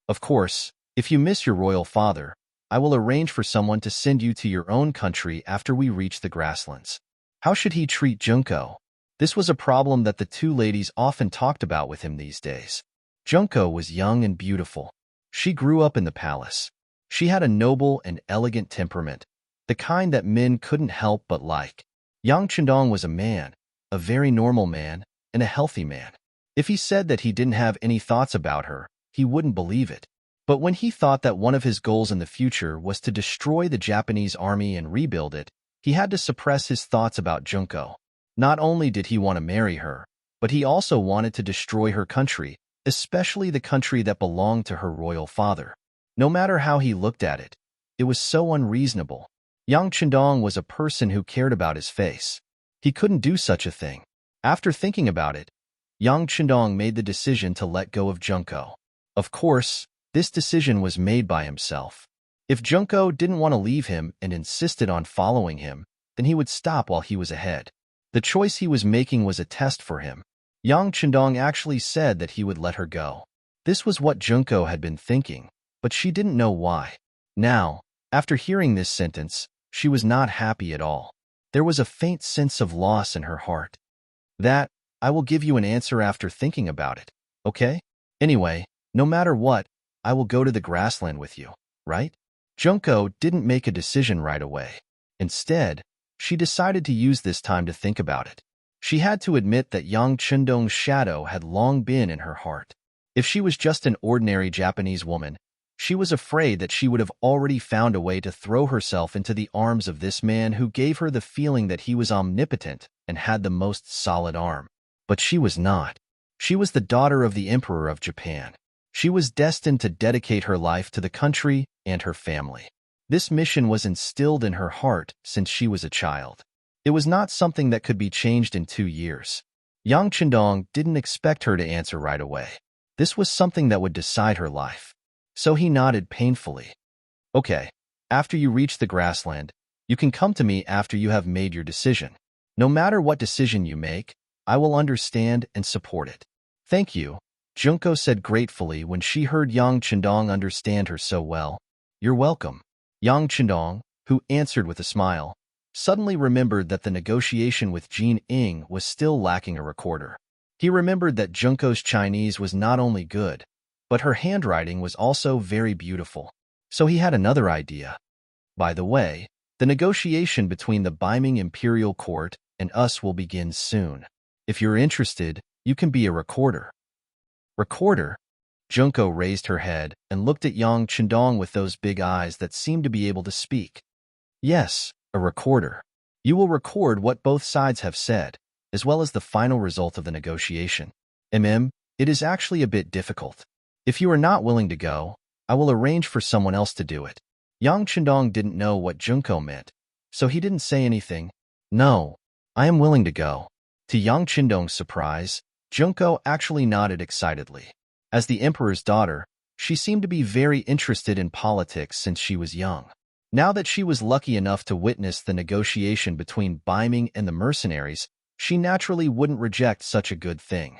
Of course, if you miss your royal father, I will arrange for someone to send you to your own country after we reach the grasslands." How should he treat Junko? This was a problem that the two ladies often talked about with him these days. Junko was young and beautiful. She grew up in the palace. She had a noble and elegant temperament, the kind that men couldn't help but like. Yang Chendong was a man, a very normal man, and a healthy man. If he said that he didn't have any thoughts about her, he wouldn't believe it. But when he thought that one of his goals in the future was to destroy the Japanese army and rebuild it, he had to suppress his thoughts about Junko. Not only did he want to marry her, but he also wanted to destroy her country, especially the country that belonged to her royal father. No matter how he looked at it, it was so unreasonable. Yang Chendong was a person who cared about his face. He couldn't do such a thing. After thinking about it, Yang Chendong made the decision to let go of Junko. Of course, this decision was made by himself. If Junko didn't want to leave him and insisted on following him, then he would stop while he was ahead. The choice he was making was a test for him. Yang Chendong actually said that he would let her go. This was what Junko had been thinking, but she didn't know why. Now, after hearing this sentence, she was not happy at all. There was a faint sense of loss in her heart. "That, I will give you an answer after thinking about it, okay? Anyway, no matter what, I will go to the grassland with you, right?" Junko didn't make a decision right away. Instead, she decided to use this time to think about it. She had to admit that Yang Chendong's shadow had long been in her heart. If she was just an ordinary Japanese woman, She was afraid that she would have already found a way to throw herself into the arms of this man who gave her the feeling that he was omnipotent and had the most solid arm. But she was not. She was the daughter of the Emperor of Japan. She was destined to dedicate her life to the country and her family. This mission was instilled in her heart since she was a child. It was not something that could be changed in 2 years. Yang Chendong didn't expect her to answer right away. This was something that would decide her life. So he nodded painfully. Okay, after you reach the grassland, you can come to me after you have made your decision. No matter what decision you make, I will understand and support it. Thank you, Junko said gratefully when she heard Yang Chendong understand her so well. You're welcome. Yang Chendong, who answered with a smile, suddenly remembered that the negotiation with Jin Ing was still lacking a recorder. He remembered that Junko's Chinese was not only good, but her handwriting was also very beautiful. So he had another idea. By the way, the negotiation between the Beiming Imperial Court and us will begin soon. If you're interested, you can be a recorder. Recorder? Junko raised her head and looked at Yang Chendong with those big eyes that seemed to be able to speak. Yes, a recorder. You will record what both sides have said, as well as the final result of the negotiation. It is actually a bit difficult. If you are not willing to go, I will arrange for someone else to do it. Yang Chendong didn't know what Junko meant, so he didn't say anything. No, I am willing to go. To Yang Chendong's surprise, Junko actually nodded excitedly. As the emperor's daughter, she seemed to be very interested in politics since she was young. Now that she was lucky enough to witness the negotiation between Beiming and the mercenaries, she naturally wouldn't reject such a good thing.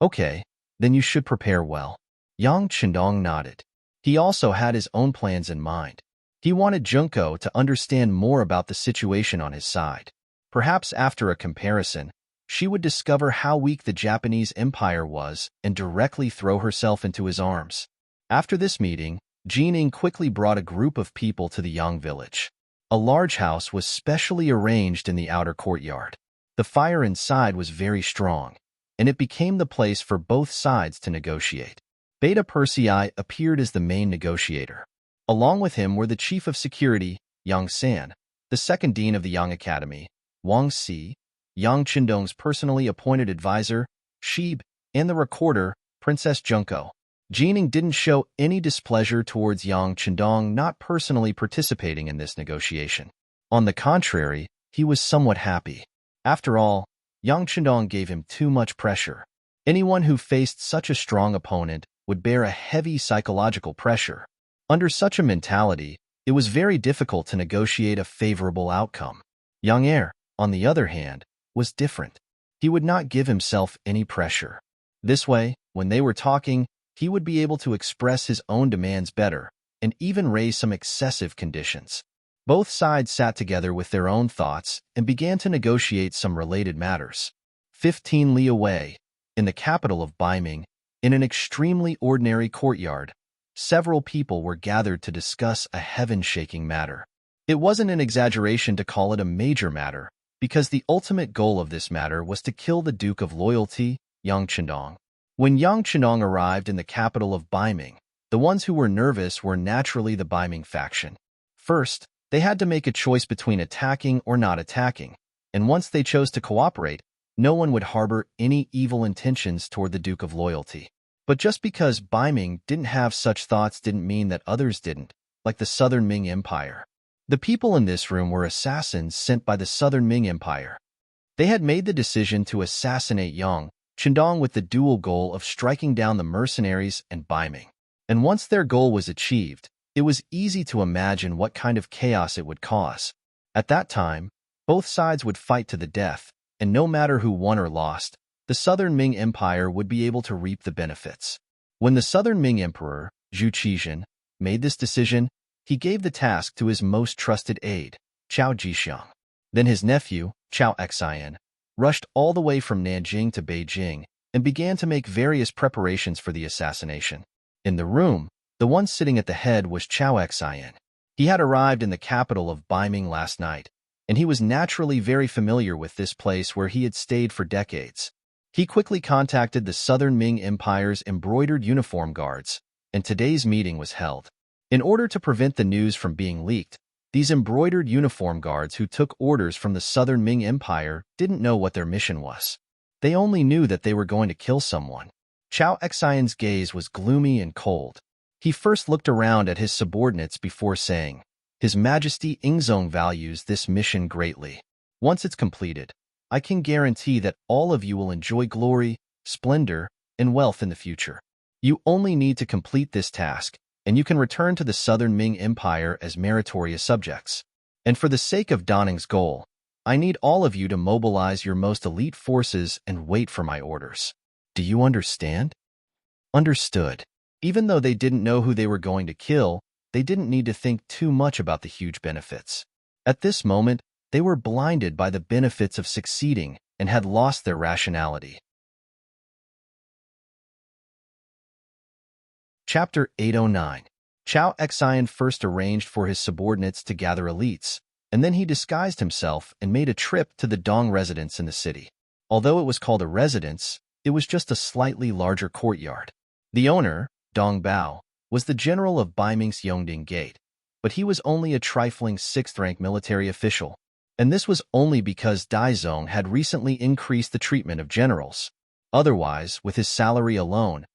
Okay, then you should prepare well. Yang Chendong nodded. He also had his own plans in mind. He wanted Junko to understand more about the situation on his side. Perhaps after a comparison, she would discover how weak the Japanese Empire was and directly throw herself into his arms. After this meeting, Jin Ing quickly brought a group of people to the Yang village. A large house was specially arranged in the outer courtyard. The fire inside was very strong, and it became the place for both sides to negotiate. Beta Persei appeared as the main negotiator. Along with him were the chief of security, Yang San, the second dean of the Yang Academy, Wang Si, Yang Chendong's personally appointed advisor, Shib, and the recorder, Princess Junko. Jin Ing didn't show any displeasure towards Yang Chendong not personally participating in this negotiation. On the contrary, he was somewhat happy. After all, Yang Chendong gave him too much pressure. Anyone who faced such a strong opponent would bear a heavy psychological pressure. Under such a mentality, it was very difficult to negotiate a favorable outcome. Yang Er, on the other hand, was different. He would not give himself any pressure. This way, when they were talking, he would be able to express his own demands better and even raise some excessive conditions. Both sides sat together with their own thoughts and began to negotiate some related matters. 15 li away, in the capital of Beiming, in an extremely ordinary courtyard, several people were gathered to discuss a heaven-shaking matter. It wasn't an exaggeration to call it a major matter, because the ultimate goal of this matter was to kill the Duke of Loyalty, Yang Chendong. When Yang Chendong arrived in the capital of Beiming, the ones who were nervous were naturally the Beiming faction. First, they had to make a choice between attacking or not attacking, and once they chose to cooperate, no one would harbor any evil intentions toward the Duke of Loyalty. But just because Beiming didn't have such thoughts didn't mean that others didn't, like the Southern Ming Empire. The people in this room were assassins sent by the Southern Ming Empire. They had made the decision to assassinate Yang Chendong with the dual goal of striking down the mercenaries and Beiming. And once their goal was achieved, it was easy to imagine what kind of chaos it would cause. At that time, both sides would fight to the death, and no matter who won or lost, the Southern Ming Empire would be able to reap the benefits. When the Southern Ming Emperor, Zhu Qizhen, made this decision, he gave the task to his most trusted aide, Chao Jixiang. Then his nephew, Chao Xian, rushed all the way from Nanjing to Beijing and began to make various preparations for the assassination. In the room, the one sitting at the head was Chao Xian. He had arrived in the capital of Beiming last night, and he was naturally very familiar with this place where he had stayed for decades. He quickly contacted the Southern Ming Empire's embroidered uniform guards and today's meeting was held. In order to prevent the news from being leaked, these embroidered uniform guards who took orders from the southern Ming Empire didn't know what their mission was. They only knew that they were going to kill someone. Chao Xian's gaze was gloomy and cold. He first looked around at his subordinates before saying, "His Majesty Ingzong values this mission greatly. Once it's completed, I can guarantee that all of you will enjoy glory, splendor, and wealth in the future. You only need to complete this task, and you can return to the southern Ming Empire as meritorious subjects. And for the sake of Danning's goal, I need all of you to mobilize your most elite forces and wait for my orders. Do you understand?" Understood. Even though they didn't know who they were going to kill, they didn't need to think too much about the huge benefits. At this moment, they were blinded by the benefits of succeeding and had lost their rationality. Chapter 809. Chao Xian first arranged for his subordinates to gather elites, and then he disguised himself and made a trip to the Dong residence in the city. Although it was called a residence, it was just a slightly larger courtyard. The owner, Dong Bao, was the general of Baiming's Yongding Gate, but he was only a trifling 6th-rank military official, and this was only because Daizong had recently increased the treatment of generals. Otherwise, with his salary alone,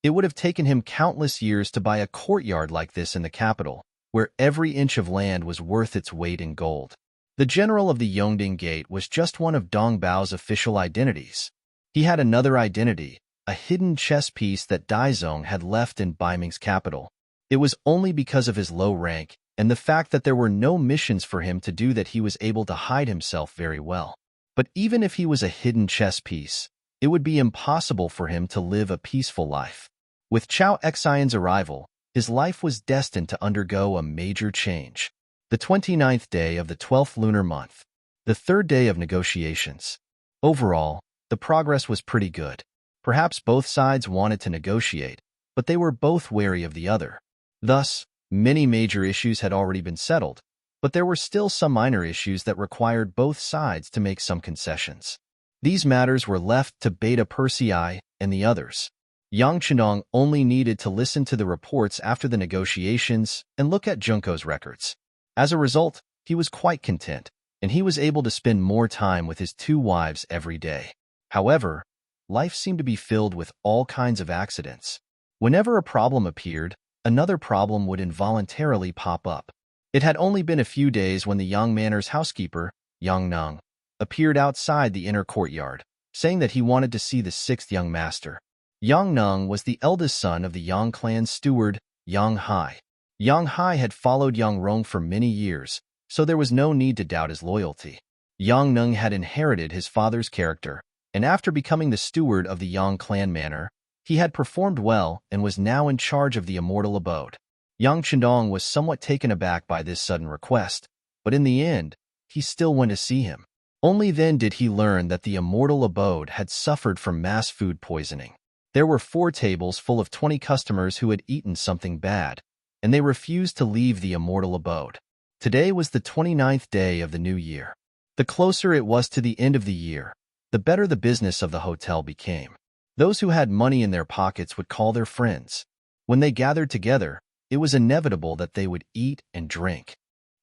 it would have taken him countless years to buy a courtyard like this in the capital, where every inch of land was worth its weight in gold. The general of the Yongding Gate was just one of Dong Bao's official identities. He had another identity, a hidden chess piece that Daizong had left in Baiming's capital. It was only because of his low rank and the fact that there were no missions for him to do that he was able to hide himself very well. But even if he was a hidden chess piece, it would be impossible for him to live a peaceful life. With Chao Xian's arrival, his life was destined to undergo a major change. The 29th day of the 12th lunar month, the third day of negotiations. Overall, the progress was pretty good. Perhaps both sides wanted to negotiate, but they were both wary of the other. Thus, many major issues had already been settled, but there were still some minor issues that required both sides to make some concessions. These matters were left to Beta Persei and the others. Yang Chendong only needed to listen to the reports after the negotiations and look at Junko's records. As a result, he was quite content, and he was able to spend more time with his 2 wives every day. However, life seemed to be filled with all kinds of accidents. Whenever a problem appeared, another problem would involuntarily pop up. It had only been a few days when the Yang Manor's housekeeper, Yang Nung, appeared outside the inner courtyard, saying that he wanted to see the 6th young master. Yang Nung was the eldest son of the Yang clan's steward, Yang Hai. Yang Hai had followed Yang Rong for many years, so there was no need to doubt his loyalty. Yang Nung had inherited his father's character, and after becoming the steward of the Yang clan manor, he had performed well and was now in charge of the immortal abode. Yang Chendong was somewhat taken aback by this sudden request, but in the end, he still went to see him. Only then did he learn that the immortal abode had suffered from mass food poisoning. There were 4 tables full of 20 customers who had eaten something bad, and they refused to leave the immortal abode. Today was the 29th day of the new year. The closer it was to the end of the year, the better the business of the hotel became. Those who had money in their pockets would call their friends. When they gathered together, it was inevitable that they would eat and drink.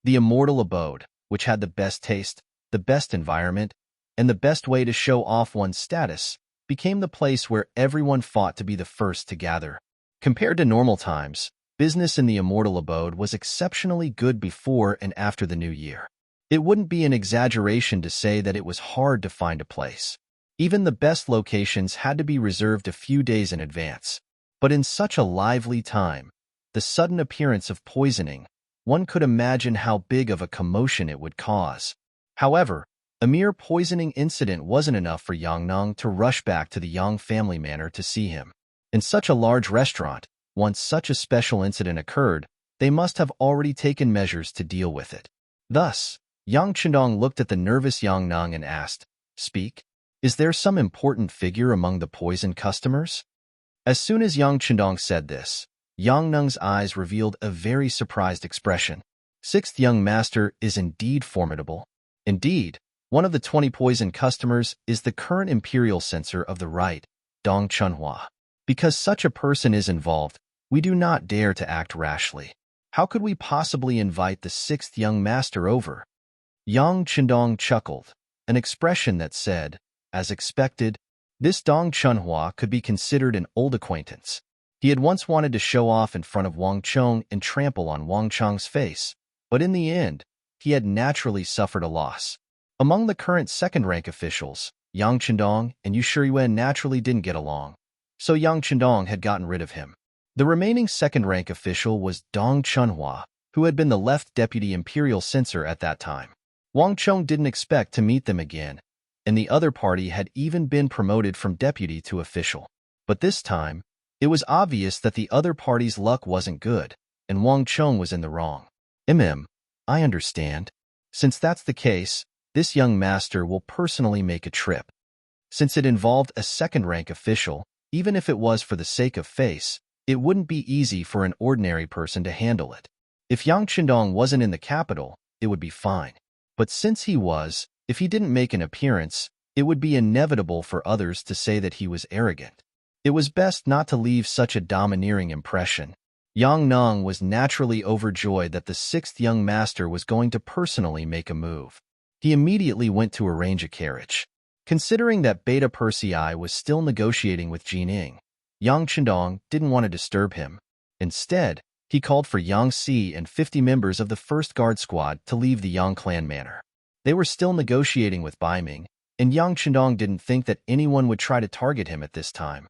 The immortal abode, which had the best taste, the best environment, and the best way to show off one's status, became the place where everyone fought to be the first to gather. Compared to normal times, business in the immortal abode was exceptionally good before and after the new year. It wouldn't be an exaggeration to say that it was hard to find a place. Even the best locations had to be reserved a few days in advance. But in such a lively time, the sudden appearance of poisoning, one could imagine how big of a commotion it would cause. However, a mere poisoning incident wasn't enough for Yang Nung to rush back to the Yang family manor to see him. In such a large restaurant, once such a special incident occurred, they must have already taken measures to deal with it. Thus, Yang Chendong looked at the nervous Yang Nung and asked, "Speak, is there some important figure among the poisoned customers?" As soon as Yang Chendong said this, Yang Nung's eyes revealed a very surprised expression. 6th young master is indeed formidable. Indeed, one of the 20 poisoned customers is the current imperial censor of the right, Dong Chunhua. Because such a person is involved, We do not dare to act rashly. How could we possibly invite the sixth young master over? Yang Chendong chuckled, an expression that said, as expected, this Dong Chunhua could be considered an old acquaintance. He had once wanted to show off in front of Wang Chong and trample on Wang Chong's face, but in the end, he had naturally suffered a loss. Among the current second-rank officials, Yang Chendong and Yu Shiyuan naturally didn't get along, so Yang Chendong had gotten rid of him. The remaining second-rank official was Dong Chunhua, who had been the left deputy imperial censor at that time. Wang Chong didn't expect to meet them again, and the other party had even been promoted from deputy to official. But this time, it was obvious that the other party's luck wasn't good, and Wang Chong was in the wrong. I understand. Since that's the case, this young master will personally make a trip. Since it involved a second-rank official, even if it was for the sake of face, it wouldn't be easy for an ordinary person to handle it. If Yang Chendong wasn't in the capital, it would be fine. But since he was, if he didn't make an appearance, it would be inevitable for others to say that he was arrogant. It was best not to leave such a domineering impression. Yang Nong was naturally overjoyed that the sixth young master was going to personally make a move. He immediately went to arrange a carriage. Considering that Beta Persei was still negotiating with Jining, Yang Chendong didn't want to disturb him. Instead, he called for Yang Si and 50 members of the first guard squad to leave the Yang clan manor. They were still negotiating with Ming, and Yang Chendong didn't think that anyone would try to target him at this time.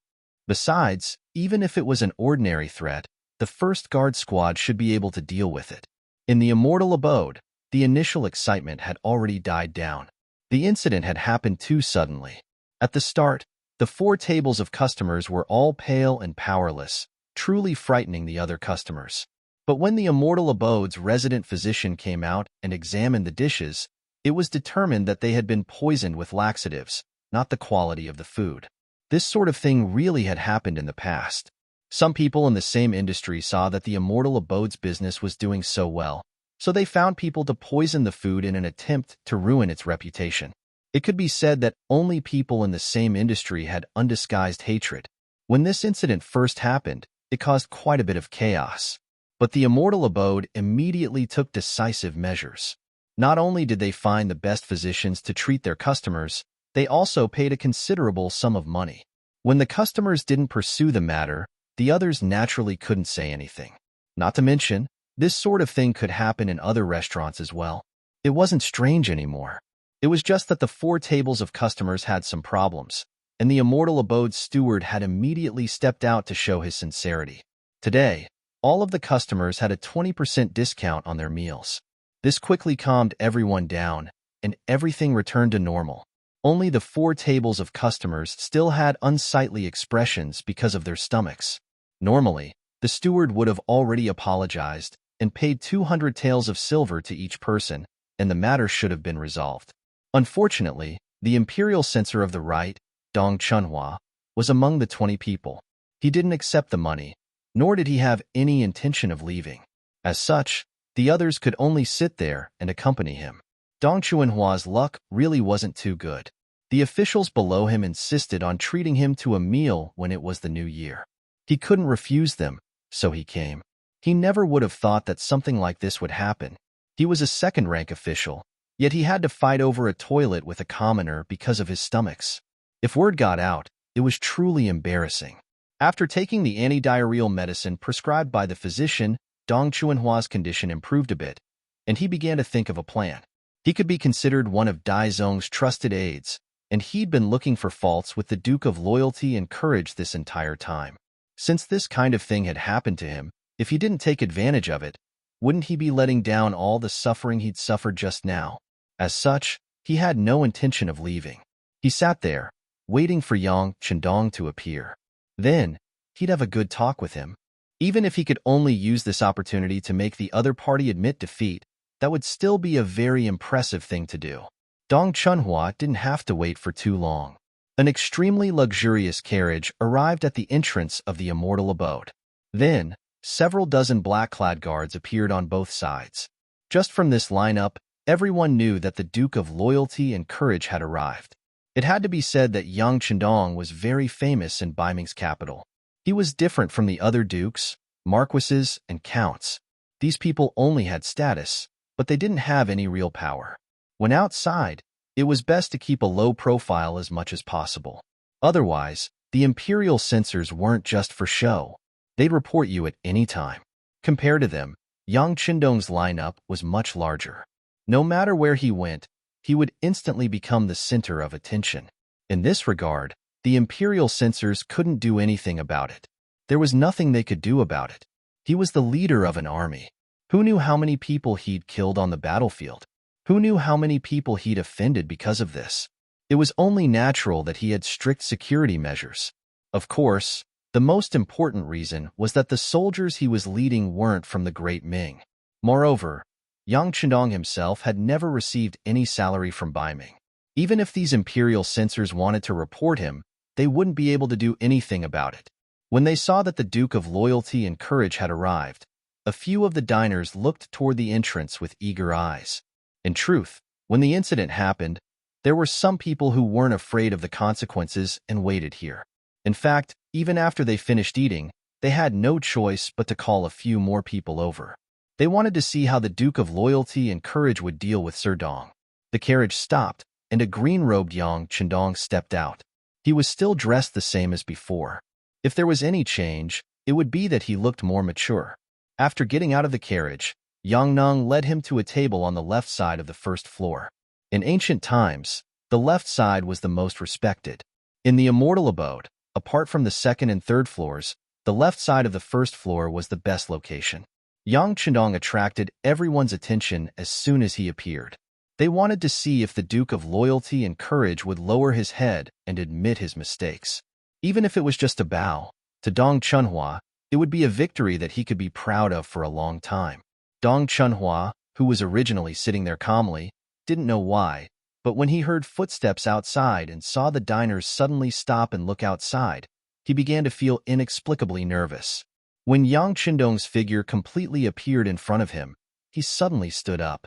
Besides, even if it was an ordinary threat, the first guard squad should be able to deal with it. In the immortal abode, the initial excitement had already died down. The incident had happened too suddenly. At the start, the 4 tables of customers were all pale and powerless, truly frightening the other customers. But when the immortal abode's resident physician came out and examined the dishes, it was determined that they had been poisoned with laxatives, not the quality of the food. This sort of thing really had happened in the past. Some people in the same industry saw that the immortal abode's business was doing so well, so they found people to poison the food in an attempt to ruin its reputation. It could be said that only people in the same industry had undisguised hatred. When this incident first happened, it caused quite a bit of chaos. But the immortal abode immediately took decisive measures. Not only did they find the best physicians to treat their customers, they also paid a considerable sum of money. When the customers didn't pursue the matter, the others naturally couldn't say anything. Not to mention, this sort of thing could happen in other restaurants as well. It wasn't strange anymore. It was just that the 4 tables of customers had some problems, and the immortal abode's steward had immediately stepped out to show his sincerity. Today, all of the customers had a 20% discount on their meals. This quickly calmed everyone down, and everything returned to normal. Only the 4 tables of customers still had unsightly expressions because of their stomachs. Normally, the steward would have already apologized and paid 200 taels of silver to each person, and the matter should have been resolved. Unfortunately, the imperial censor of the right, Dong Chunhua, was among the 20 people. He didn't accept the money, nor did he have any intention of leaving. As such, the others could only sit there and accompany him. Dong Chunhua's luck really wasn't too good. The officials below him insisted on treating him to a meal when it was the new year. He couldn't refuse them, so he came. He never would have thought that something like this would happen. He was a second-rank official, yet he had to fight over a toilet with a commoner because of his stomachs. If word got out, it was truly embarrassing. After taking the anti-diarrheal medicine prescribed by the physician, Dong Chunhua's condition improved a bit, and he began to think of a plan. He could be considered one of Dai Zong's trusted aides, and he'd been looking for faults with the Duke of Loyalty and Courage this entire time. Since this kind of thing had happened to him, if he didn't take advantage of it, wouldn't he be letting down all the suffering he'd suffered just now? As such, he had no intention of leaving. He sat there, waiting for Yang Chendong to appear. Then, he'd have a good talk with him. Even if he could only use this opportunity to make the other party admit defeat, that would still be a very impressive thing to do. Dong Chunhua didn't have to wait for too long. An extremely luxurious carriage arrived at the entrance of the immortal abode. Then, several dozen black-clad guards appeared on both sides. Just from this lineup, everyone knew that the Duke of Loyalty and Courage had arrived. It had to be said that Yang Chendong was very famous in Ming's capital. He was different from the other dukes, marquises, and counts. These people only had status, but they didn't have any real power. When outside, it was best to keep a low profile as much as possible. Otherwise, the imperial censors weren't just for show. They'd report you at any time. Compared to them, Yang Qindong's lineup was much larger. No matter where he went, he would instantly become the center of attention. In this regard, the imperial censors couldn't do anything about it. There was nothing they could do about it. He was the leader of an army. Who knew how many people he'd killed on the battlefield? Who knew how many people he'd offended because of this? It was only natural that he had strict security measures. Of course, the most important reason was that the soldiers he was leading weren't from the great Ming. Moreover, Yang Qindong himself had never received any salary from Ming. Even if these imperial censors wanted to report him, they wouldn't be able to do anything about it. When they saw that the Duke of Loyalty and Courage had arrived, a few of the diners looked toward the entrance with eager eyes. In truth, when the incident happened, there were some people who weren't afraid of the consequences and waited here. In fact, even after they finished eating, they had no choice but to call a few more people over. They wanted to see how the Duke of Loyalty and Courage would deal with Sir Dong. The carriage stopped, and a green-robed Yang Qindong stepped out. He was still dressed the same as before. If there was any change, it would be that he looked more mature. After getting out of the carriage, Yang Nung led him to a table on the left side of the first floor. In ancient times, the left side was the most respected. In the immortal abode, apart from the second and third floors, the left side of the first floor was the best location. Yang Qindong attracted everyone's attention as soon as he appeared. They wanted to see if the Duke of Loyalty and Courage would lower his head and admit his mistakes. Even if it was just a bow, to Dong Chunhua, it would be a victory that he could be proud of for a long time. Dong Chunhua, who was originally sitting there calmly, didn't know why, but when he heard footsteps outside and saw the diners suddenly stop and look outside, he began to feel inexplicably nervous. When Yang Qindong's figure completely appeared in front of him, he suddenly stood up.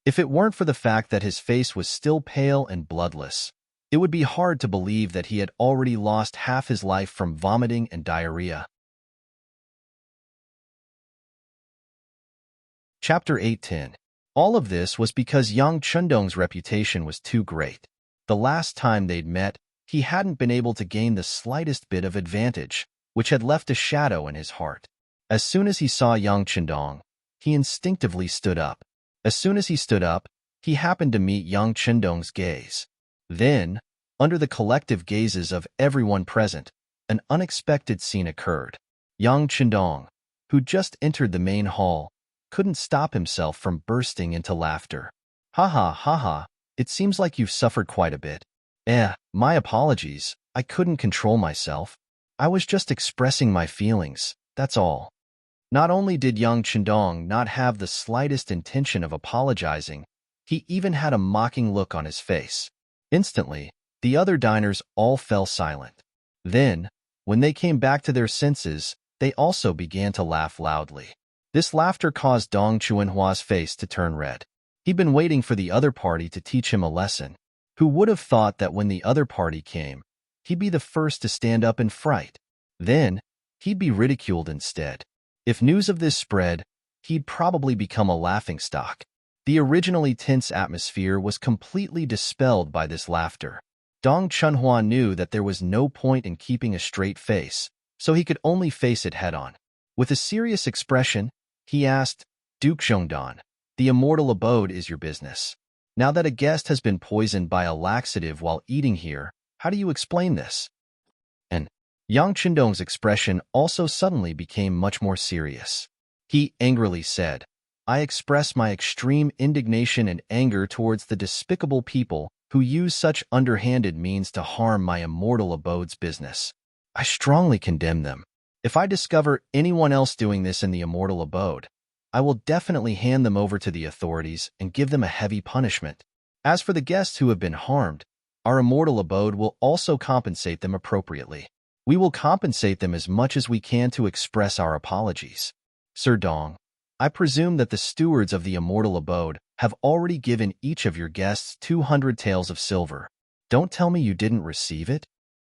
If it weren't for the fact that his face was still pale and bloodless, it would be hard to believe that he had already lost half his life from vomiting and diarrhea. Chapter 8:10. All of this was because Yang Qindong's reputation was too great. The last time they'd met, he hadn't been able to gain the slightest bit of advantage, which had left a shadow in his heart. As soon as he saw Yang Qindong, he instinctively stood up. As soon as he stood up, he happened to meet Yang Qindong's gaze. Then, under the collective gazes of everyone present, an unexpected scene occurred. Yang Qindong, who just entered the main hall, couldn't stop himself from bursting into laughter. Ha ha ha ha, it seems like you've suffered quite a bit. My apologies, I couldn't control myself. I was just expressing my feelings, that's all. Not only did Yang Qindong not have the slightest intention of apologizing, he even had a mocking look on his face. Instantly, the other diners all fell silent. Then, when they came back to their senses, they also began to laugh loudly. This laughter caused Dong Chunhua's face to turn red. He'd been waiting for the other party to teach him a lesson. Who would have thought that when the other party came, he'd be the first to stand up in fright? Then, he'd be ridiculed instead. If news of this spread, he'd probably become a laughingstock. The originally tense atmosphere was completely dispelled by this laughter. Dong Chunhua knew that there was no point in keeping a straight face, so he could only face it head-on. With a serious expression, he asked, Duke Zhongdan, the immortal abode is your business. Now that a guest has been poisoned by a laxative while eating here, how do you explain this? And Yang Qindong's expression also suddenly became much more serious. He angrily said, I express my extreme indignation and anger towards the despicable people who use such underhanded means to harm my immortal abode's business. I strongly condemn them. If I discover anyone else doing this in the immortal abode, I will definitely hand them over to the authorities and give them a heavy punishment. As for the guests who have been harmed, our immortal abode will also compensate them appropriately. We will compensate them as much as we can to express our apologies. Sir Dong, I presume that the stewards of the immortal abode have already given each of your guests 200 taels of silver. Don't tell me you didn't receive it?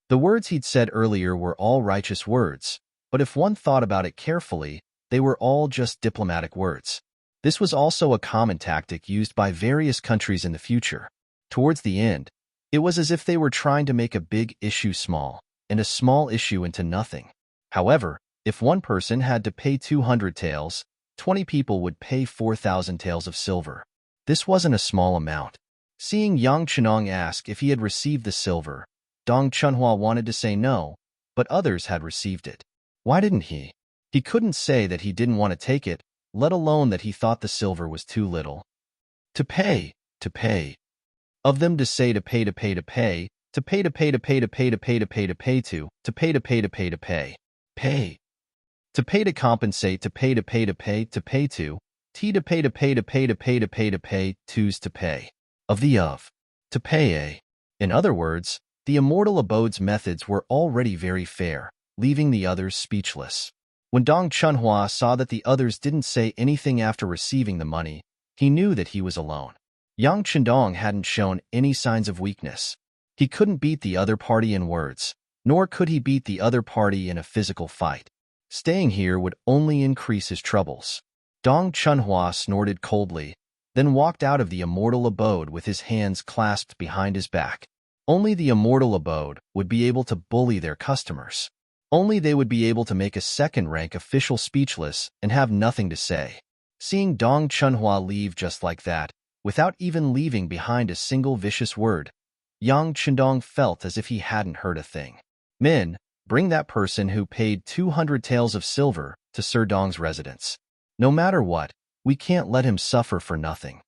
The words he'd said earlier were all righteous words, but if one thought about it carefully, They were all just diplomatic words. This was also a common tactic used by various countries in the future. Towards the end, it was as if they were trying to make a big issue small, and a small issue into nothing. However, if one person had to pay 200 taels, 20 people would pay 4,000 taels of silver. This wasn't a small amount. Seeing Yang Chenong ask if he had received the silver, Dong Chunhua wanted to say no, but others had received it. Why didn't he? He couldn't say that he didn't want to take it, let alone that he thought the silver was too little. To pay. Of them to say to pay, to pay, to pay, to pay, to pay, to pay, to pay, to pay, to pay, to pay, to pay, to pay, to pay, to pay, pay. To pay to compensate, to pay, to pay, to pay, to pay to pay, to pay, to pay, to pay, to pay, to pay, to's to pay. Of the of. To pay a. In other words, the immortal abode's methods were already very fair, leaving the others speechless. When Dong Chunhua saw that the others didn't say anything after receiving the money, he knew that he was alone. Yang Chendong hadn't shown any signs of weakness. He couldn't beat the other party in words, nor could he beat the other party in a physical fight. Staying here would only increase his troubles. Dong Chunhua snorted coldly, then walked out of the immortal abode with his hands clasped behind his back. Only the immortal abode would be able to bully their customers. Only they would be able to make a second-rank official speechless and have nothing to say. Seeing Dong Chunhua leave just like that, without even leaving behind a single vicious word, Yang Chendong felt as if he hadn't heard a thing. Min, bring that person who paid 200 taels of silver to Sir Dong's residence. No matter what, we can't let him suffer for nothing.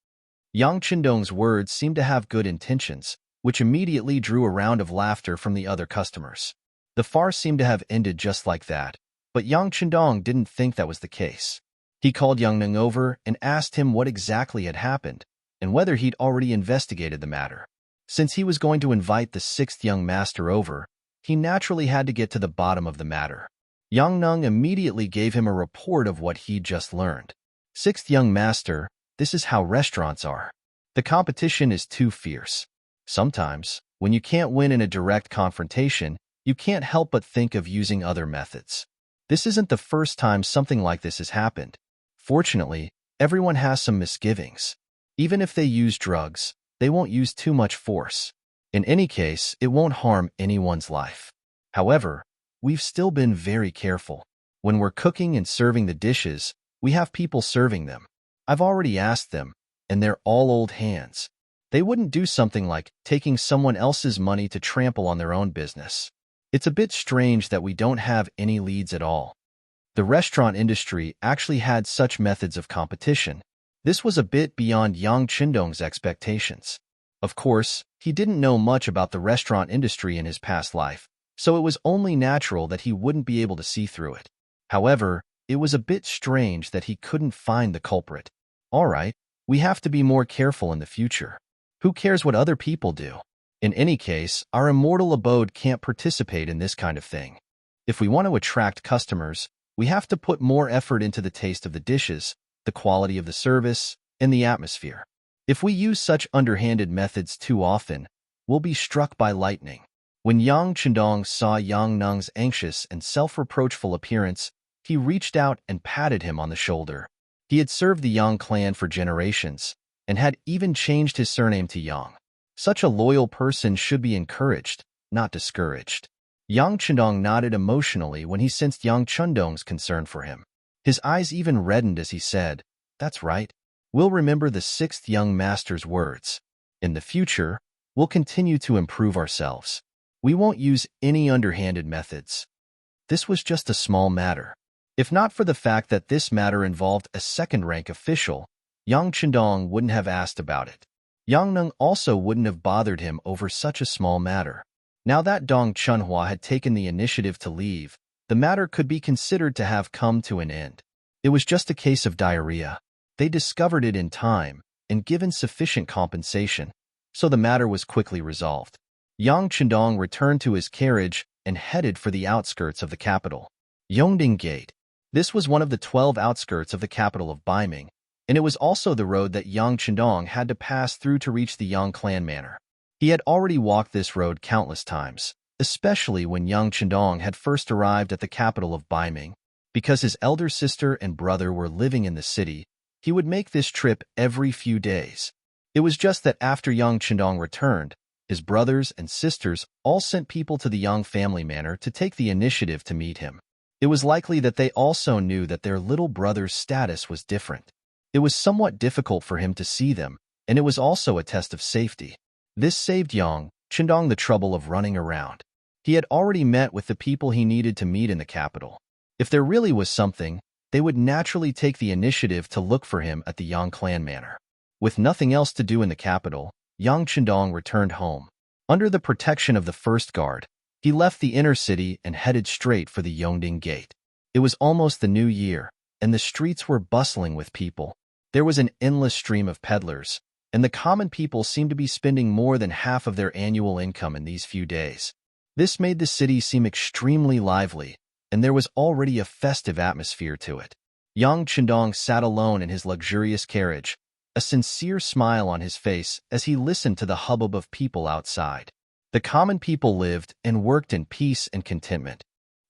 Yang Chendong's words seemed to have good intentions, which immediately drew a round of laughter from the other customers. The farce seemed to have ended just like that, but Yang Chendong didn't think that was the case. He called Yang Neng over and asked him what exactly had happened, and whether he'd already investigated the matter. Since he was going to invite the sixth young master over, he naturally had to get to the bottom of the matter. Yang Neng immediately gave him a report of what he'd just learned. Sixth young master, this is how restaurants are. The competition is too fierce. Sometimes, when you can't win in a direct confrontation, you can't help but think of using other methods. This isn't the first time something like this has happened. Fortunately, everyone has some misgivings. Even if they use drugs, they won't use too much force. In any case, it won't harm anyone's life. However, we've still been very careful. When we're cooking and serving the dishes, we have people serving them. I've already asked them, and they're all old hands. They wouldn't do something like taking someone else's money to trample on their own business. It's a bit strange that we don't have any leads at all. The restaurant industry actually had such methods of competition. This was a bit beyond Yang Chendong's expectations. Of course, he didn't know much about the restaurant industry in his past life, so it was only natural that he wouldn't be able to see through it. However, it was a bit strange that he couldn't find the culprit. All right, we have to be more careful in the future. Who cares what other people do? In any case, our immortal abode can't participate in this kind of thing. If we want to attract customers, we have to put more effort into the taste of the dishes, the quality of the service, and the atmosphere. If we use such underhanded methods too often, we'll be struck by lightning. When Yang Chendong saw Yang Neng's anxious and self-reproachful appearance, he reached out and patted him on the shoulder. He had served the Yang clan for generations, and had even changed his surname to Yang. Such a loyal person should be encouraged, not discouraged. Yang Chendong nodded emotionally when he sensed Yang Chendong's concern for him. His eyes even reddened as he said, "That's right. We'll remember the sixth young master's words. In the future, we'll continue to improve ourselves. We won't use any underhanded methods." This was just a small matter. If not for the fact that this matter involved a second-rank official, Yang Chendong wouldn't have asked about it. Yang Neng also wouldn't have bothered him over such a small matter. Now that Dong Chunhua had taken the initiative to leave, the matter could be considered to have come to an end. It was just a case of diarrhea. They discovered it in time and given sufficient compensation, so the matter was quickly resolved. Yang Chendong returned to his carriage and headed for the outskirts of the capital. Yongding Gate. This was one of the 12 outskirts of the capital of Baiming, and it was also the road that Yang Chendong had to pass through to reach the Yang clan manor. He had already walked this road countless times, especially when Yang Chendong had first arrived at the capital of Baiming. Because his elder sister and brother were living in the city, he would make this trip every few days. It was just that after young Chandong returned, his brothers and sisters all sent people to the young family manor to take the initiative to meet him. It was likely that they also knew that their little brother's status was different. It was somewhat difficult for him to see them, and it was also a test of safety. This saved Yang Chandong the trouble of running around. He had already met with the people he needed to meet in the capital. If there really was something, they would naturally take the initiative to look for him at the Yang clan manor. With nothing else to do in the capital, Yang Chandong returned home. Under the protection of the first guard, he left the inner city and headed straight for the Yongding Gate. It was almost the new year, and the streets were bustling with people. There was an endless stream of peddlers, and the common people seemed to be spending more than half of their annual income in these few days. This made the city seem extremely lively, and there was already a festive atmosphere to it. Yang Chandong sat alone in his luxurious carriage, a sincere smile on his face as he listened to the hubbub of people outside. The common people lived and worked in peace and contentment.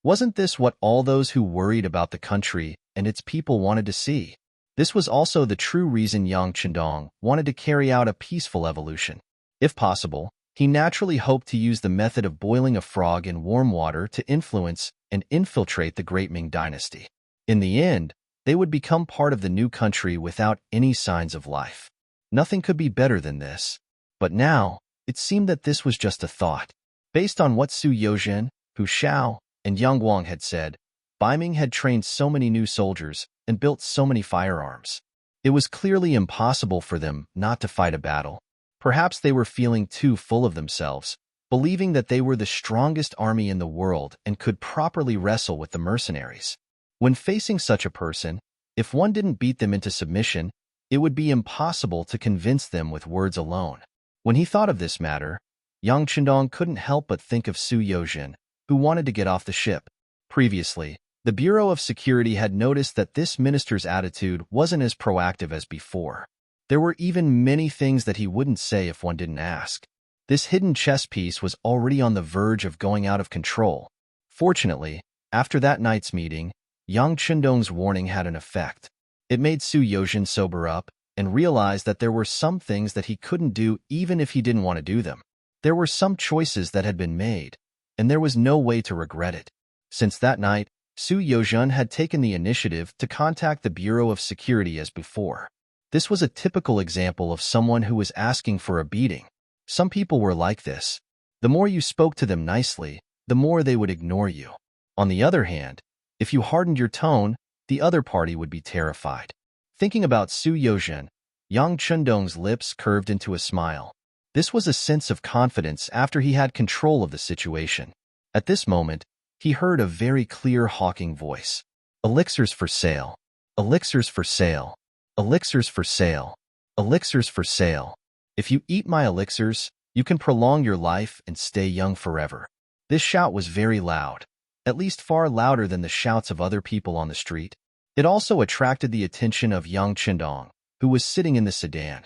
Wasn't this what all those who worried about the country and its people wanted to see? This was also the true reason Yang Chandong wanted to carry out a peaceful evolution. If possible, he naturally hoped to use the method of boiling a frog in warm water to influence and infiltrate the great Ming dynasty. In the end, they would become part of the new country without any signs of life. Nothing could be better than this. But now, it seemed that this was just a thought. Based on what Su Yozhen, Hu Shao, and Yang Guang had said, Bai Ming had trained so many new soldiers and built so many firearms. It was clearly impossible for them not to fight a battle. Perhaps they were feeling too full of themselves, believing that they were the strongest army in the world and could properly wrestle with the mercenaries. When facing such a person, if one didn't beat them into submission, it would be impossible to convince them with words alone. When he thought of this matter, Yang Chandong couldn't help but think of Su Yozhen, who wanted to get off the ship. Previously, the Bureau of Security had noticed that this minister's attitude wasn't as proactive as before. There were even many things that he wouldn't say if one didn't ask. This hidden chess piece was already on the verge of going out of control. Fortunately, after that night's meeting, Yang Chandong's warning had an effect. It made Su Yozhen sober up and realize that there were some things that he couldn't do even if he didn't want to do them. There were some choices that had been made, and there was no way to regret it. Since that night, Su Yozhen had taken the initiative to contact the Bureau of Security as before. This was a typical example of someone who was asking for a beating. Some people were like this. The more you spoke to them nicely, the more they would ignore you. On the other hand, if you hardened your tone, the other party would be terrified. Thinking about Su Yozhen, Yang Chandong's lips curved into a smile. This was a sense of confidence after he had control of the situation. At this moment, he heard a very clear hawking voice. Elixirs for sale. Elixirs for sale. Elixirs for sale. Elixirs for sale. If you eat my elixirs, you can prolong your life and stay young forever. This shout was very loud, at least far louder than the shouts of other people on the street. It also attracted the attention of Yang Chandong, who was sitting in the sedan.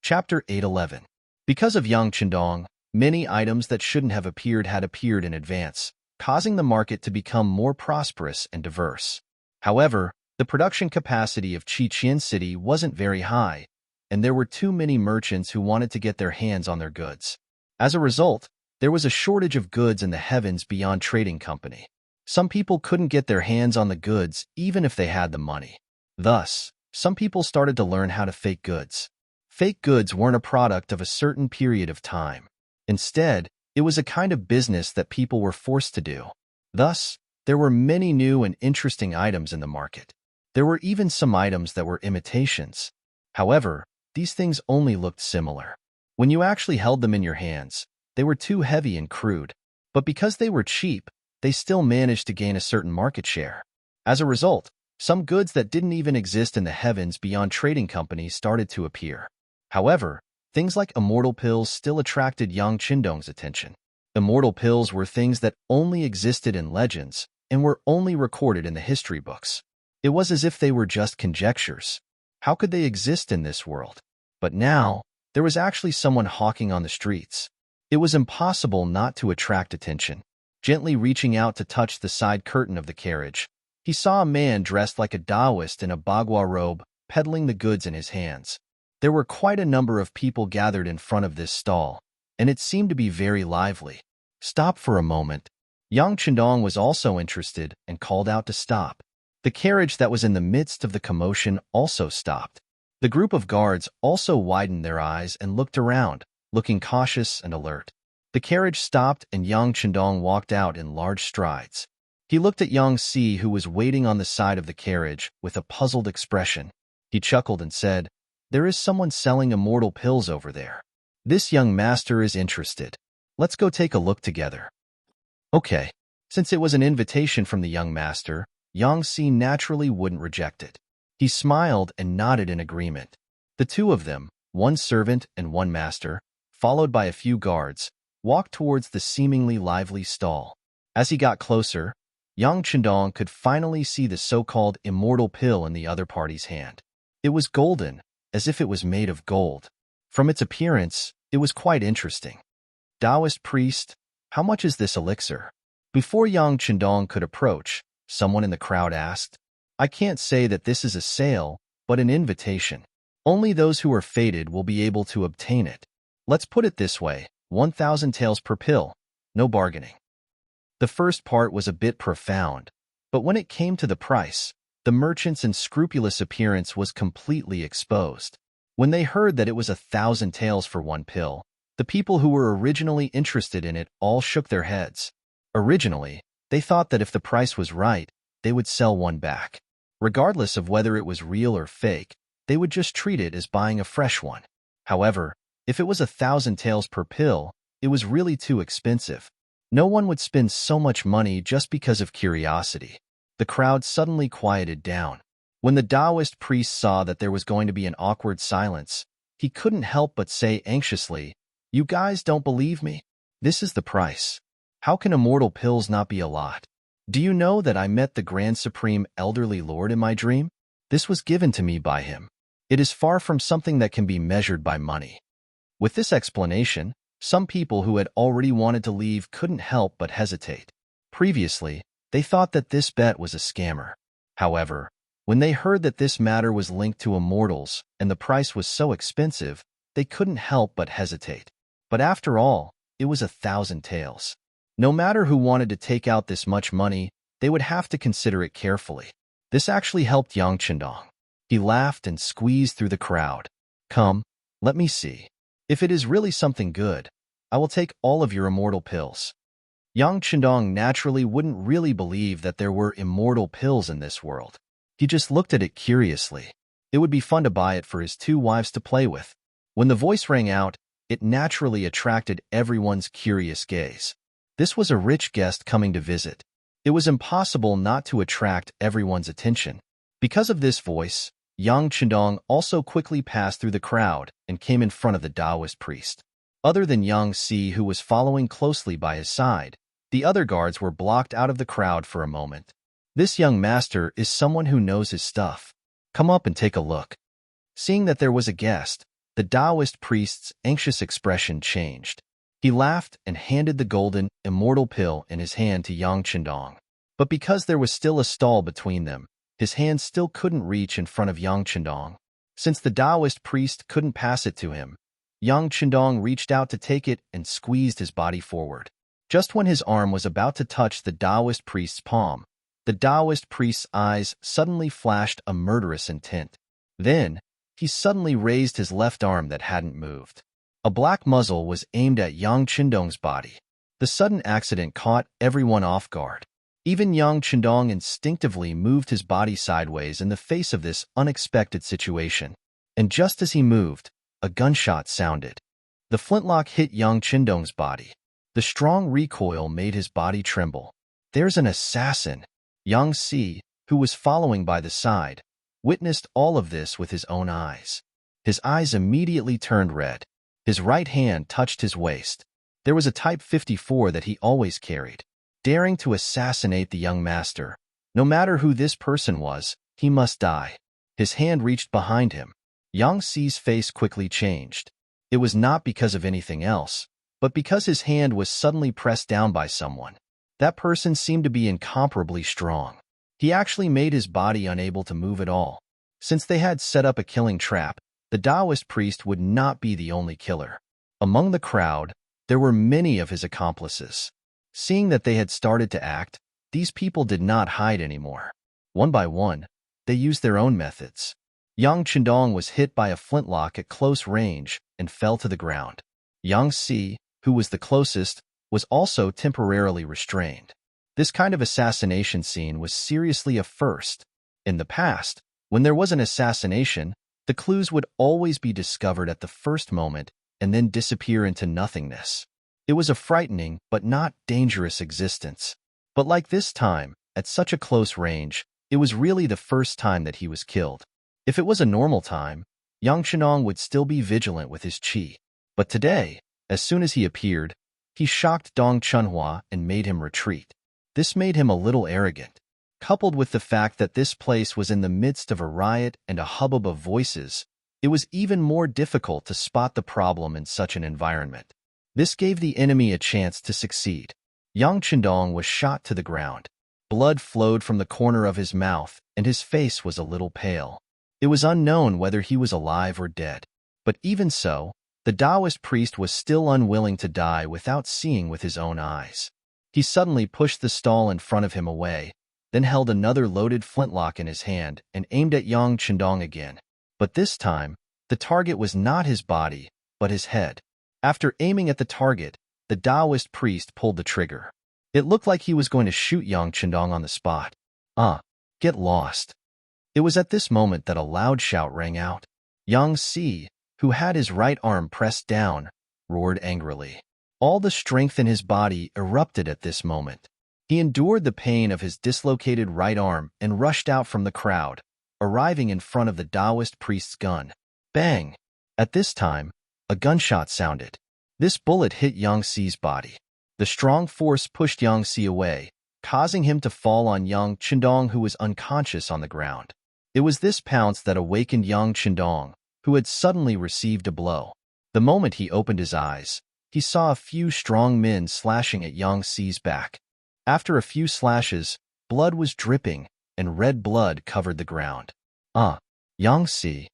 Chapter 8:11. Because of Yang Chandong, many items that shouldn't have appeared had appeared in advance, causing the market to become more prosperous and diverse. However, the production capacity of Qiqian City wasn't very high, and there were too many merchants who wanted to get their hands on their goods. As a result, there was a shortage of goods in the heavens beyond trading company. Some people couldn't get their hands on the goods even if they had the money. Thus, some people started to learn how to fake goods. Fake goods weren't a product of a certain period of time. Instead, it was a kind of business that people were forced to do. Thus, there were many new and interesting items in the market. There were even some items that were imitations. However, these things only looked similar. When you actually held them in your hands, they were too heavy and crude. But because they were cheap, they still managed to gain a certain market share. As a result, some goods that didn't even exist in the heavens beyond trading companies started to appear. However, things like immortal pills still attracted Yang Chandong's attention. Immortal pills were things that only existed in legends and were only recorded in the history books. It was as if they were just conjectures. How could they exist in this world? But now, there was actually someone hawking on the streets. It was impossible not to attract attention. Gently reaching out to touch the side curtain of the carriage, he saw a man dressed like a Taoist in a bagua robe, peddling the goods in his hands. There were quite a number of people gathered in front of this stall, and it seemed to be very lively. Stop for a moment. Yang Chendong was also interested and called out to stop. The carriage that was in the midst of the commotion also stopped. The group of guards also widened their eyes and looked around, looking cautious and alert. The carriage stopped and Yang Chendong walked out in large strides. He looked at Yang Si, who was waiting on the side of the carriage, with a puzzled expression. He chuckled and said, "There is someone selling immortal pills over there. This young master is interested. Let's go take a look together." Okay. Since it was an invitation from the young master, Yang Si naturally wouldn't reject it. He smiled and nodded in agreement. The two of them, one servant and one master, followed by a few guards, walked towards the seemingly lively stall. As he got closer, Yang Chendong could finally see the so-called immortal pill in the other party's hand. It was golden, as if it was made of gold. From its appearance, it was quite interesting. Taoist priest, how much is this elixir? Before Yang Chendong could approach, someone in the crowd asked. I can't say that this is a sale, but an invitation. Only those who are fated will be able to obtain it. Let's put it this way, 1,000 taels per pill, no bargaining. The first part was a bit profound, but when it came to the price, the merchant's unscrupulous appearance was completely exposed. When they heard that it was 1,000 taels for one pill, the people who were originally interested in it all shook their heads. Originally, they thought that if the price was right, they would sell one back. Regardless of whether it was real or fake, they would just treat it as buying a fresh one. However, if it was 1,000 taels per pill, it was really too expensive. No one would spend so much money just because of curiosity. The crowd suddenly quieted down. When the Taoist priest saw that there was going to be an awkward silence, he couldn't help but say anxiously, "You guys don't believe me? This is the price. How can immortal pills not be a lot? Do you know that I met the Grand Supreme Elderly Lord in my dream? This was given to me by him. It is far from something that can be measured by money." With this explanation, some people who had already wanted to leave couldn't help but hesitate. Previously, they thought that this bet was a scammer. However, when they heard that this matter was linked to immortals and the price was so expensive, they couldn't help but hesitate. But after all, it was 1,000 taels. No matter who wanted to take out this much money, they would have to consider it carefully. This actually helped Yang Chendong. He laughed and squeezed through the crowd. "Come, let me see. If it is really something good, I will take all of your immortal pills." Yang Chendong naturally wouldn't really believe that there were immortal pills in this world. He just looked at it curiously. It would be fun to buy it for his two wives to play with. When the voice rang out, it naturally attracted everyone's curious gaze. This was a rich guest coming to visit. It was impossible not to attract everyone's attention. Because of this voice, Yang Chendong also quickly passed through the crowd and came in front of the Taoist priest. Other than Yang Si, who was following closely by his side, the other guards were blocked out of the crowd for a moment. This young master is someone who knows his stuff. Come up and take a look. Seeing that there was a guest, the Taoist priest's anxious expression changed. He laughed and handed the golden, immortal pill in his hand to Yang Chendong. But because there was still a stall between them, his hand still couldn't reach in front of Yang Chendong. Since the Taoist priest couldn't pass it to him, Yang Chendong reached out to take it and squeezed his body forward. Just when his arm was about to touch the Taoist priest's palm, the Taoist priest's eyes suddenly flashed a murderous intent. Then, he suddenly raised his left arm that hadn't moved. A black muzzle was aimed at Yang Chendong's body. The sudden accident caught everyone off guard. Even Yang Chendong instinctively moved his body sideways in the face of this unexpected situation. And just as he moved, a gunshot sounded. The flintlock hit Yang Chendong's body. The strong recoil made his body tremble. "There's an assassin!" Yang Si, who was following by the side, witnessed all of this with his own eyes. His eyes immediately turned red. His right hand touched his waist. There was a Type 54 that he always carried. Daring to assassinate the young master, no matter who this person was, he must die. His hand reached behind him. Yang Si's face quickly changed. It was not because of anything else, but because his hand was suddenly pressed down by someone. That person seemed to be incomparably strong. He actually made his body unable to move at all. Since they had set up a killing trap, the Taoist priest would not be the only killer. Among the crowd, there were many of his accomplices. Seeing that they had started to act, these people did not hide anymore. One by one, they used their own methods. Yang Chendong was hit by a flintlock at close range and fell to the ground. Yang Si, who was the closest, was also temporarily restrained. This kind of assassination scene was seriously a first. In the past, when there was an assassination, the clues would always be discovered at the first moment and then disappear into nothingness. It was a frightening but not dangerous existence. But like this time, at such a close range, it was really the first time that he was killed. If it was a normal time, Yang Chenong would still be vigilant with his qi. But today, as soon as he appeared, he shocked Dong Chunhua and made him retreat. This made him a little arrogant. Coupled with the fact that this place was in the midst of a riot and a hubbub of voices, it was even more difficult to spot the problem in such an environment. This gave the enemy a chance to succeed. Yang Chendong was shot to the ground. Blood flowed from the corner of his mouth, and his face was a little pale. It was unknown whether he was alive or dead. But even so, the Taoist priest was still unwilling to die without seeing with his own eyes. He suddenly pushed the stall in front of him away, then held another loaded flintlock in his hand and aimed at Yang Chendong again. But this time, the target was not his body, but his head. After aiming at the target, the Taoist priest pulled the trigger. It looked like he was going to shoot Yang Chendong on the spot. Get lost. It was at this moment that a loud shout rang out. Yang Si, who had his right arm pressed down, roared angrily. All the strength in his body erupted at this moment. He endured the pain of his dislocated right arm and rushed out from the crowd, arriving in front of the Taoist priest's gun. Bang! At this time, a gunshot sounded. This bullet hit Yang Si's body. The strong force pushed Yang Si away, causing him to fall on Yang Chendong, who was unconscious on the ground. It was this pounce that awakened Yang Chendong, who had suddenly received a blow. The moment he opened his eyes, he saw a few strong men slashing at Yang Si's back. After a few slashes, blood was dripping, and red blood covered the ground. Yang Si.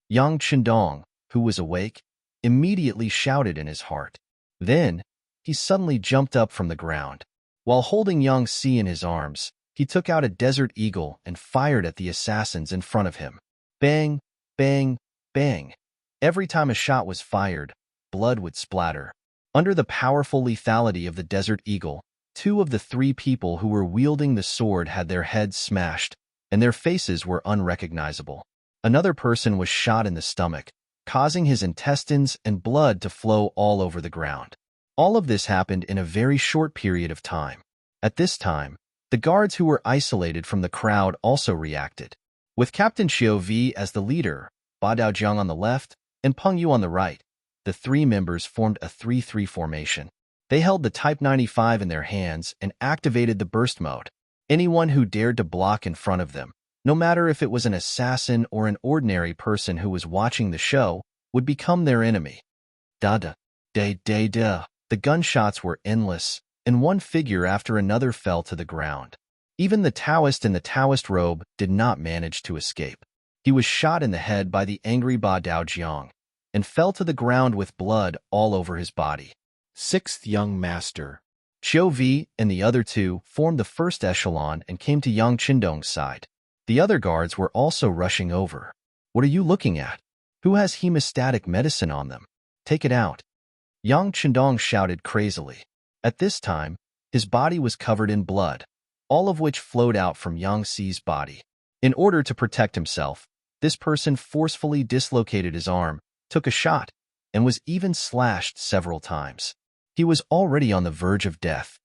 Yang Chendong, who was awake, immediately shouted in his heart. Then, he suddenly jumped up from the ground. While holding Yang Si in his arms, he took out a desert eagle and fired at the assassins in front of him. Bang, bang, bang. Every time a shot was fired, blood would splatter. Under the powerful lethality of the desert eagle, 2 of the 3 people who were wielding the sword had their heads smashed, and their faces were unrecognizable. Another person was shot in the stomach, causing his intestines and blood to flow all over the ground. All of this happened in a very short period of time. At this time, the guards who were isolated from the crowd also reacted. With Captain Xiao Vi as the leader, Ba Daojiang on the left, and Peng Yu on the right, the 3 members formed a 3-3 formation. They held the Type 95 in their hands and activated the burst mode. Anyone who dared to block in front of them, no matter if it was an assassin or an ordinary person who was watching the show, would become their enemy. Da-da, da-da-da. The gunshots were endless, and one figure after another fell to the ground. Even the Taoist in the Taoist robe did not manage to escape. He was shot in the head by the angry Ba Daojiang, and fell to the ground with blood all over his body. 6th Young Master. Xiao Vi and the other 2 formed the first echelon and came to Yang Chendong's side. The other guards were also rushing over. What are you looking at? Who has hemostatic medicine on them? Take it out. Yang Chendong shouted crazily. At this time, his body was covered in blood, all of which flowed out from Yang Si's body. In order to protect himself, this person forcefully dislocated his arm, took a shot, and was even slashed several times. He was already on the verge of death.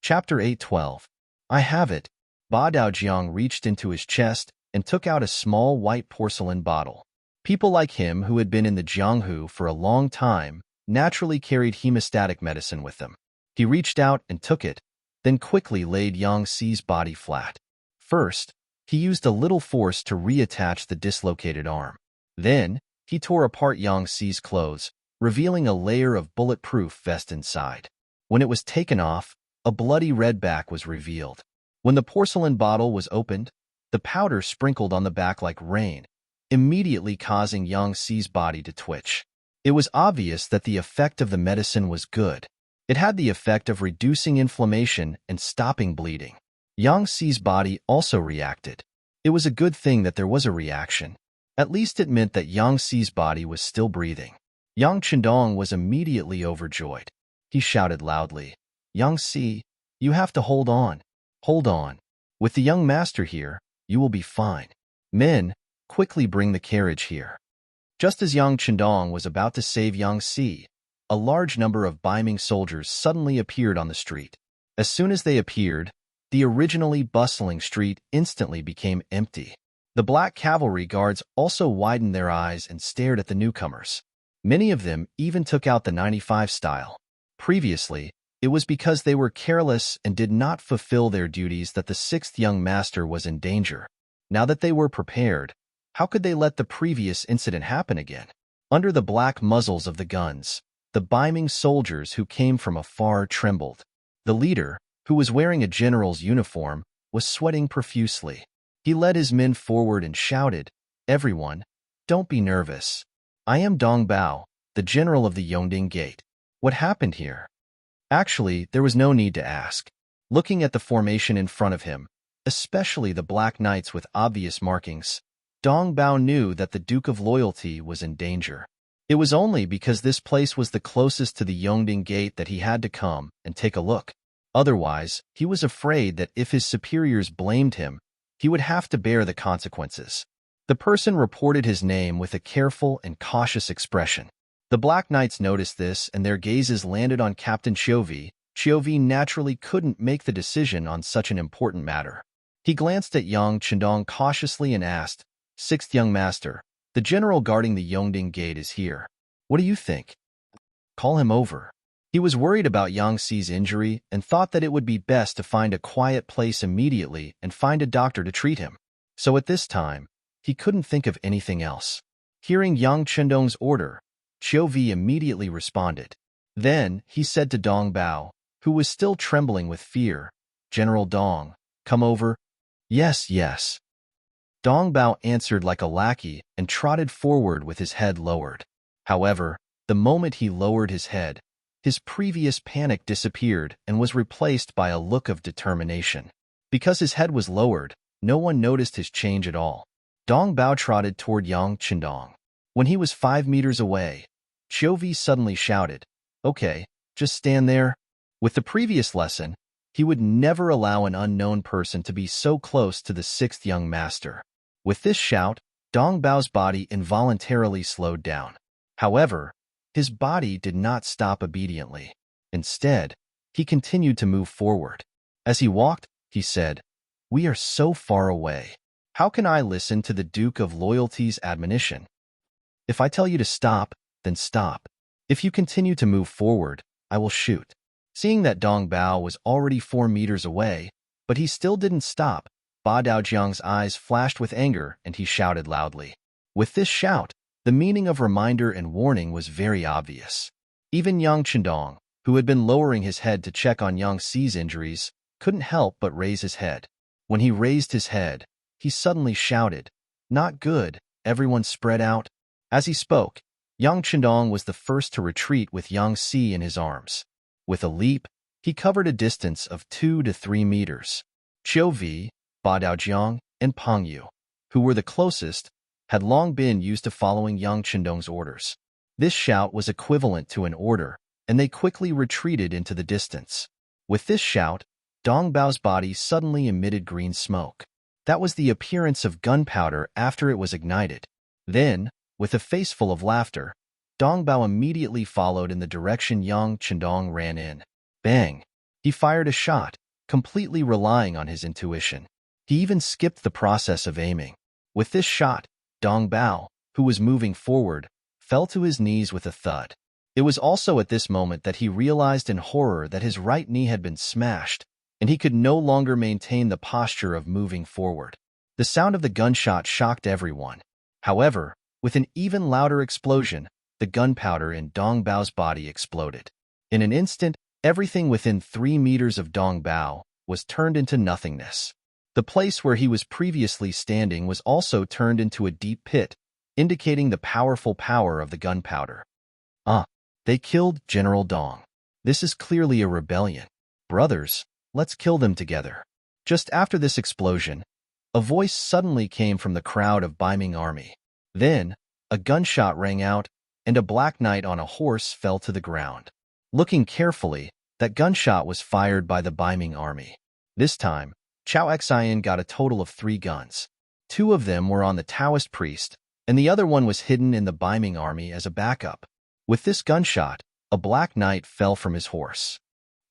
Chapter 8:12. I have it. Ba Daojiang reached into his chest and took out a small white porcelain bottle. People like him who had been in the Jianghu for a long time naturally carried hemostatic medicine with them. He reached out and took it, then quickly laid Yang Si's body flat. First, he used a little force to reattach the dislocated arm. Then, he tore apart Yang Si's clothes, revealing a layer of bulletproof vest inside. When it was taken off, a bloody red back was revealed. When the porcelain bottle was opened, the powder sprinkled on the back like rain, immediately causing Yang Xi's body to twitch. It was obvious that the effect of the medicine was good. It had the effect of reducing inflammation and stopping bleeding. Yang Xi's body also reacted. It was a good thing that there was a reaction. At least it meant that Yang Xi's body was still breathing. Yang Chendong was immediately overjoyed. He shouted loudly, "Yang Xi, you have to hold on. Hold on. With the young master here, you will be fine. Men, quickly bring the carriage here." Just as Yang Chendong was about to save Yang Xi, a large number of Ming soldiers suddenly appeared on the street. As soon as they appeared, the originally bustling street instantly became empty. The black cavalry guards also widened their eyes and stared at the newcomers. Many of them even took out the 95 style. Previously, it was because they were careless and did not fulfill their duties that the sixth young master was in danger. Now that they were prepared, how could they let the previous incident happen again? Under the black muzzles of the guns, the Ming soldiers who came from afar trembled. The leader, who was wearing a general's uniform, was sweating profusely. He led his men forward and shouted, "Everyone, don't be nervous. I am Dong Bao, the general of the Yongding Gate. What happened here?" Actually, there was no need to ask. Looking at the formation in front of him, especially the black knights with obvious markings, Dong Bao knew that the Duke of Loyalty was in danger. It was only because this place was the closest to the Yongding Gate that he had to come and take a look. Otherwise, he was afraid that if his superiors blamed him, he would have to bear the consequences. The person reported his name with a careful and cautious expression. The Black Knights noticed this, and their gazes landed on Captain Chiovi. Chiovi naturally couldn't make the decision on such an important matter. He glanced at Yang Chendong cautiously and asked, "Sixth young master, the general guarding the Yongding Gate is here. What do you think? Call him over." He was worried about Yang Xi's injury and thought that it would be best to find a quiet place immediately and find a doctor to treat him. So at this time, he couldn't think of anything else. Hearing Yang Chendong's order, Chiovi immediately responded. Then he said to Dong Bao, who was still trembling with fear, "General Dong, come over." "Yes, yes." Dong Bao answered like a lackey and trotted forward with his head lowered. However, the moment he lowered his head, his previous panic disappeared and was replaced by a look of determination. Because his head was lowered, no one noticed his change at all. Dong Bao trotted toward Yang Chendong. When he was 5 meters away, Chiovi suddenly shouted, "Okay, just stand there." With the previous lesson, he would never allow an unknown person to be so close to the sixth young master. With this shout, Dong Bao's body involuntarily slowed down. However, his body did not stop obediently. Instead, he continued to move forward. As he walked, he said, "We are so far away. How can I listen to the Duke of Loyalty's admonition? If I tell you to stop, then stop. If you continue to move forward, I will shoot." Seeing that Dong Bao was already 4 meters away, but he still didn't stop, Ba Daojiang's eyes flashed with anger and he shouted loudly. With this shout, the meaning of reminder and warning was very obvious. Even Yang Chendong, who had been lowering his head to check on Yang Xi's injuries, couldn't help but raise his head. When he raised his head, he suddenly shouted, "Not good, everyone spread out." As he spoke, Yang Chendong was the first to retreat with Yang Xi in his arms. With a leap, he covered a distance of 2 to 3 meters. Chiovi, Ba Daojiang, and Pang Yu, who were the closest, had long been used to following Yang Chendong's orders. This shout was equivalent to an order, and they quickly retreated into the distance. With this shout, Dong Bao's body suddenly emitted green smoke. That was the appearance of gunpowder after it was ignited. Then, with a face full of laughter, Dong Bao immediately followed in the direction Yang Chendong ran in. Bang! He fired a shot, completely relying on his intuition. He even skipped the process of aiming. With this shot, Dong Bao, who was moving forward, fell to his knees with a thud. It was also at this moment that he realized in horror that his right knee had been smashed, and he could no longer maintain the posture of moving forward. The sound of the gunshot shocked everyone. However, with an even louder explosion, the gunpowder in Dong Bao's body exploded. In an instant, everything within 3 meters of Dong Bao was turned into nothingness. The place where he was previously standing was also turned into a deep pit, indicating the powerful power of the gunpowder. They killed General Dong. This is clearly a rebellion. Brothers, let's kill them together. Just after this explosion, a voice suddenly came from the crowd of Ming army. Then, a gunshot rang out, and a black knight on a horse fell to the ground. Looking carefully, that gunshot was fired by the Ming army. This time, Chao Xian got a total of 3 guns. 2 of them were on the Taoist priest, and the other one was hidden in the Ming army as a backup. With this gunshot, a black knight fell from his horse.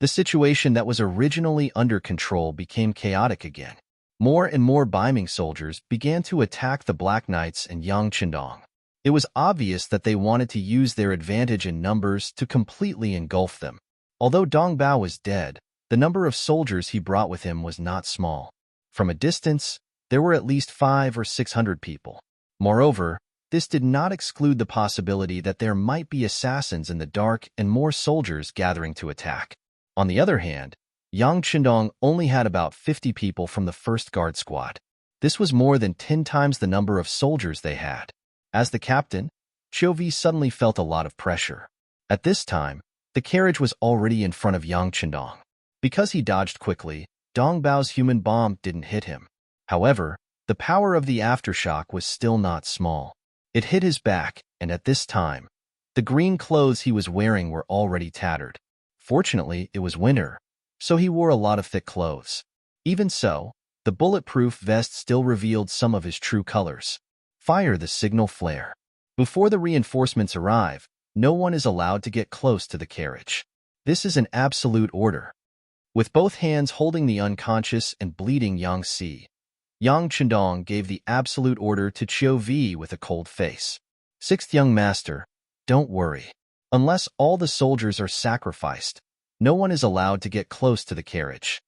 The situation that was originally under control became chaotic again. More and more Ming soldiers began to attack the Black Knights and Yang Chendong. It was obvious that they wanted to use their advantage in numbers to completely engulf them. Although Dong Bao was dead, the number of soldiers he brought with him was not small. From a distance, there were at least 500 or 600 people. Moreover, this did not exclude the possibility that there might be assassins in the dark and more soldiers gathering to attack. On the other hand, Yang Chendong only had about 50 people from the first guard squad. This was more than 10 times the number of soldiers they had. As the captain, Qiu Vi suddenly felt a lot of pressure. At this time, the carriage was already in front of Yang Chendong. Because he dodged quickly, Dong Bao's human bomb didn't hit him. However, the power of the aftershock was still not small. It hit his back, and at this time, the green clothes he was wearing were already tattered. Fortunately, it was winter, so he wore a lot of thick clothes. Even so, the bulletproof vest still revealed some of his true colors. Fire the signal flare. Before the reinforcements arrive, no one is allowed to get close to the carriage. This is an absolute order. With both hands holding the unconscious and bleeding Yang Si, Yang Chendong gave the absolute order to Qiu Vi with a cold face. 6th young master, don't worry. Unless all the soldiers are sacrificed, no one is allowed to get close to the carriage.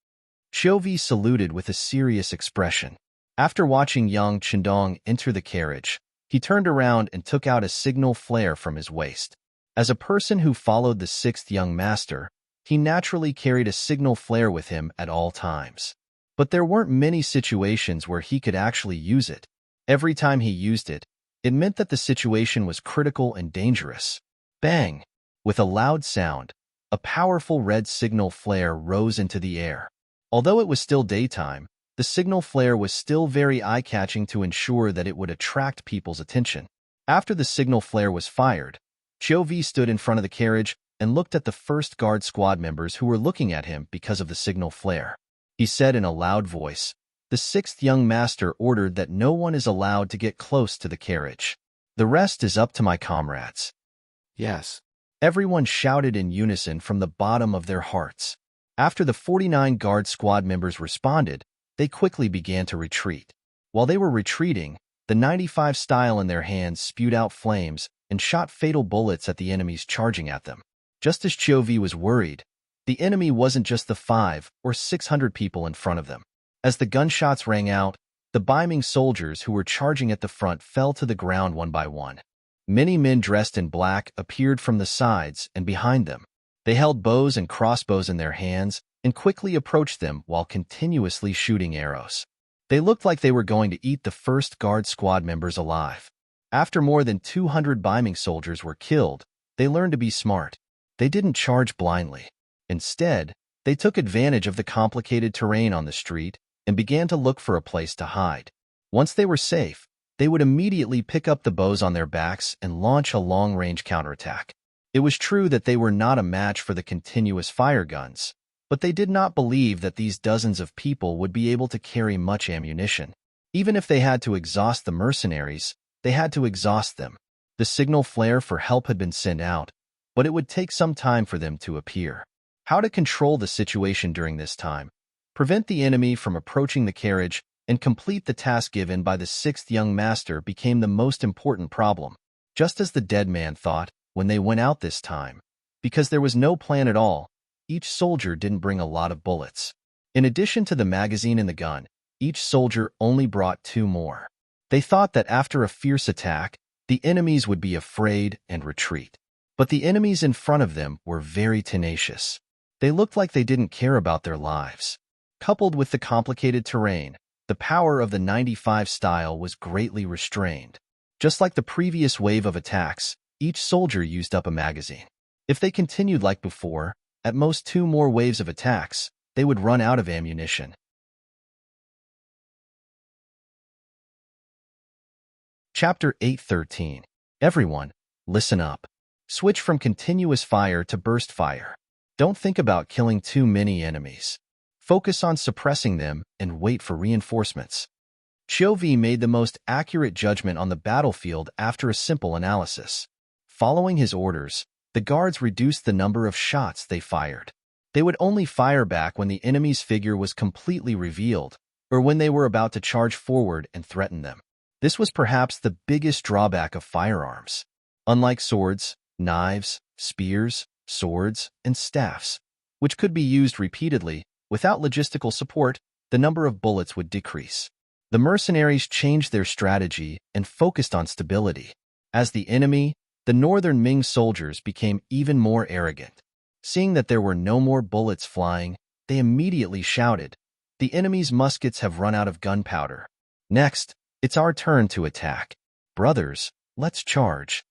Qiu Vi saluted with a serious expression. After watching Yang Chendong enter the carriage, he turned around and took out a signal flare from his waist. As a person who followed the 6th young master, he naturally carried a signal flare with him at all times. But there weren't many situations where he could actually use it. Every time he used it, it meant that the situation was critical and dangerous. Bang! With a loud sound, a powerful red signal flare rose into the air. Although it was still daytime, the signal flare was still very eye-catching to ensure that it would attract people's attention. After the signal flare was fired, Qiu Vi stood in front of the carriage and looked at the first guard squad members who were looking at him because of the signal flare. He said in a loud voice, "The 6th young master ordered that no one is allowed to get close to the carriage. The rest is up to my comrades." Yes. Everyone shouted in unison from the bottom of their hearts. After the 49 guard squad members responded, they quickly began to retreat. While they were retreating, the 95 style in their hands spewed out flames and shot fatal bullets at the enemies charging at them. Just as Qiu Vi was worried, the enemy wasn't just the 500 or 600 people in front of them. As the gunshots rang out, the Ming soldiers who were charging at the front fell to the ground one by one. Many men dressed in black appeared from the sides and behind them. They held bows and crossbows in their hands and quickly approached them while continuously shooting arrows. They looked like they were going to eat the first guard squad members alive. After more than 200 Ming soldiers were killed, they learned to be smart. They didn't charge blindly. Instead, they took advantage of the complicated terrain on the street and began to look for a place to hide. Once they were safe, they would immediately pick up the bows on their backs and launch a long-range counterattack. It was true that they were not a match for the continuous fire guns, but they did not believe that these dozens of people would be able to carry much ammunition. Even if they had to exhaust the mercenaries, they had to exhaust them. The signal flare for help had been sent out, but it would take some time for them to appear. How to control the situation during this time, prevent the enemy from approaching the carriage, and complete the task given by the 6th young master became the most important problem, just as the dead man thought when they went out this time. Because there was no plan at all, each soldier didn't bring a lot of bullets. In addition to the magazine and the gun, each soldier only brought 2 more. They thought that after a fierce attack, the enemies would be afraid and retreat. But the enemies in front of them were very tenacious. They looked like they didn't care about their lives. Coupled with the complicated terrain, the power of the 95 style was greatly restrained. Just like the previous wave of attacks, each soldier used up a magazine. If they continued like before, at most 2 more waves of attacks, they would run out of ammunition. Chapter 8:13. Everyone, listen up. Switch from continuous fire to burst fire. Don't think about killing too many enemies. Focus on suppressing them and wait for reinforcements. Chauvet made the most accurate judgment on the battlefield after a simple analysis. Following his orders, the guards reduced the number of shots they fired. They would only fire back when the enemy's figure was completely revealed, or when they were about to charge forward and threaten them. This was perhaps the biggest drawback of firearms. Unlike swords, knives, spears, swords, and staffs, which could be used repeatedly, without logistical support, the number of bullets would decrease. The mercenaries changed their strategy and focused on stability. As the enemy, the northern Ming soldiers became even more arrogant. Seeing that there were no more bullets flying, they immediately shouted, "The enemy's muskets have run out of gunpowder. Next, it's our turn to attack. Brothers, let's charge.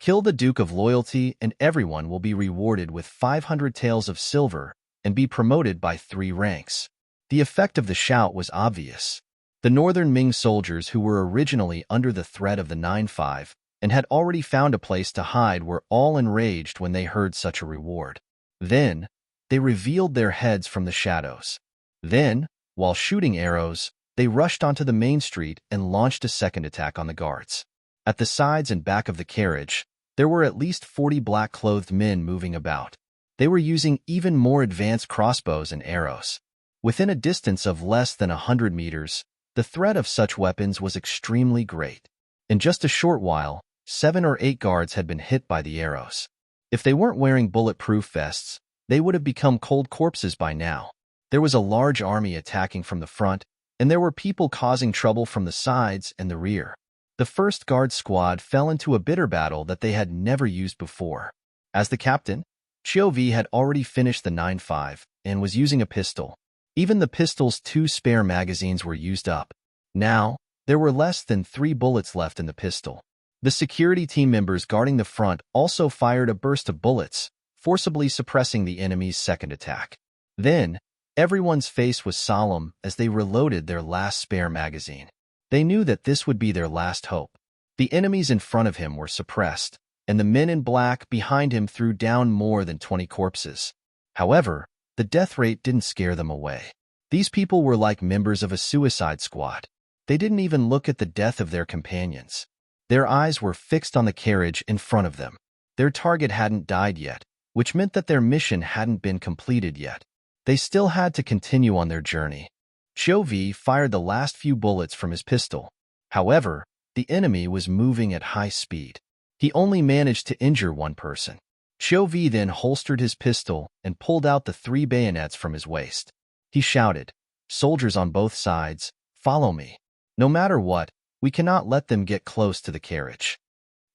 Kill the Duke of Loyalty and everyone will be rewarded with 500 taels of silver and be promoted by 3 ranks." The effect of the shout was obvious. The northern Ming soldiers who were originally under the threat of the 9-5 and had already found a place to hide were all enraged when they heard such a reward. Then, they revealed their heads from the shadows. Then, while shooting arrows, they rushed onto the main street and launched a second attack on the guards. At the sides and back of the carriage, there were at least 40 black-clothed men moving about. They were using even more advanced crossbows and arrows. Within a distance of less than 100 meters, the threat of such weapons was extremely great. In just a short while, 7 or 8 guards had been hit by the arrows. If they weren't wearing bulletproof vests, they would have become cold corpses by now. There was a large army attacking from the front, and there were people causing trouble from the sides and the rear. The first guard squad fell into a bitter battle that they had never used before. As the captain, Chauvet had already finished the 9-5 and was using a pistol. Even the pistol's 2 spare magazines were used up. Now, there were less than 3 bullets left in the pistol. The security team members guarding the front also fired a burst of bullets, forcibly suppressing the enemy's second attack. Then, everyone's face was solemn as they reloaded their last spare magazine. They knew that this would be their last hope. The enemies in front of him were suppressed, and the men in black behind him threw down more than 20 corpses. However, the death rate didn't scare them away. These people were like members of a suicide squad. They didn't even look at the death of their companions. Their eyes were fixed on the carriage in front of them. Their target hadn't died yet, which meant that their mission hadn't been completed yet. They still had to continue on their journey. Chauvet fired the last few bullets from his pistol. However, the enemy was moving at high speed. He only managed to injure one person. Chauvet then holstered his pistol and pulled out the 3 bayonets from his waist. He shouted, "Soldiers on both sides, follow me. No matter what, we cannot let them get close to the carriage."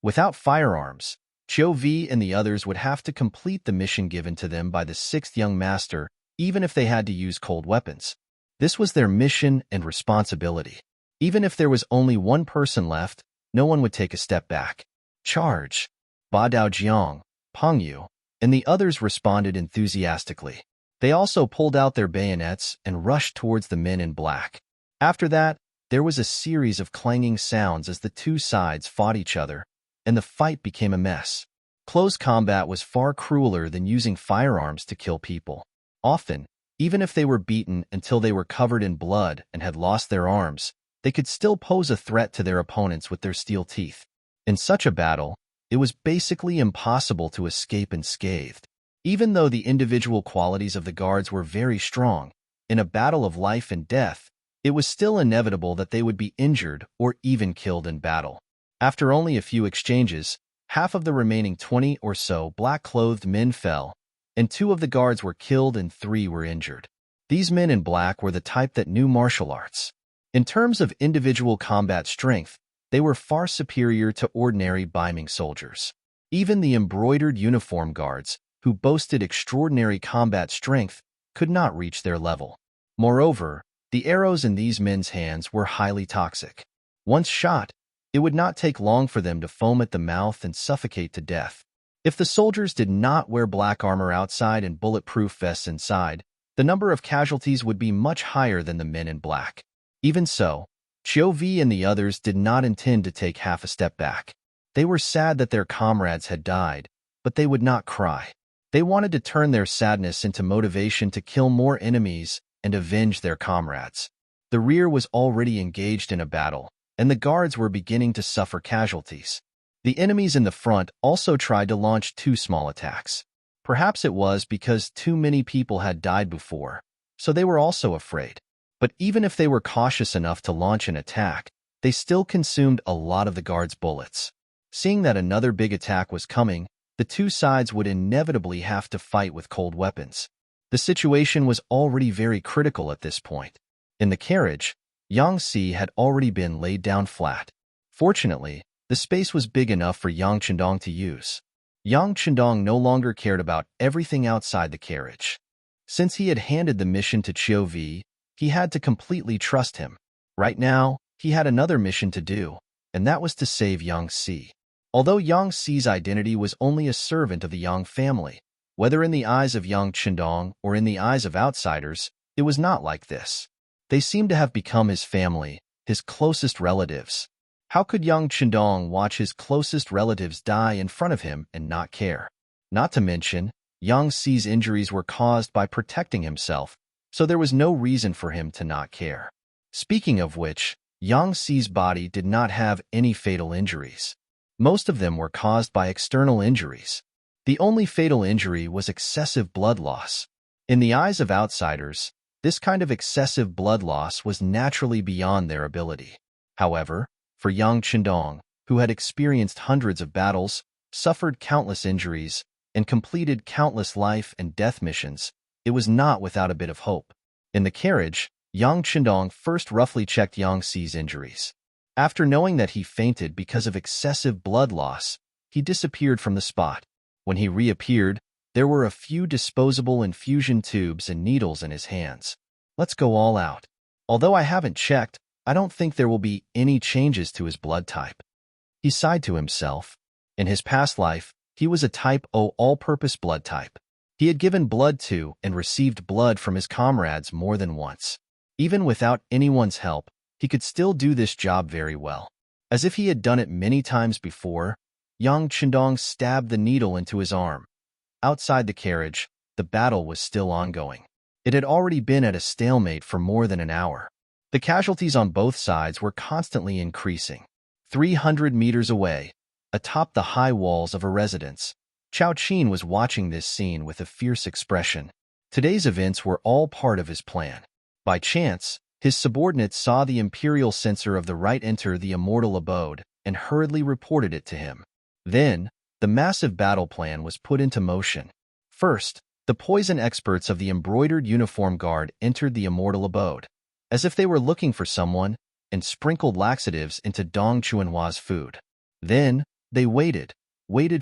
Without firearms, Chauvet and the others would have to complete the mission given to them by the 6th young master, even if they had to use cold weapons. This was their mission and responsibility. Even if there was only one person left, no one would take a step back. "Charge!" Ba Daojiang, Peng Yu, and the others responded enthusiastically. They also pulled out their bayonets and rushed towards the men in black. After that, there was a series of clanging sounds as the 2 sides fought each other, and the fight became a mess. Close combat was far crueler than using firearms to kill people. Often, even if they were beaten until they were covered in blood and had lost their arms, they could still pose a threat to their opponents with their steel teeth. In such a battle, it was basically impossible to escape unscathed. Even though the individual qualities of the guards were very strong, in a battle of life and death, it was still inevitable that they would be injured or even killed in battle. After only a few exchanges, half of the remaining 20 or so black-clothed men fell, and 2 of the guards were killed and 3 were injured. These men in black were the type that knew martial arts. In terms of individual combat strength, they were far superior to ordinary Ming soldiers. Even the embroidered uniform guards, who boasted extraordinary combat strength, could not reach their level. Moreover, the arrows in these men's hands were highly toxic. Once shot, it would not take long for them to foam at the mouth and suffocate to death. If the soldiers did not wear black armor outside and bulletproof vests inside, the number of casualties would be much higher than the men in black. Even so, Chiu Vi and the others did not intend to take half a step back. They were sad that their comrades had died, but they would not cry. They wanted to turn their sadness into motivation to kill more enemies and avenge their comrades. The rear was already engaged in a battle, and the guards were beginning to suffer casualties. The enemies in the front also tried to launch 2 small attacks. Perhaps it was because too many people had died before, so they were also afraid. But even if they were cautious enough to launch an attack, they still consumed a lot of the guards' bullets. Seeing that another big attack was coming, the 2 sides would inevitably have to fight with cold weapons. The situation was already very critical at this point. In the carriage, Yang Si had already been laid down flat. Fortunately, the space was big enough for Yang Chendong to use. Yang Chendong no longer cared about everything outside the carriage. Since he had handed the mission to Chiu Vi, he had to completely trust him. Right now, he had another mission to do, and that was to save Yang Si. Although Yang Si's identity was only a servant of the Yang family, whether in the eyes of Yang Chendong or in the eyes of outsiders, it was not like this. They seemed to have become his family, his closest relatives. How could Yang Chendong watch his closest relatives die in front of him and not care? Not to mention, Yang Si's injuries were caused by protecting himself, so there was no reason for him to not care. Speaking of which, Yang Si's body did not have any fatal injuries. Most of them were caused by external injuries. The only fatal injury was excessive blood loss. In the eyes of outsiders, this kind of excessive blood loss was naturally beyond their ability. However, for Yang Chendong, who had experienced hundreds of battles, suffered countless injuries, and completed countless life and death missions, it was not without a bit of hope. In the carriage, Yang Chendong first roughly checked Yang Si's injuries. After knowing that he fainted because of excessive blood loss, he disappeared from the spot. When he reappeared, there were a few disposable infusion tubes and needles in his hands. Let's go all out. Although I haven't checked, I don't think there will be any changes to his blood type. He sighed to himself. In his past life, he was a type O all-purpose blood type. He had given blood to and received blood from his comrades more than once. Even without anyone's help, he could still do this job very well. As if he had done it many times before, Yang Chendong stabbed the needle into his arm. Outside the carriage, the battle was still ongoing. It had already been at a stalemate for more than an hour. The casualties on both sides were constantly increasing. 300 meters away, atop the high walls of a residence, Chao Qin was watching this scene with a fierce expression. Today's events were all part of his plan. By chance, his subordinates saw the imperial censor of the right enter the immortal abode and hurriedly reported it to him. Then, the massive battle plan was put into motion. First, the poison experts of the embroidered uniform guard entered the immortal abode, as if they were looking for someone, and sprinkled laxatives into Dong Chuanhua's food. Then, they waited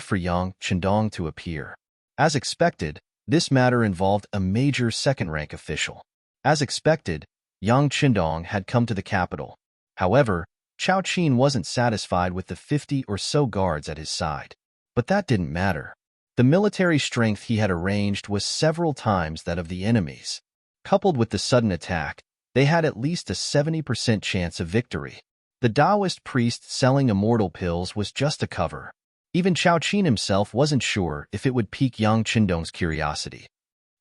for Yang Chendong to appear. As expected, this matter involved a major second-rank official. As expected, Yang Chendong had come to the capital. However, Chao Qin wasn't satisfied with the 50 or so guards at his side. But that didn't matter. The military strength he had arranged was several times that of the enemies. Coupled with the sudden attack, they had at least a 70% chance of victory. The Taoist priest selling immortal pills was just a cover. Even Chao Qin himself wasn't sure if it would pique Yang Chendong's curiosity.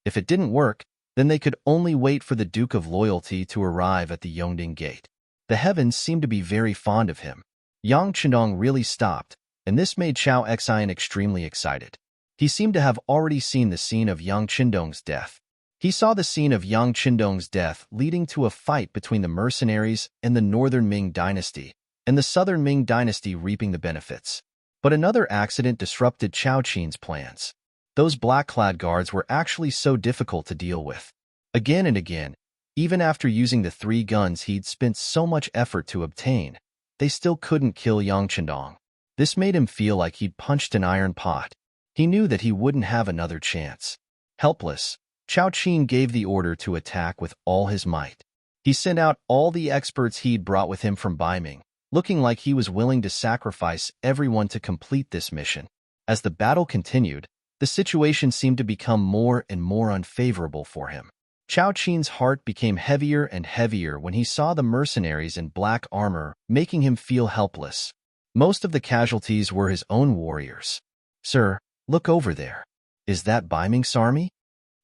If it didn't work, then they could only wait for the Duke of Loyalty to arrive at the Yongding Gate. The heavens seemed to be very fond of him. Yang Chendong really stopped, and this made Chao Xian extremely excited. He seemed to have already seen the scene of Yang Chendong's death. He saw the scene of Yang Chendong's death leading to a fight between the mercenaries and the northern Ming dynasty, and the southern Ming dynasty reaping the benefits. But another accident disrupted Chao Qin's plans. Those black-clad guards were actually so difficult to deal with. Again and again, even after using the 3 guns he'd spent so much effort to obtain, they still couldn't kill Yang Chendong. This made him feel like he'd punched an iron pot. He knew that he wouldn't have another chance. Helpless, Chao Qin gave the order to attack with all his might. He sent out all the experts he'd brought with him from Ming, looking like he was willing to sacrifice everyone to complete this mission. As the battle continued, the situation seemed to become more and more unfavorable for him. Chao Qin's heart became heavier and heavier when he saw the mercenaries in black armor, making him feel helpless. Most of the casualties were his own warriors. "Sir, look over there. Is that Ming's army?"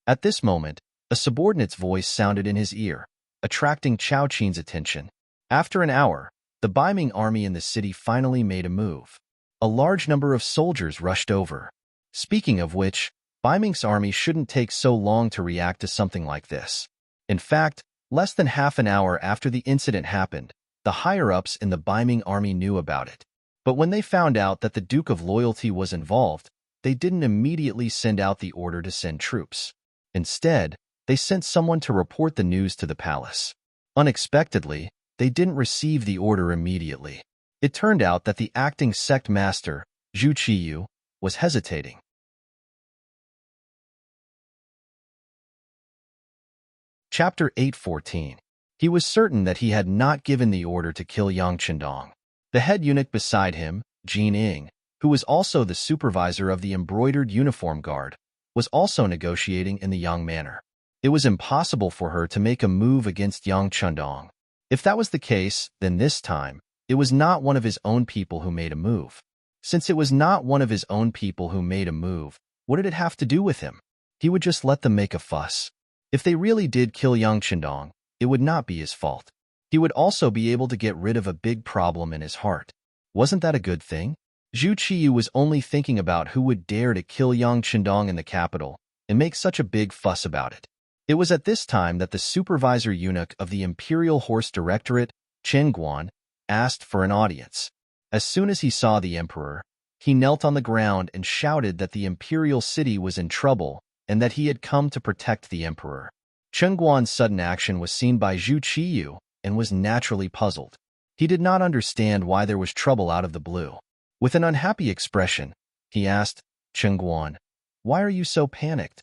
At this moment, a subordinate's voice sounded in his ear, attracting Chao Qin's attention. After an hour, the Ming army in the city finally made a move. A large number of soldiers rushed over. Speaking of which, Ming's army shouldn't take so long to react to something like this. In fact, less than half an hour after the incident happened, the higher-ups in the Ming army knew about it. But when they found out that the Duke of Loyalty was involved, they didn't immediately send out the order to send troops. Instead, they sent someone to report the news to the palace. Unexpectedly, they didn't receive the order immediately. It turned out that the acting sect master, Zhu Qiyu, was hesitating. Chapter 8:14. He was certain that he had not given the order to kill Yang Chendong. The head eunuch beside him, Jin Ying, who was also the supervisor of the embroidered uniform guard, was also negotiating in the Yang manner. It was impossible for her to make a move against Yang Chendong. If that was the case, then this time, it was not one of his own people who made a move. Since it was not one of his own people who made a move, what did it have to do with him? He would just let them make a fuss. If they really did kill Yang Chendong, it would not be his fault. He would also be able to get rid of a big problem in his heart. Wasn't that a good thing? Zhu Qiyu was only thinking about who would dare to kill Yang Chendong in the capital and make such a big fuss about it. It was at this time that the supervisor eunuch of the Imperial Horse Directorate, Chen Guan, asked for an audience. As soon as he saw the emperor, he knelt on the ground and shouted that the imperial city was in trouble and that he had come to protect the emperor. Chen Guan's sudden action was seen by Zhu Qiyu and was naturally puzzled. He did not understand why there was trouble out of the blue. With an unhappy expression, he asked, "Chen Guan, why are you so panicked?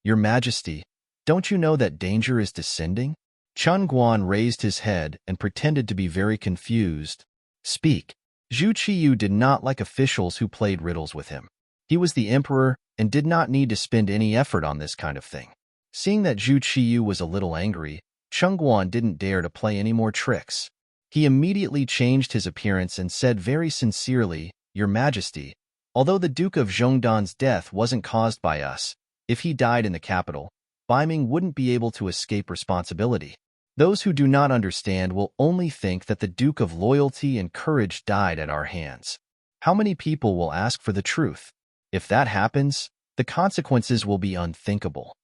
Your Majesty, don't you know that danger is descending?" Chen Guan raised his head and pretended to be very confused. "Speak." Zhu Qiyu did not like officials who played riddles with him. He was the emperor and did not need to spend any effort on this kind of thing. Seeing that Zhu Qiyu was a little angry, Chen Guan didn't dare to play any more tricks. He immediately changed his appearance and said very sincerely, "Your Majesty, although the Duke of Zhongdan's death wasn't caused by us, if he died in the capital, Ming wouldn't be able to escape responsibility. Those who do not understand will only think that the Duke of Loyalty and Courage died at our hands. How many people will ask for the truth? If that happens, the consequences will be unthinkable."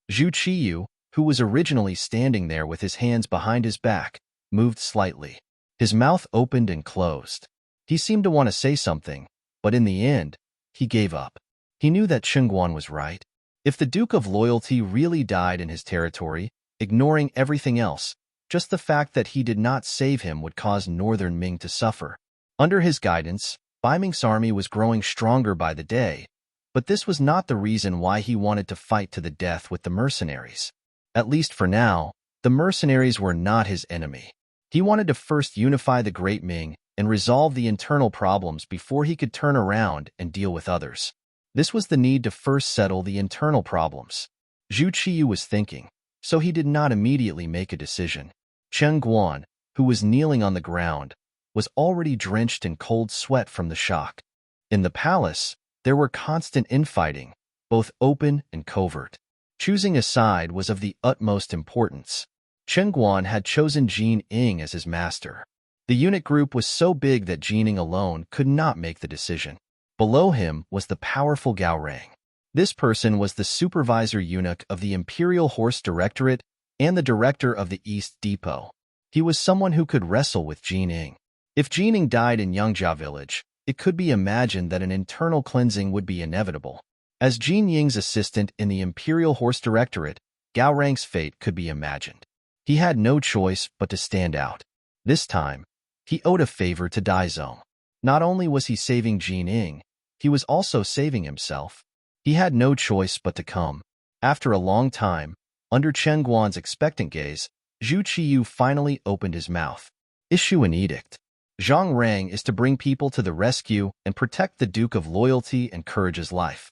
Zhu Qiyu, who was originally standing there with his hands behind his back, moved slightly. His mouth opened and closed. He seemed to want to say something, but in the end, he gave up. He knew that Chen Guan was right. If the Duke of Loyalty really died in his territory, ignoring everything else, just the fact that he did not save him would cause northern Ming to suffer. Under his guidance, Ming's army was growing stronger by the day, but this was not the reason why he wanted to fight to the death with the mercenaries. At least for now, the mercenaries were not his enemy. He wanted to first unify the Great Ming and resolve the internal problems before he could turn around and deal with others. This was the need to first settle the internal problems. Zhu Qiyu was thinking, so he did not immediately make a decision. Chen Guan, who was kneeling on the ground, was already drenched in cold sweat from the shock. In the palace, there were constant infighting, both open and covert. Choosing a side was of the utmost importance. Chen Guan had chosen Jin Ying as his master. The eunuch group was so big that Jin Ying alone could not make the decision. Below him was the powerful Gao Rang. This person was the supervisor eunuch of the Imperial Horse Directorate and the director of the East Depot. He was someone who could wrestle with Jin Ying. If Jin Ying died in Yangjia village, it could be imagined that an internal cleansing would be inevitable. As Jin Ying's assistant in the Imperial Horse Directorate, Gao Rang's fate could be imagined. He had no choice but to stand out. This time, He owed a favor to Daizong. Not only was he saving Jin Ing, he was also saving himself. He had no choice but to come. After a long time, under Chen Guan's expectant gaze, Zhu Qiyu finally opened his mouth. Issue an edict. Zhang Rang is to bring people to the rescue and protect the Duke of Loyalty and Courage's life.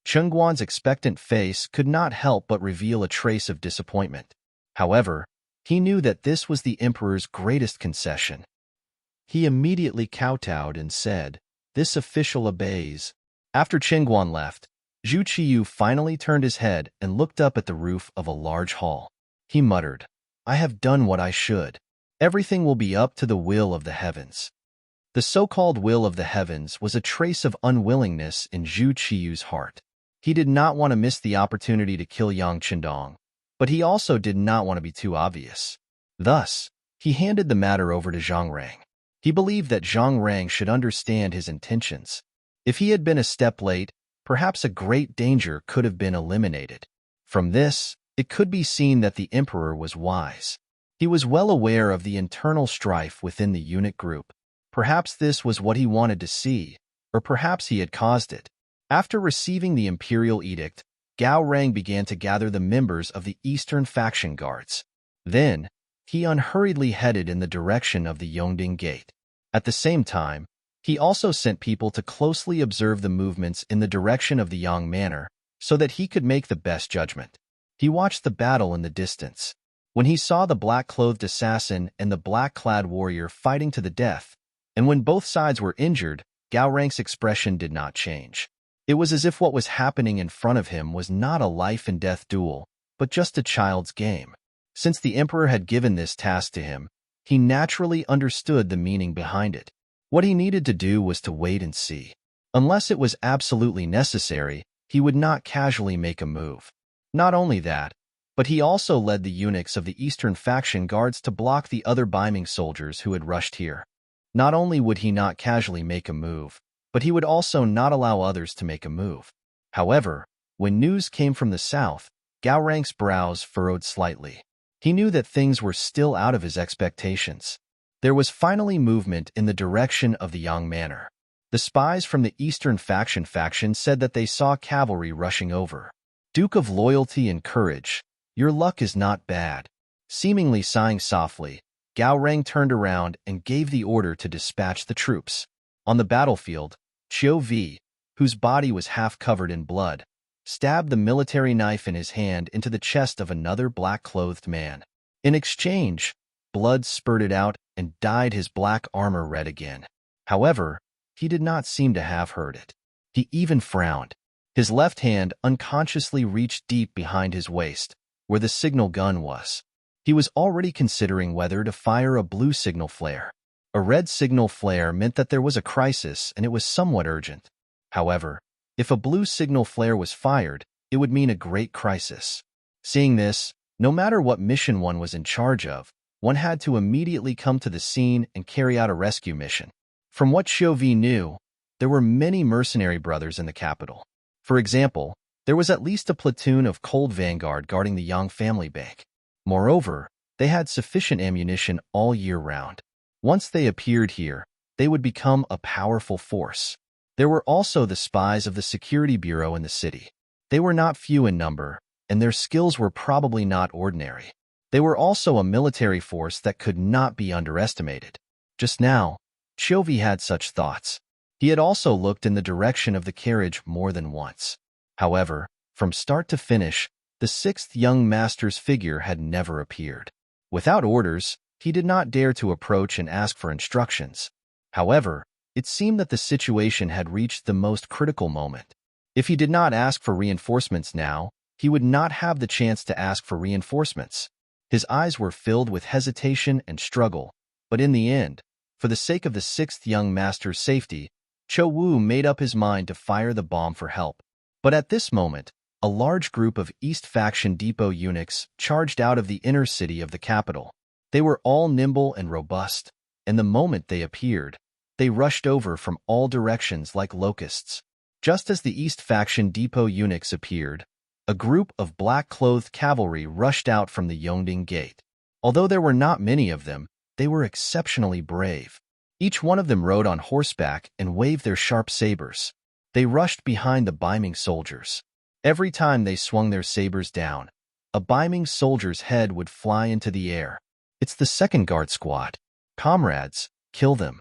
Chen Guan's expectant face could not help but reveal a trace of disappointment. However, he knew that this was the Emperor's greatest concession. He immediately kowtowed and said, "This official obeys." After Chen Guan left, Zhu Qiyu finally turned his head and looked up at the roof of a large hall. He muttered, "I have done what I should. Everything will be up to the will of the heavens." The so-called will of the heavens was a trace of unwillingness in Zhu Qiyu's heart. He did not want to miss the opportunity to kill Yang Qindong, but he also did not want to be too obvious. Thus, he handed the matter over to Zhang Rang. He believed that Zhang Rang should understand his intentions. If he had been a step late, perhaps a great danger could have been eliminated. From this, it could be seen that the Emperor was wise. He was well aware of the internal strife within the eunuch group. Perhaps this was what he wanted to see, or perhaps he had caused it. After receiving the imperial edict, Gao Rang began to gather the members of the Eastern Faction Guards. Then, he unhurriedly headed in the direction of the Yongding Gate. At the same time, he also sent people to closely observe the movements in the direction of the Yang Manor, so that he could make the best judgment. He watched the battle in the distance. When he saw the black-clothed assassin and the black-clad warrior fighting to the death, and when both sides were injured, Gao Rang's expression did not change. It was as if what was happening in front of him was not a life-and-death duel, but just a child's game. Since the Emperor had given this task to him, he naturally understood the meaning behind it. What he needed to do was to wait and see. Unless it was absolutely necessary, he would not casually make a move. Not only that, but he also led the eunuchs of the Eastern Faction Guards to block the other Ming soldiers who had rushed here. Not only would he not casually make a move, but he would also not allow others to make a move. However, when news came from the south, Gao Rang's brows furrowed slightly. He knew that things were still out of his expectations. There was finally movement in the direction of the Yang Manor. The spies from the Eastern faction said that they saw cavalry rushing over. "Duke of Loyalty and Courage, your luck is not bad." Seemingly sighing softly, Gao Rang turned around and gave the order to dispatch the troops. On the battlefield, Qiu Vi, whose body was half covered in blood, stabbed the military knife in his hand into the chest of another black-clothed man. In exchange, blood spurted out and dyed his black armor red again. However, he did not seem to have heard it. He even frowned. His left hand unconsciously reached deep behind his waist, where the signal gun was. He was already considering whether to fire a blue signal flare. A red signal flare meant that there was a crisis and it was somewhat urgent. However, if a blue signal flare was fired, it would mean a great crisis. Seeing this, no matter what mission one was in charge of, one had to immediately come to the scene and carry out a rescue mission. From what Qiu Vi knew, there were many mercenary brothers in the capital. For example, there was at least a platoon of Cold Vanguard guarding the Yang family bank. Moreover, they had sufficient ammunition all year round. Once they appeared here, they would become a powerful force. There were also the spies of the Security Bureau in the city. They were not few in number, and their skills were probably not ordinary. They were also a military force that could not be underestimated. Just now, Qiu Vi had such thoughts. He had also looked in the direction of the carriage more than once. However, from start to finish, the sixth young master's figure had never appeared. Without orders, he did not dare to approach and ask for instructions. However, it seemed that the situation had reached the most critical moment. If he did not ask for reinforcements now, he would not have the chance to ask for reinforcements. His eyes were filled with hesitation and struggle, but in the end, for the sake of the sixth young master's safety, Chou Wu made up his mind to fire the bomb for help. But at this moment, a large group of East Faction Depot eunuchs charged out of the inner city of the capital. They were all nimble and robust, and the moment they appeared, they rushed over from all directions like locusts. Just as the East Faction Depot eunuchs appeared, a group of black-clothed cavalry rushed out from the Yongding Gate. Although there were not many of them, they were exceptionally brave. Each one of them rode on horseback and waved their sharp sabers. They rushed behind the Ming soldiers. Every time they swung their sabers down, a Ming soldier's head would fly into the air. It's the second guard squad. Comrades, kill them.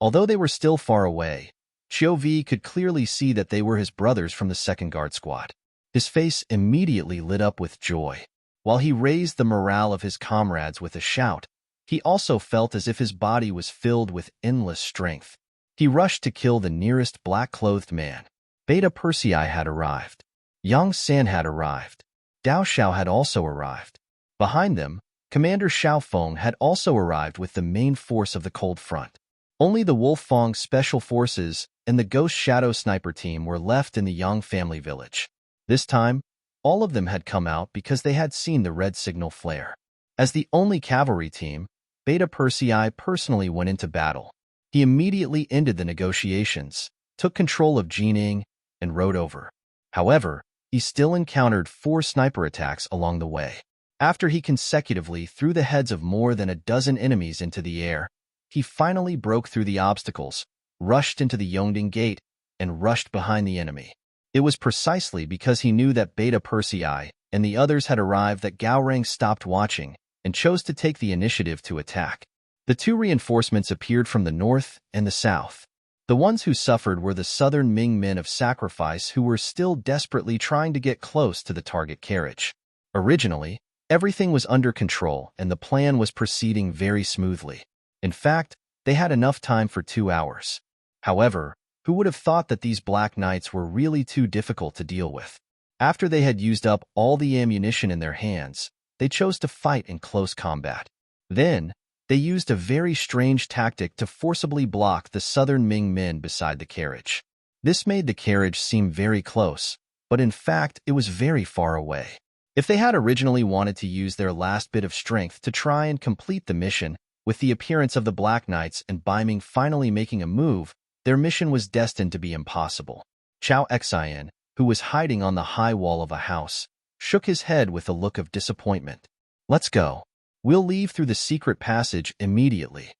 Although they were still far away, Chiovi could clearly see that they were his brothers from the second guard squad. His face immediately lit up with joy. While he raised the morale of his comrades with a shout, he also felt as if his body was filled with endless strength. He rushed to kill the nearest black-clothed man. Beta Persei had arrived. Yang San had arrived. Dao Xiao had also arrived. Behind them, Commander Xiaofeng had also arrived with the main force of the Cold Front. Only the Wolfang Special Forces and the Ghost Shadow Sniper team were left in the Yang family village. This time, all of them had come out because they had seen the red signal flare. As the only cavalry team, Beta Persei personally went into battle. He immediately ended the negotiations, took control of Jining, and rode over. However, he still encountered 4 sniper attacks along the way. After he consecutively threw the heads of more than a dozen enemies into the air, he finally broke through the obstacles, rushed into the Yongding Gate, and rushed behind the enemy. It was precisely because he knew that Beta Persei and the others had arrived that Gao Rang stopped watching and chose to take the initiative to attack. The 2 reinforcements appeared from the north and the south. The ones who suffered were the southern Ming men of sacrifice who were still desperately trying to get close to the target carriage. Originally, everything was under control and the plan was proceeding very smoothly. In fact, they had enough time for 2 hours. However, who would have thought that these Black Knights were really too difficult to deal with? After they had used up all the ammunition in their hands, they chose to fight in close combat. Then, they used a very strange tactic to forcibly block the southern Ming men beside the carriage. This made the carriage seem very close, but in fact it was very far away. If they had originally wanted to use their last bit of strength to try and complete the mission, with the appearance of the Black Knights and Ming finally making a move, their mission was destined to be impossible. Chao Xian, who was hiding on the high wall of a house, shook his head with a look of disappointment. "Let's go. We'll leave through the secret passage immediately."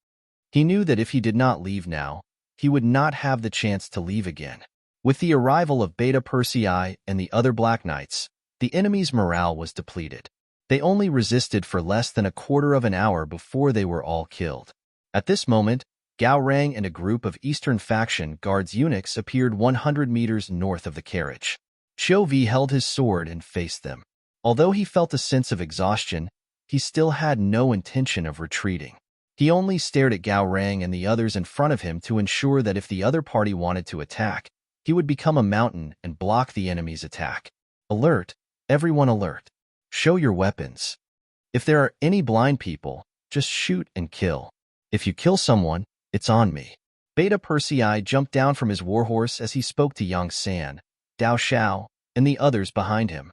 He knew that if he did not leave now, he would not have the chance to leave again. With the arrival of Beta Persei and the other Black Knights, the enemy's morale was depleted. They only resisted for less than a quarter of an hour before they were all killed. At this moment, Gao Rang and a group of Eastern Faction Guards eunuchs appeared 100 meters north of the carriage. Chiovi held his sword and faced them. Although he felt a sense of exhaustion, he still had no intention of retreating. He only stared at Gao Rang and the others in front of him to ensure that if the other party wanted to attack, he would become a mountain and block the enemy's attack. Alert! Everyone alert! Show your weapons. If there are any blind people, just shoot and kill. If you kill someone, it's on me. Beta Persei jumped down from his warhorse as he spoke to Yang San, Dao Xiao, and the others behind him.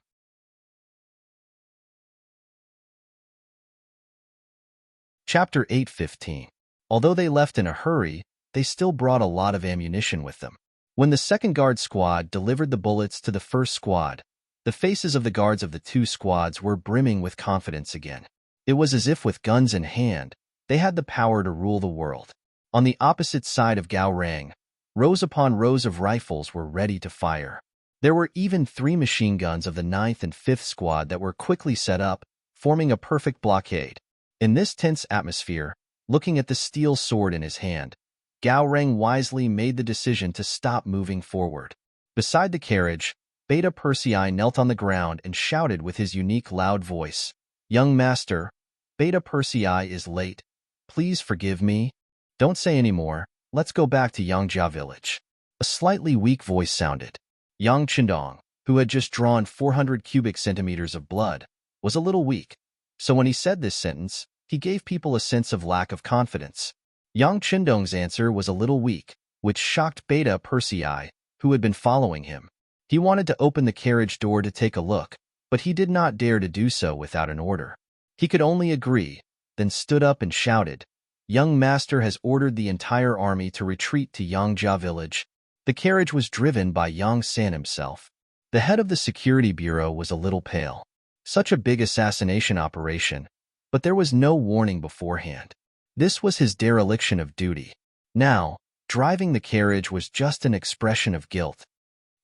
Chapter 8:15. Although they left in a hurry, they still brought a lot of ammunition with them. When the second guard squad delivered the bullets to the first squad, the faces of the guards of the 2 squads were brimming with confidence again. It was as if with guns in hand, they had the power to rule the world. On the opposite side of Gao Rang, rows upon rows of rifles were ready to fire. There were even 3 machine guns of the 9th and 5th squad that were quickly set up, forming a perfect blockade. In this tense atmosphere, looking at the steel sword in his hand, Gao Rang wisely made the decision to stop moving forward. Beside the carriage, Beta Persei knelt on the ground and shouted with his unique loud voice, "Young master, Beta Persei is late. Please forgive me. Don't say any more. Let's go back to Yangjia village." A slightly weak voice sounded. Yang Qindong, who had just drawn 400 cubic centimeters of blood, was a little weak. So when he said this sentence, he gave people a sense of lack of confidence. Yang Qindong's answer was a little weak, which shocked Beta Persei, who had been following him. He wanted to open the carriage door to take a look, but he did not dare to do so without an order. He could only agree, then stood up and shouted, "Young master has ordered the entire army to retreat to Yangjia village." The carriage was driven by Yang San himself. The head of the security bureau was a little pale. Such a big assassination operation, but there was no warning beforehand. This was his dereliction of duty. Now, driving the carriage was just an expression of guilt.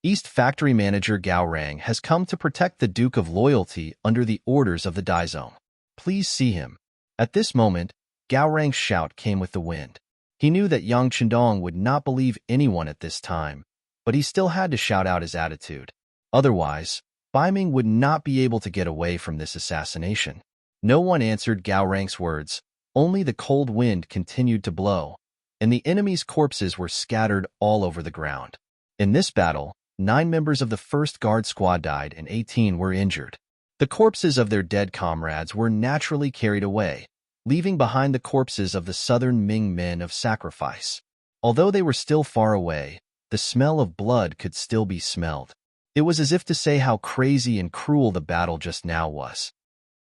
East Factory Manager Gao Rang has come to protect the Duke of Loyalty under the orders of the Daizong. Please see him. At this moment, Gao Rang's shout came with the wind. He knew that Yang Chendong would not believe anyone at this time, but he still had to shout out his attitude. Otherwise, Bai Ming would not be able to get away from this assassination. No one answered Gao Rang's words, only the cold wind continued to blow, and the enemy's corpses were scattered all over the ground. In this battle, 9 members of the 1st Guard Squad died and 18 were injured. The corpses of their dead comrades were naturally carried away, leaving behind the corpses of the southern Ming men of sacrifice. Although they were still far away, the smell of blood could still be smelled. It was as if to say how crazy and cruel the battle just now was.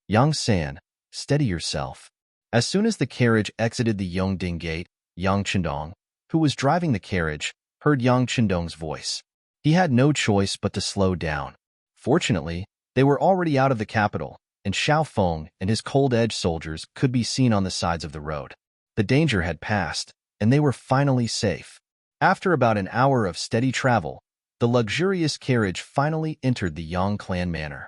Yang San, steady yourself. As soon as the carriage exited the Yongding Gate, Yang Chendong, who was driving the carriage, heard Yang Chendong's voice. He had no choice but to slow down. Fortunately, they were already out of the capital, and Xiao Feng and his cold-edge soldiers could be seen on the sides of the road. The danger had passed, and they were finally safe. After about an hour of steady travel, the luxurious carriage finally entered the Yang clan manor.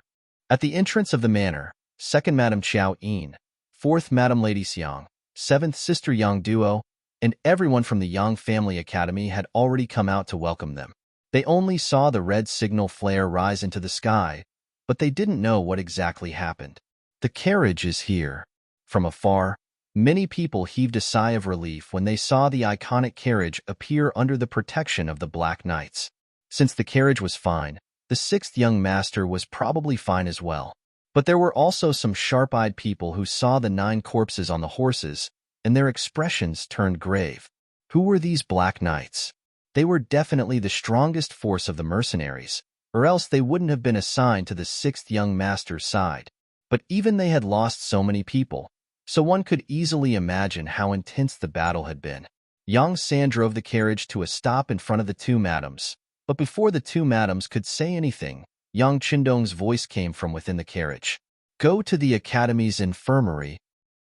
At the entrance of the manor, 2nd Madam Qiao Yin, 4th Madam Lady Xiang, 7th Sister Yang Duo, and everyone from the Yang Family Academy had already come out to welcome them. They only saw the red signal flare rise into the sky, but they didn't know what exactly happened. The carriage is here. From afar, many people heaved a sigh of relief when they saw the iconic carriage appear under the protection of the Black Knights. Since the carriage was fine, the 6th young master was probably fine as well. But there were also some sharp-eyed people who saw the 9 corpses on the horses, and their expressions turned grave. Who were these Black Knights? They were definitely the strongest force of the mercenaries, or else they wouldn't have been assigned to the 6th young master's side. But even they had lost so many people, so one could easily imagine how intense the battle had been. Yang San drove the carriage to a stop in front of the 2 madams, but before the 2 madams could say anything, Yang Chendong's voice came from within the carriage. Go to the Academy's infirmary.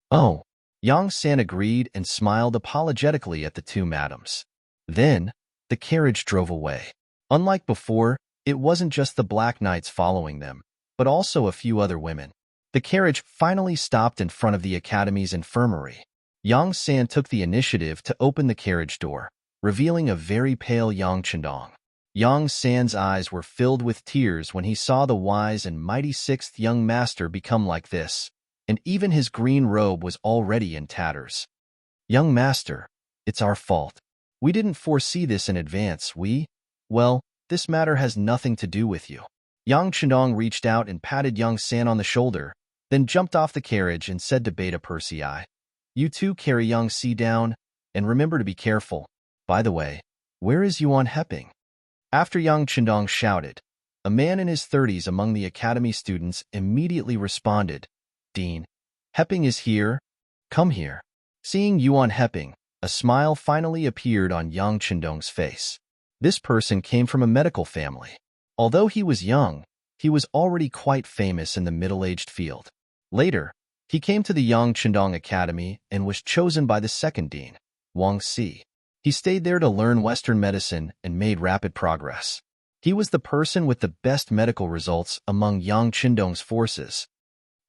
Oh. Yang San agreed and smiled apologetically at the 2 madams. Then, the carriage drove away. Unlike before, it wasn't just the Black Knights following them, but also a few other women. The carriage finally stopped in front of the Academy's infirmary. Yang San took the initiative to open the carriage door, revealing a very pale Yang Chendong. Yang San's eyes were filled with tears when he saw the wise and mighty 6th young master become like this, and even his green robe was already in tatters. Young master, it's our fault. We didn't foresee this in advance, well, this matter has nothing to do with you. Yang Chendong reached out and patted Yang San on the shoulder, then jumped off the carriage and said to Beta Persei, you two carry Yang Si down, and remember to be careful. By the way, where is Yuan Heping? After Yang Chendong shouted, a man in his 30s among the academy students immediately responded, Dean, Heping is here. Come here. Seeing Yuan Heping, a smile finally appeared on Yang Chendong's face. This person came from a medical family. Although he was young, he was already quite famous in the middle-aged field. Later, he came to the Yang Chendong Academy and was chosen by the 2nd dean, Wang Si. He stayed there to learn Western medicine and made rapid progress. He was the person with the best medical results among Yang Chendong's forces.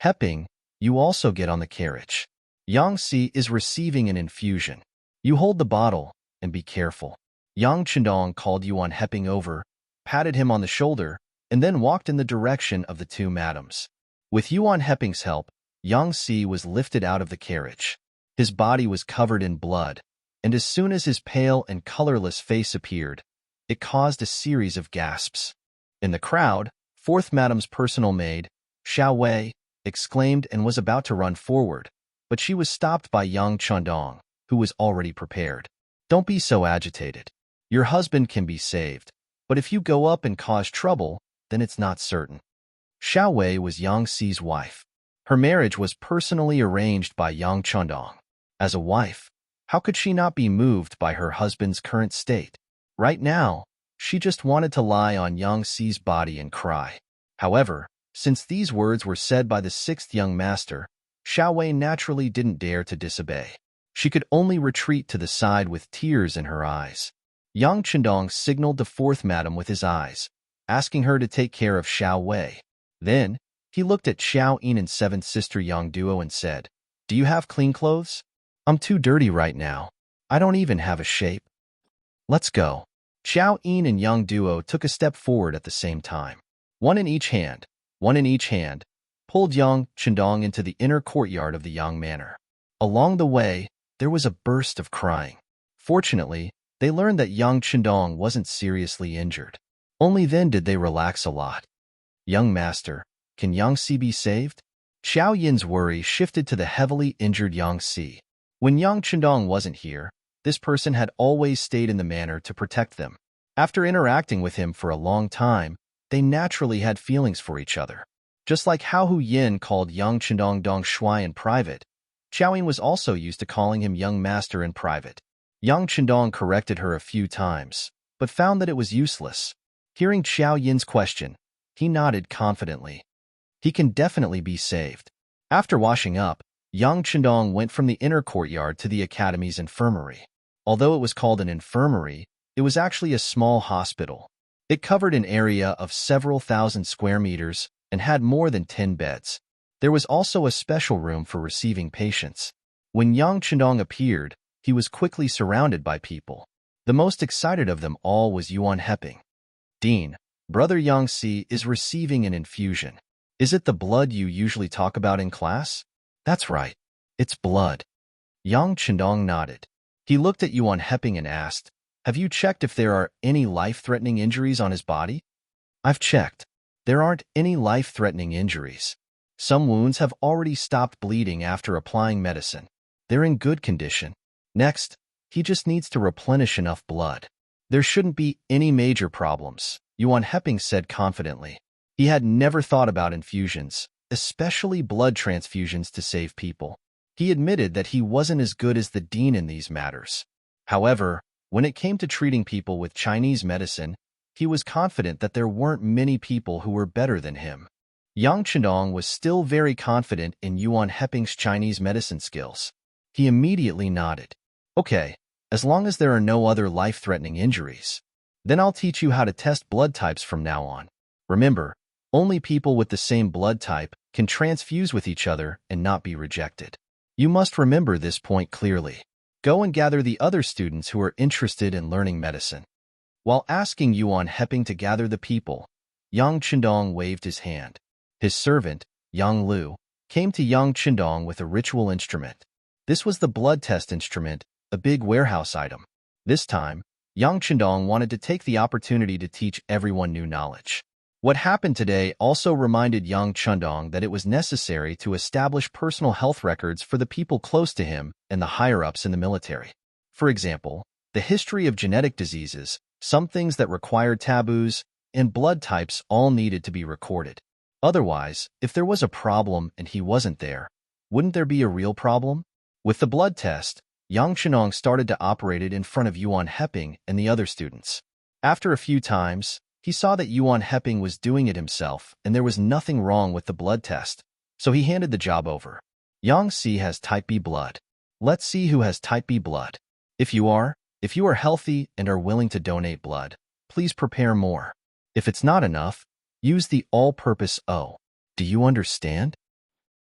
Heping, you also get on the carriage. Yang Si is receiving an infusion. You hold the bottle and be careful. Yang Chendong called Yuan Heping over, patted him on the shoulder, and then walked in the direction of the 2 madams. With Yuan Heping's help, Yang Si was lifted out of the carriage. His body was covered in blood, and as soon as his pale and colorless face appeared, it caused a series of gasps. In the crowd, 4th Madam's personal maid, Xiao Wei, exclaimed and was about to run forward, but she was stopped by Yang Chendong, who was already prepared. Don't be so agitated. Your husband can be saved, but if you go up and cause trouble, then it's not certain. Xiao Wei was Yang Si's wife. Her marriage was personally arranged by Yang Chendong. As a wife, how could she not be moved by her husband's current state? Right now, she just wanted to lie on Yang Si's body and cry. However, since these words were said by the 6th young master, Xiao Wei naturally didn't dare to disobey. She could only retreat to the side with tears in her eyes. Yang Chendong signaled the fourth madam with his eyes, asking her to take care of Xiao Wei. Then, he looked at Xiao Yin and seventh sister Yang Duo and said, "Do you have clean clothes? I'm too dirty right now. I don't even have a shape. Let's go." Xiao Yin and Yang Duo took a step forward at the same time. One in each hand, pulled Yang Chendong into the inner courtyard of the Yang Manor. Along the way, there was a burst of crying. Fortunately, they learned that Yang Chendong wasn't seriously injured. Only then did they relax a lot. "Young master, can Yang Si be saved?" Xiao Yin's worry shifted to the heavily injured Yang Si. When Yang Chendong wasn't here, this person had always stayed in the manor to protect them. After interacting with him for a long time, they naturally had feelings for each other. Just like how Hu Yin called Yang Chendong Dong Shui in private, Xiao Yin was also used to calling him young master in private. Yang Chendong corrected her a few times, but found that it was useless. Hearing Xiao Yin's question, he nodded confidently. He can definitely be saved. After washing up, Yang Chendong went from the inner courtyard to the academy's infirmary. Although it was called an infirmary, it was actually a small hospital. It covered an area of several thousand square meters and had more than 10 beds. There was also a special room for receiving patients. When Yang Chendong appeared, he was quickly surrounded by people. The most excited of them all was Yuan Heping. "Dean, brother Yang Si is receiving an infusion. Is it the blood you usually talk about in class?" "That's right. It's blood." Yang Chendong nodded. He looked at Yuan Heping and asked, "Have you checked if there are any life-threatening injuries on his body?" "I've checked. There aren't any life-threatening injuries. Some wounds have already stopped bleeding after applying medicine. They're in good condition. Next, he just needs to replenish enough blood. There shouldn't be any major problems," Yuan Heping said confidently. He had never thought about infusions, especially blood transfusions to save people. He admitted that he wasn't as good as the dean in these matters. However, when it came to treating people with Chinese medicine, he was confident that there weren't many people who were better than him. Yang Chendong was still very confident in Yuan Heping's Chinese medicine skills. He immediately nodded. "Okay, as long as there are no other life-threatening injuries. Then I'll teach you how to test blood types from now on. Remember, only people with the same blood type can transfuse with each other and not be rejected. You must remember this point clearly. Go and gather the other students who are interested in learning medicine." While asking Yuan Heping to gather the people, Yang Chendong waved his hand. His servant, Yang Lu, came to Yang Chendong with a ritual instrument. This was the blood test instrument, a big warehouse item. This time, Yang Chendong wanted to take the opportunity to teach everyone new knowledge. What happened today also reminded Yang Chendong that it was necessary to establish personal health records for the people close to him and the higher-ups in the military. For example, the history of genetic diseases, some things that required taboos, and blood types all needed to be recorded. Otherwise, if there was a problem and he wasn't there, wouldn't there be a real problem? With the blood test, Yang Chendong started to operate it in front of Yuan Heping and the other students. After a few times, he saw that Yuan Heping was doing it himself and there was nothing wrong with the blood test, so he handed the job over. "Yang Si has type B blood. Let's see who has type B blood. If you are healthy and are willing to donate blood, please prepare more. If it's not enough, use the all-purpose O. Do you understand?"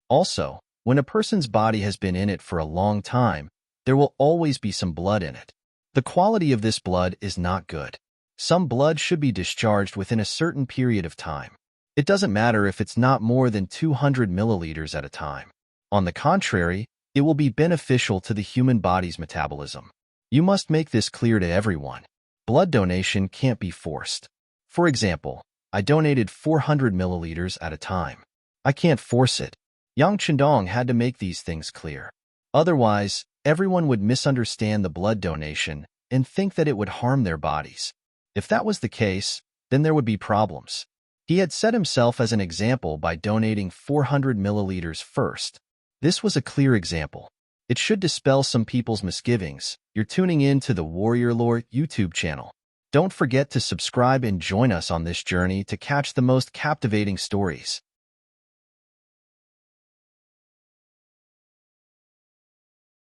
Also, when a person's body has been in it for a long time, there will always be some blood in it. The quality of this blood is not good. Some blood should be discharged within a certain period of time. It doesn't matter if it's not more than 200 milliliters at a time. On the contrary, it will be beneficial to the human body's metabolism. You must make this clear to everyone. Blood donation can't be forced. For example, I donated 400 milliliters at a time. I can't force it. Yang Chendong had to make these things clear. Otherwise, everyone would misunderstand the blood donation and think that it would harm their bodies. If that was the case, then there would be problems. He had set himself as an example by donating 400 milliliters first. This was a clear example. It should dispel some people's misgivings. You're tuning in to the Warrior Lore YouTube channel. Don't forget to subscribe and join us on this journey to catch the most captivating stories.